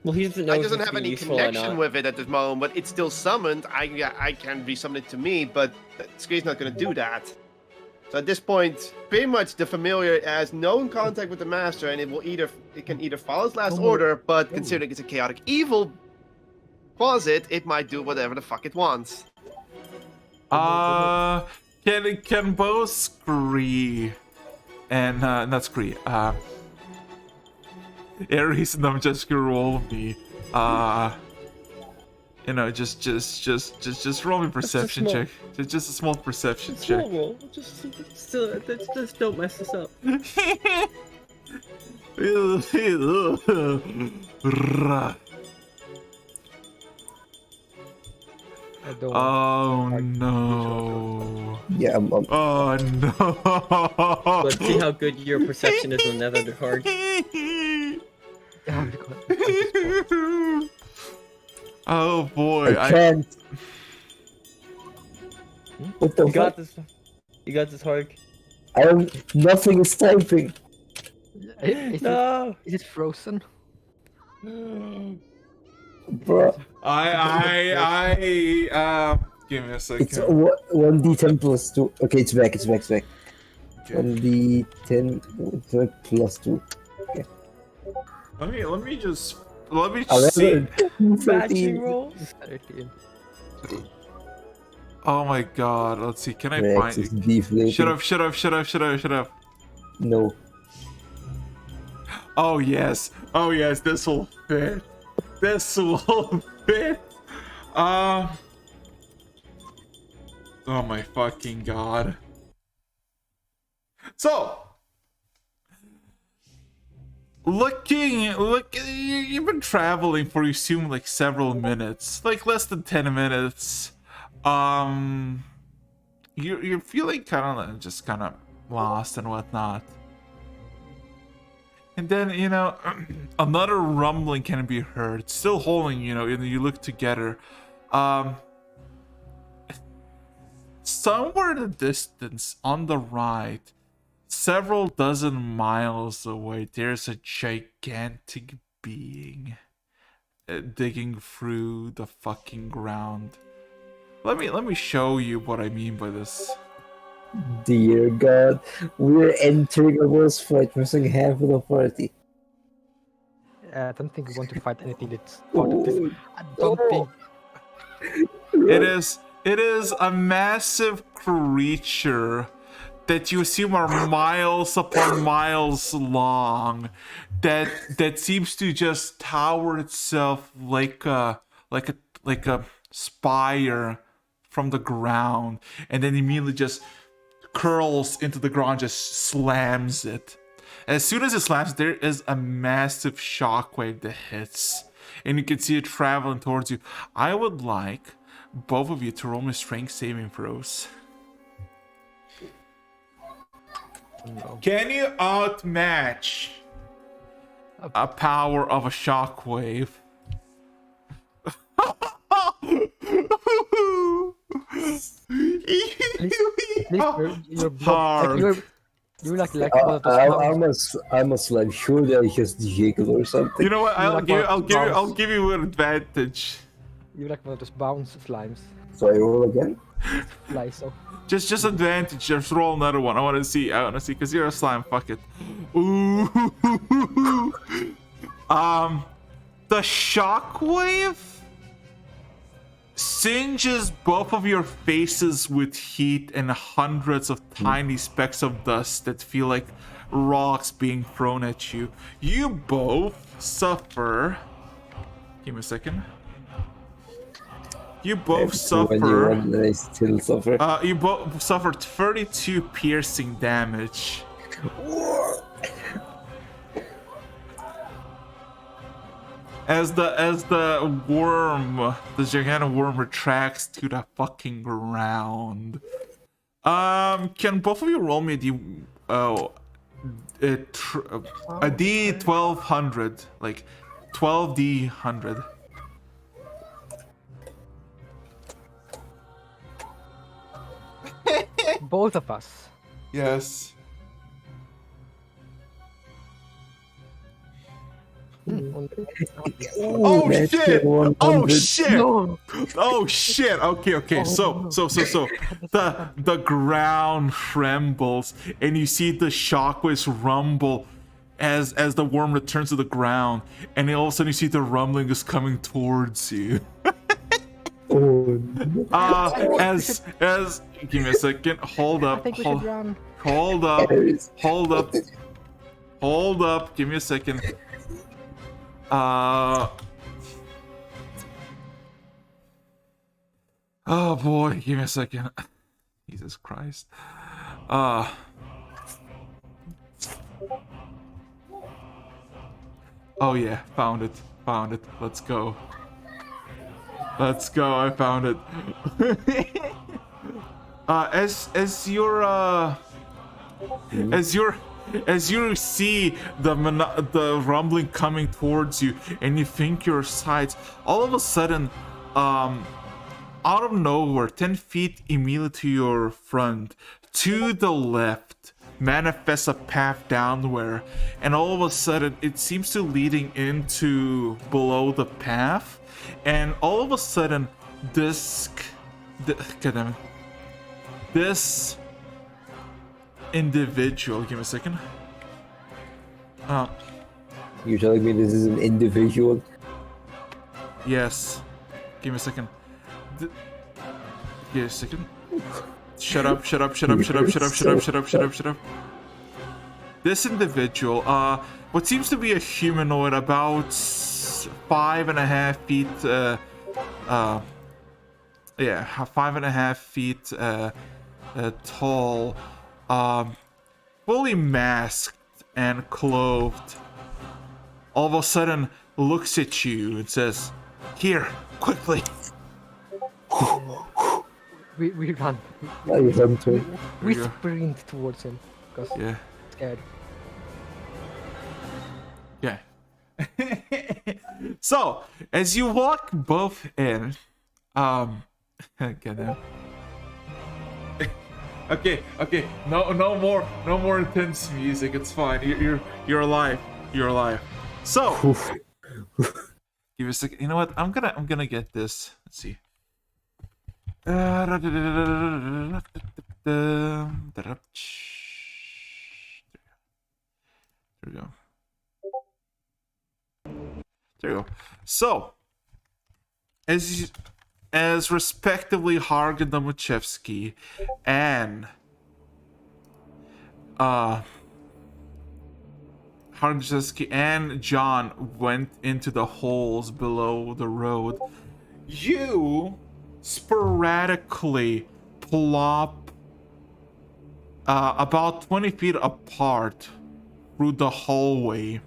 Well, he doesn't know. It doesn't have any connection with it at this moment, but it's still summoned. I can resummon it to me, but Scree's not gonna do that. So at this point, pretty much the familiar has no contact with the master, and it can either follow its last order, but considering it's a chaotic evil closet, it might do whatever the fuck it wants. Can both Scree and not Scree, Ares and them just roll me, you know, just roll me a perception check. Just a small perception check. Small roll. Just don't mess this up. Oh no. Yeah, Oh no. Let's see how good your perception is on that other card. Oh boy. I can't. What the You fuck? got this. You got this, Hark. Nothing is typing. Is it frozen? Bro, give me a second. it's 1d10 plus 2. Okay, it's back. Okay. 1d10 plus 2. Okay. Let me see. 13. Roll. 13. Oh my god, let's see. Can I Rex is find deflating. Shut up. No. Oh yes, this will fit. Oh my fucking god. So, look, you've been traveling for, you assume, like several minutes, like less than 10 minutes. You're feeling kind of just kind of lost and whatnot. And then, you know, another rumbling can be heard, still holding, you know, and you look together. Somewhere in the distance, on the right, several dozen miles away, there's a gigantic being digging through the fucking ground. let me show you what I mean by this. Dear God, we're entering a boss fight, missing half of the party. I don't think we want to fight anything that's part of this. Oh, I don't think. It is a massive creature that you assume are miles upon miles long, that seems to just tower itself like a spire from the ground, and then immediately just curls into the ground, just slams it. As soon as it slams, there is a massive shockwave that hits, and you can see it traveling towards you. I would like both of you to roll me strength saving throws. No. Can you outmatch a power of a shockwave? You're Hard. you're like one of those I'm a slime. Surely I just jiggle or something. You know what? I'll like give you an advantage. You're like one of those bounce slimes. So I roll again? Like so. Just advantage. Just roll another one. I want to see, because you're a slime. Fuck it. Ooh. The shockwave singes both of your faces with heat and hundreds of tiny specks of dust that feel like rocks being thrown at you. You both suffer. Give me a second. You both suffer. 21, and I still suffer. You both suffered 32 piercing damage. As the worm, the gigantic worm retracts to the fucking ground. Can both of you roll me a D1200, like 12D100? Both of us. Yes. Oh that's shit! the 100. Oh shit! No. Oh shit! Okay. So the ground trembles, and you see the shockwaves rumble as the worm returns to the ground, and then all of a sudden you see the rumbling is coming towards you. Oh, As give me a second. Hold I up. think we should run. Hold up. Hold up. Give me a second. Oh boy, give me a second. Jesus Christ. Oh yeah, found it. Let's go. I found it. As you see the rumbling coming towards you, and you think your sights, all of a sudden, out of nowhere, 10 feet immediately to your front, to the left, manifests a path downward, and all of a sudden, it seems to leading into below the path, and all of a sudden, this individual, give me a second. you're telling me this is an individual? Yes. Give me a second. Give me a second. Shut up. This individual, what seems to be a humanoid, about 5.5 feet, 5.5 feet tall, fully masked and clothed, all of a sudden looks at you and says, "Here, quickly." We run. I run to it. We you go. sprint towards him because Yeah. scared. Yeah. So, as you walk both in, get them. Okay. No more intense music. It's fine. You're alive. So, give me a second. You know what? I'm gonna get this. Let's see. There we go. There you go. So, as respectively Hargen Domochevsky and Hargen and John went into the holes below the road, you sporadically plop about 20 feet apart through the hallway,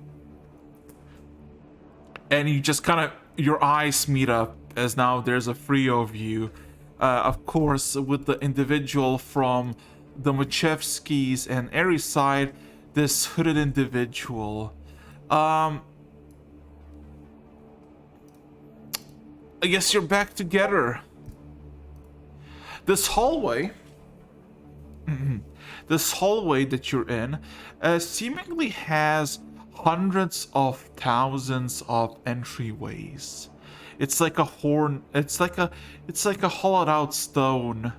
and you just kind of, your eyes meet up as now there's a trio of you, of course, with the individual from the Machevskis and Aries side, this hooded individual. I guess you're back together. This hallway that you're in seemingly has hundreds of thousands of entryways. It's like a horn. It's like a hollowed out stone.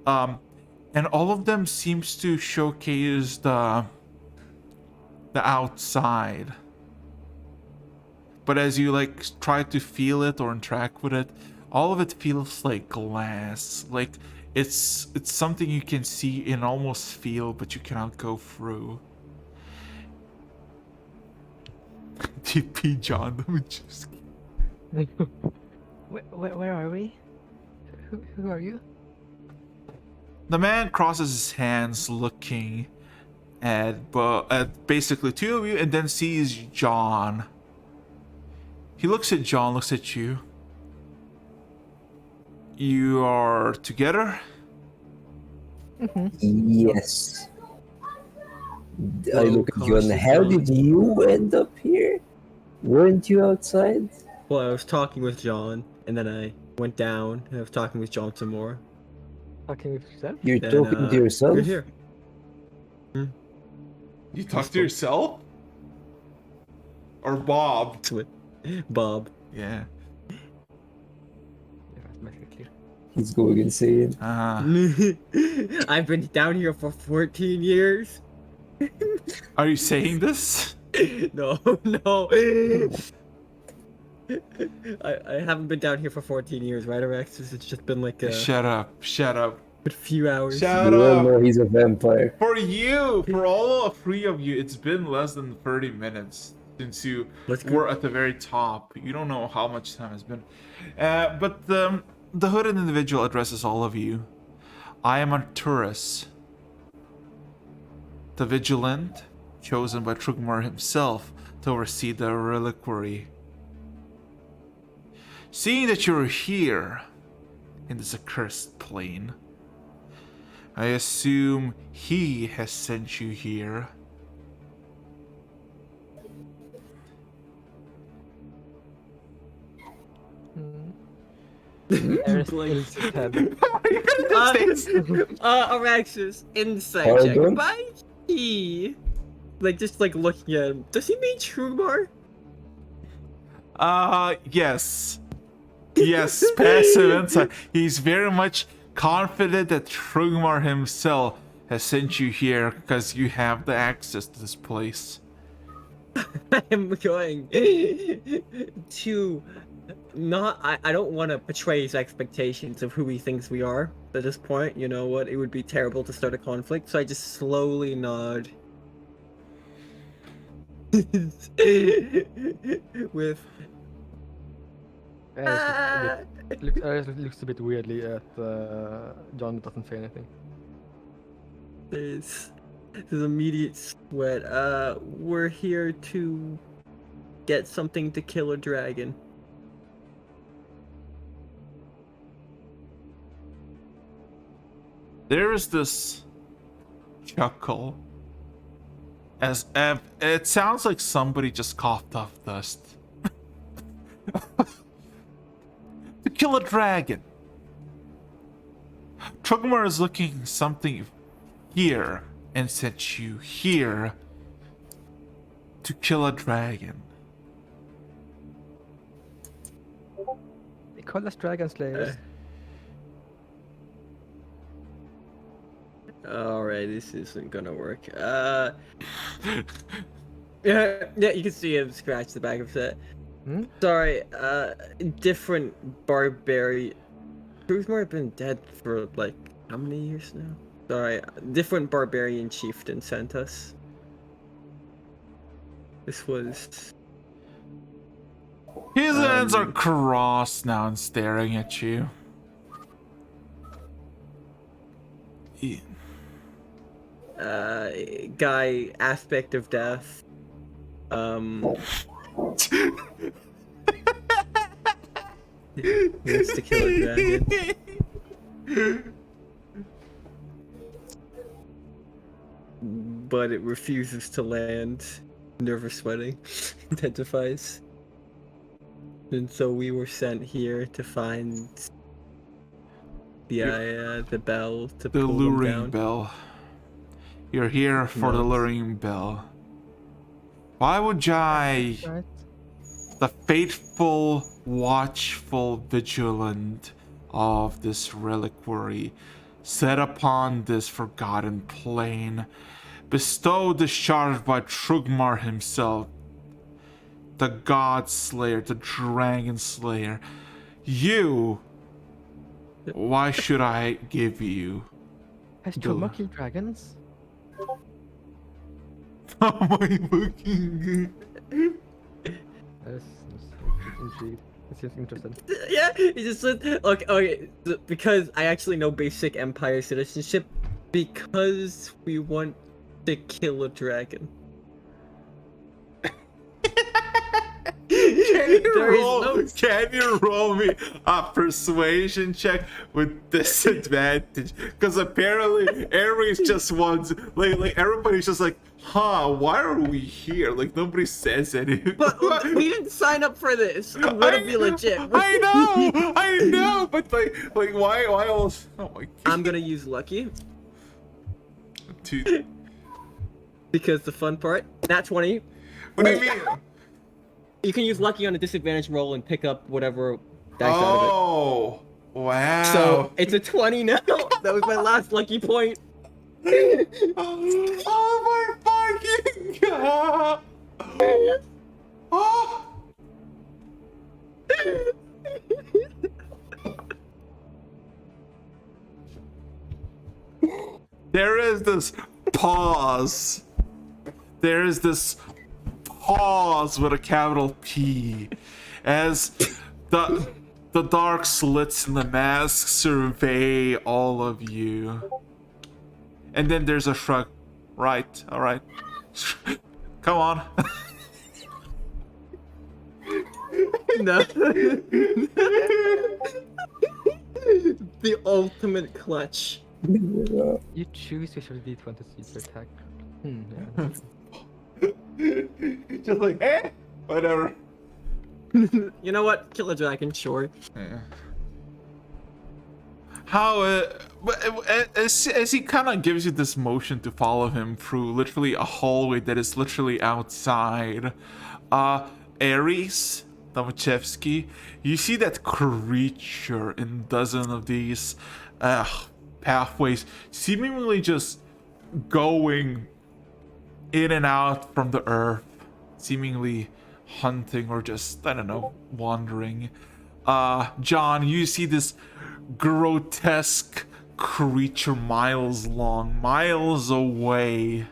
And all of them seems to showcase the outside. But as you like try to feel it or interact with it, all of it feels like glass. Like it's something you can see and almost feel, but you cannot go through. TP John, Where are we? Who are you? The man crosses his hands, looking at basically two of you, and then sees John. He looks at John, looks at you. You are together? Yes. I look at you, and how did you end up here? Weren't you outside? Well, I was talking with John, and then I went down, and I was talking with John some more. Talking with yourself? You're Then, talking to yourself? You're here. You talk to yourself? Or Bob? Bob. Yeah. He's going insane. I've been down here for 14 years. Are you saying this? No. I haven't been down here for 14 years, right, Alexis? It's just been like a Shut up. a few hours. Shut You all up. know he's a vampire. For all three of you, it's been less than 30 minutes since you were at the very top. You don't know how much time has been. But the hooded individual addresses all of you. I am Arturus, the vigilant, chosen by Trugmar himself to oversee the Relequary. Seeing that you're here in this accursed plane, I assume he has sent you here. Araxis, insight check. By he, just looking at him. Does he mean Trugmar? Yes. Yes, passive insight. He's very much confident that Trugmar himself has sent you here because you have the access to this place. I am going to not. I don't want to betray his expectations of who he thinks we are at this point. You know what? It would be terrible to start a conflict, so I just slowly nod. With. Looks a bit weirdly at John. Doesn't say anything. There's immediate sweat. We're here to get something to kill a dragon. There is this chuckle as it sounds like somebody just coughed off dust. To kill a dragon. Trugmar is looking something here and sent you here to kill a dragon. They call us dragon slayers. Alright, this isn't gonna work. Yeah, you can see him scratch the back of his head. Hmm? Sorry, different barbarian. Krugmar have been dead for like how many years now? Sorry, different barbarian chieftain sent us. This was. His hands are crossed now and staring at you. Guy, aspect of death. He wants to kill a dragon. But it refuses to land. Nervous sweating intensifies. And so we were sent here to find the bell to The pull them luring down. bell. You're here for the No. luring bell. Why would I, Right? the faithful, watchful vigilant of this reliquary, set upon this forgotten plain, bestowed the shard by Trugmar himself, the God Slayer, the Dragon Slayer. You, why should I give you? Has Trugmar killed dragons? Oh my fucking. That's intrigued. It seems interesting. Yeah, he just said, okay, because I actually know basic Empire citizenship, because we want to kill a dragon. Can you roll me a persuasion check with disadvantage? Because apparently Aries just wants, like everybody's just like, huh, why are we here? Like nobody says anything. But we didn't sign up for this. I'm gonna be legit. I know, but like why else? Oh my god. I'm gonna use lucky Dude, because the fun part. Nat 20. what do you mean? You can use lucky on a disadvantage roll and pick up whatever dice out of Oh, wow. it. So it's a 20 now. That was my last lucky point. Oh my fucking god! Oh. There is this pause. There is this pause with a capital P as the dark slits in the mask survey all of you. And then there's a shrug. Right, alright. Come on. No. The ultimate clutch. You choose visual D20 super attack. Yeah. Just like, eh? Whatever. You know what? Kill a dragon, sure. Yeah. How, as he kind of gives you this motion to follow him through literally a hallway that is literally outside, Ares, Tomachevsky, you see that creature in dozen of these pathways seemingly just going in and out from the earth, seemingly hunting or just, I don't know, wandering. John, you see this grotesque creature miles long, miles away,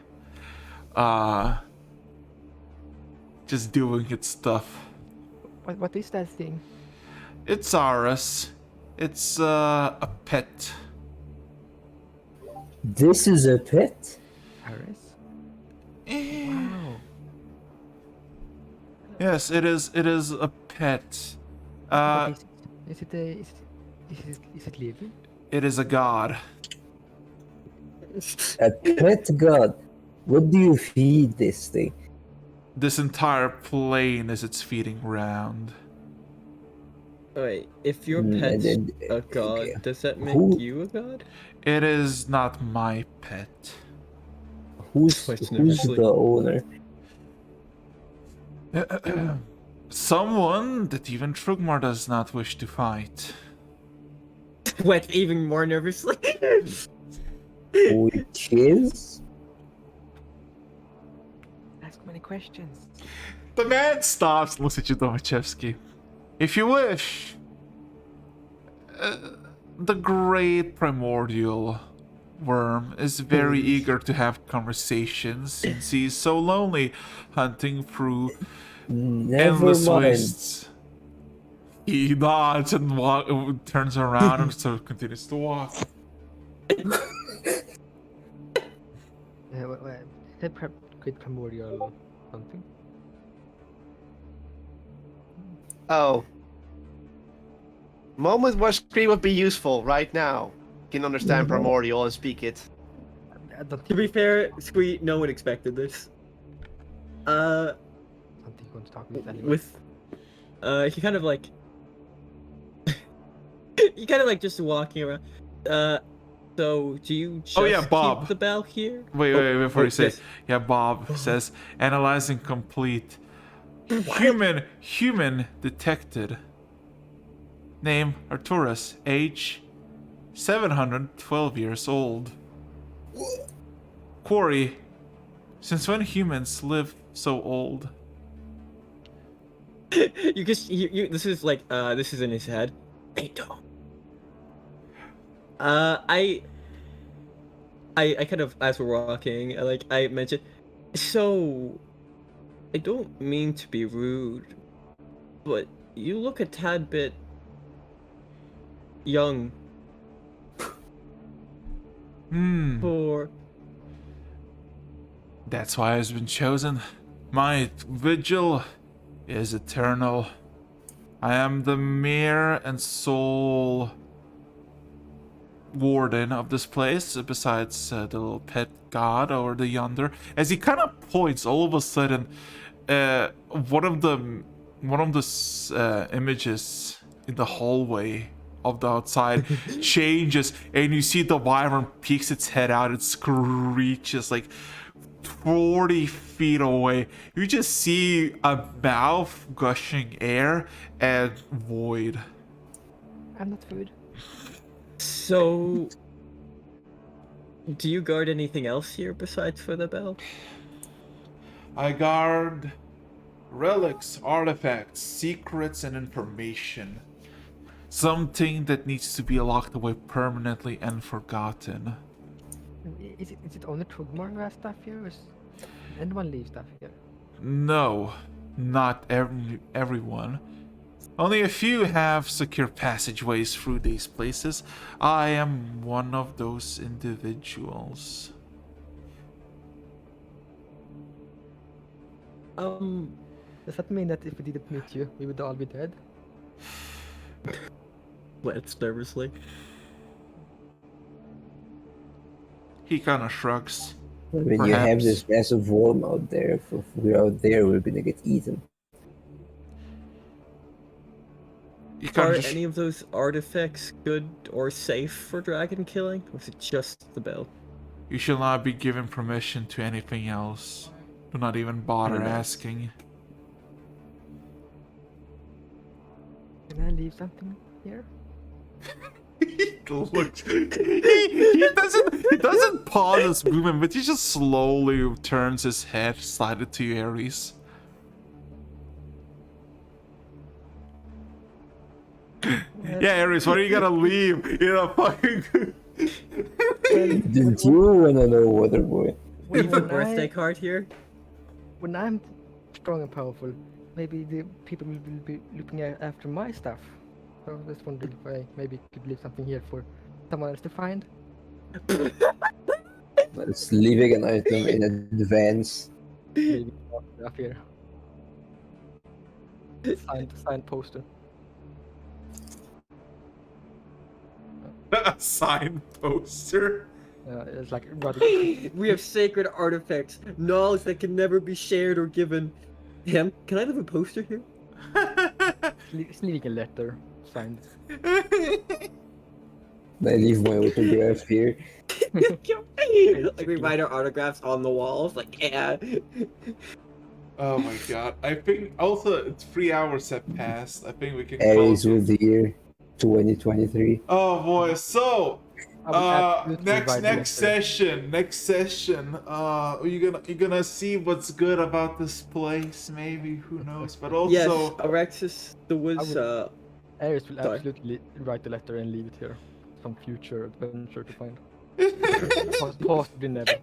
just doing its stuff. What is that thing? It's Aris. It's a pet. This is a pet? Paris? Wow. Yes, it is a pet. What is it living? It is a god. A pet god? What do you feed this thing? This entire plane is its feeding ground. Wait, if your Mm, pet's and- a god, does that make Who- you a god? It is not my pet. Who's Question the owner? Someone that even Trugmar does not wish to fight. Wet even more nervously. Which is? Ask many questions. The man stops and looks at you, Domachevsky. If you wish, the great primordial worm is very eager to have conversations since he's so lonely hunting through Never endless mind. wastes. He nods and turns around and sort of continues to walk. Great primordial something. Oh. Moment where scream would be useful right now. Can understand primordial and speak it. I don't To be fair, Squeak, no one expected this. think you want to talk with anyone. He kind of like... you kind of like just walking around. So do you just Oh, yeah, Bob. keep the bell here? Wait, before you say, yes. yeah, Bob says, analyzing complete. Human detected. Name Arturus, age 712 years old. Quarry, since when humans live so old? You just this is like this is in his head. They don't. I kind of, as we're walking, like I mentioned, so I don't mean to be rude, but you look a tad bit young for... That's why I've been chosen. My vigil is eternal. I am the mere and sole warden of this place, besides the little pet god over the yonder. As he kind of points, all of a sudden, one of the images in the hallway of the outside changes, and you see the wyvern peeks its head out. It screeches like 40 feet away. You just see a mouth gushing air and void. I'm not food. So, do you guard anything else here besides for the bell? I guard relics, artifacts, secrets, and information. Something that needs to be locked away permanently and forgotten. Is it only Trugmar who has stuff here, or is anyone leave stuff here? No, not everyone. Only a few have secure passageways through these places. I am one of those individuals. Does that mean that if we didn't meet you, we would all be dead? Let's nervously. He kind of shrugs. When you have this massive worm out there, if we're out there, we're gonna get eaten. Are any of those artifacts good or safe for dragon killing? Or is it just the bell? You shall not be given permission to anything else. Do not even bother asking. Can I leave something here? Look, he doesn't pause his movement, but he just slowly turns his head slightly to you, Ares. Yeah, Ares, what are you gonna leave? You know, fucking. Didn't you wanna know, Waterboy? Leave a birthday card here? When I'm strong and powerful, maybe the people will be looking after my stuff. So I was wondering if I maybe could leave something here for someone else to find. It's leaving an item in advance. Maybe up here. Signed poster. A signed poster? It's like rather... We have sacred artifacts, knowledge that can never be shared or given. Damn, can I leave a poster here? Sneak a letter signed. I leave my autograph here. Like we write our autographs on the walls, like yeah. Oh my god. I think also it's 3 hours have passed. I think we can Aries close with the year 2023. Oh boy, so I will absolutely next write a next letter. session. You're gonna see what's good about this place. Maybe, who knows? But also, Yes, Alexis, there was Ares will Sorry. absolutely write the letter and leave it here. Some future adventure to find. Possibly never.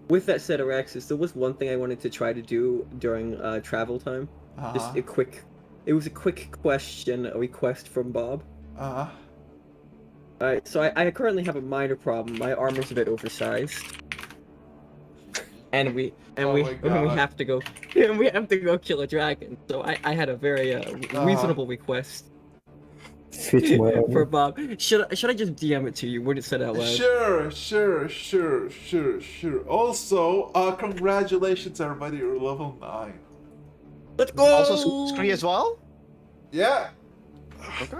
With that said, Araxis, there was one thing I wanted to try to do during travel time. Just a quick. It was a quick question, a request from Bob. Alright, so I currently have a minor problem. My armor's a bit oversized. And we have to go kill a dragon. So I had a very reasonable request Fit my for armor. Bob. Should I just DM it to you? Wouldn't say it out loud. Sure. Also, congratulations, everybody. You're level 9. Let's go. Also, Scree as well. Yeah. Okay.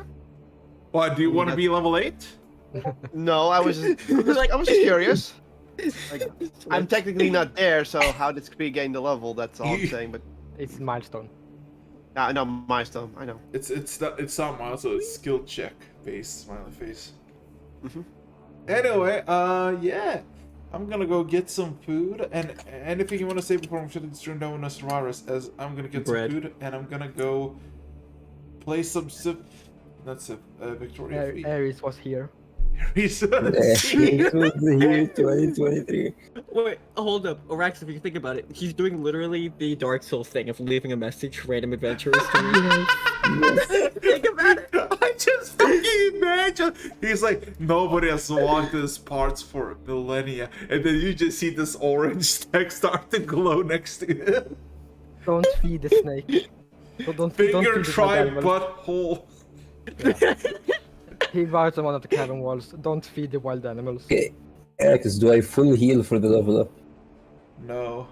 What? Do you want to be level 8? No, I was just curious. Like, I'm technically not there, so how did Scree gain the level? That's all I'm saying. But It's milestone. I know milestone. I know. It's not milestone. It's skill check based smiley face. Anyway, yeah. I'm gonna go get some food, and anything you want to say before I'm shutting this stream down with no survivors, as I'm gonna get Bread. some food, and I'm gonna go play some Victoria. Ares was here. He's It was the year 2023. Wait, hold up. Arax, if you think about it, he's doing literally the Dark Souls thing of leaving a message for random adventurers to read. Think about it. I just fucking imagine. He's like, nobody has walked these parts for millennia, and then you just see this orange text start to glow next to him. Don't feed the snake. Don't Finger feed the try wild animals. butthole. He writes on one of the cabin walls. Don't feed the wild animals. Okay, Alex, do I full heal for the level up? No.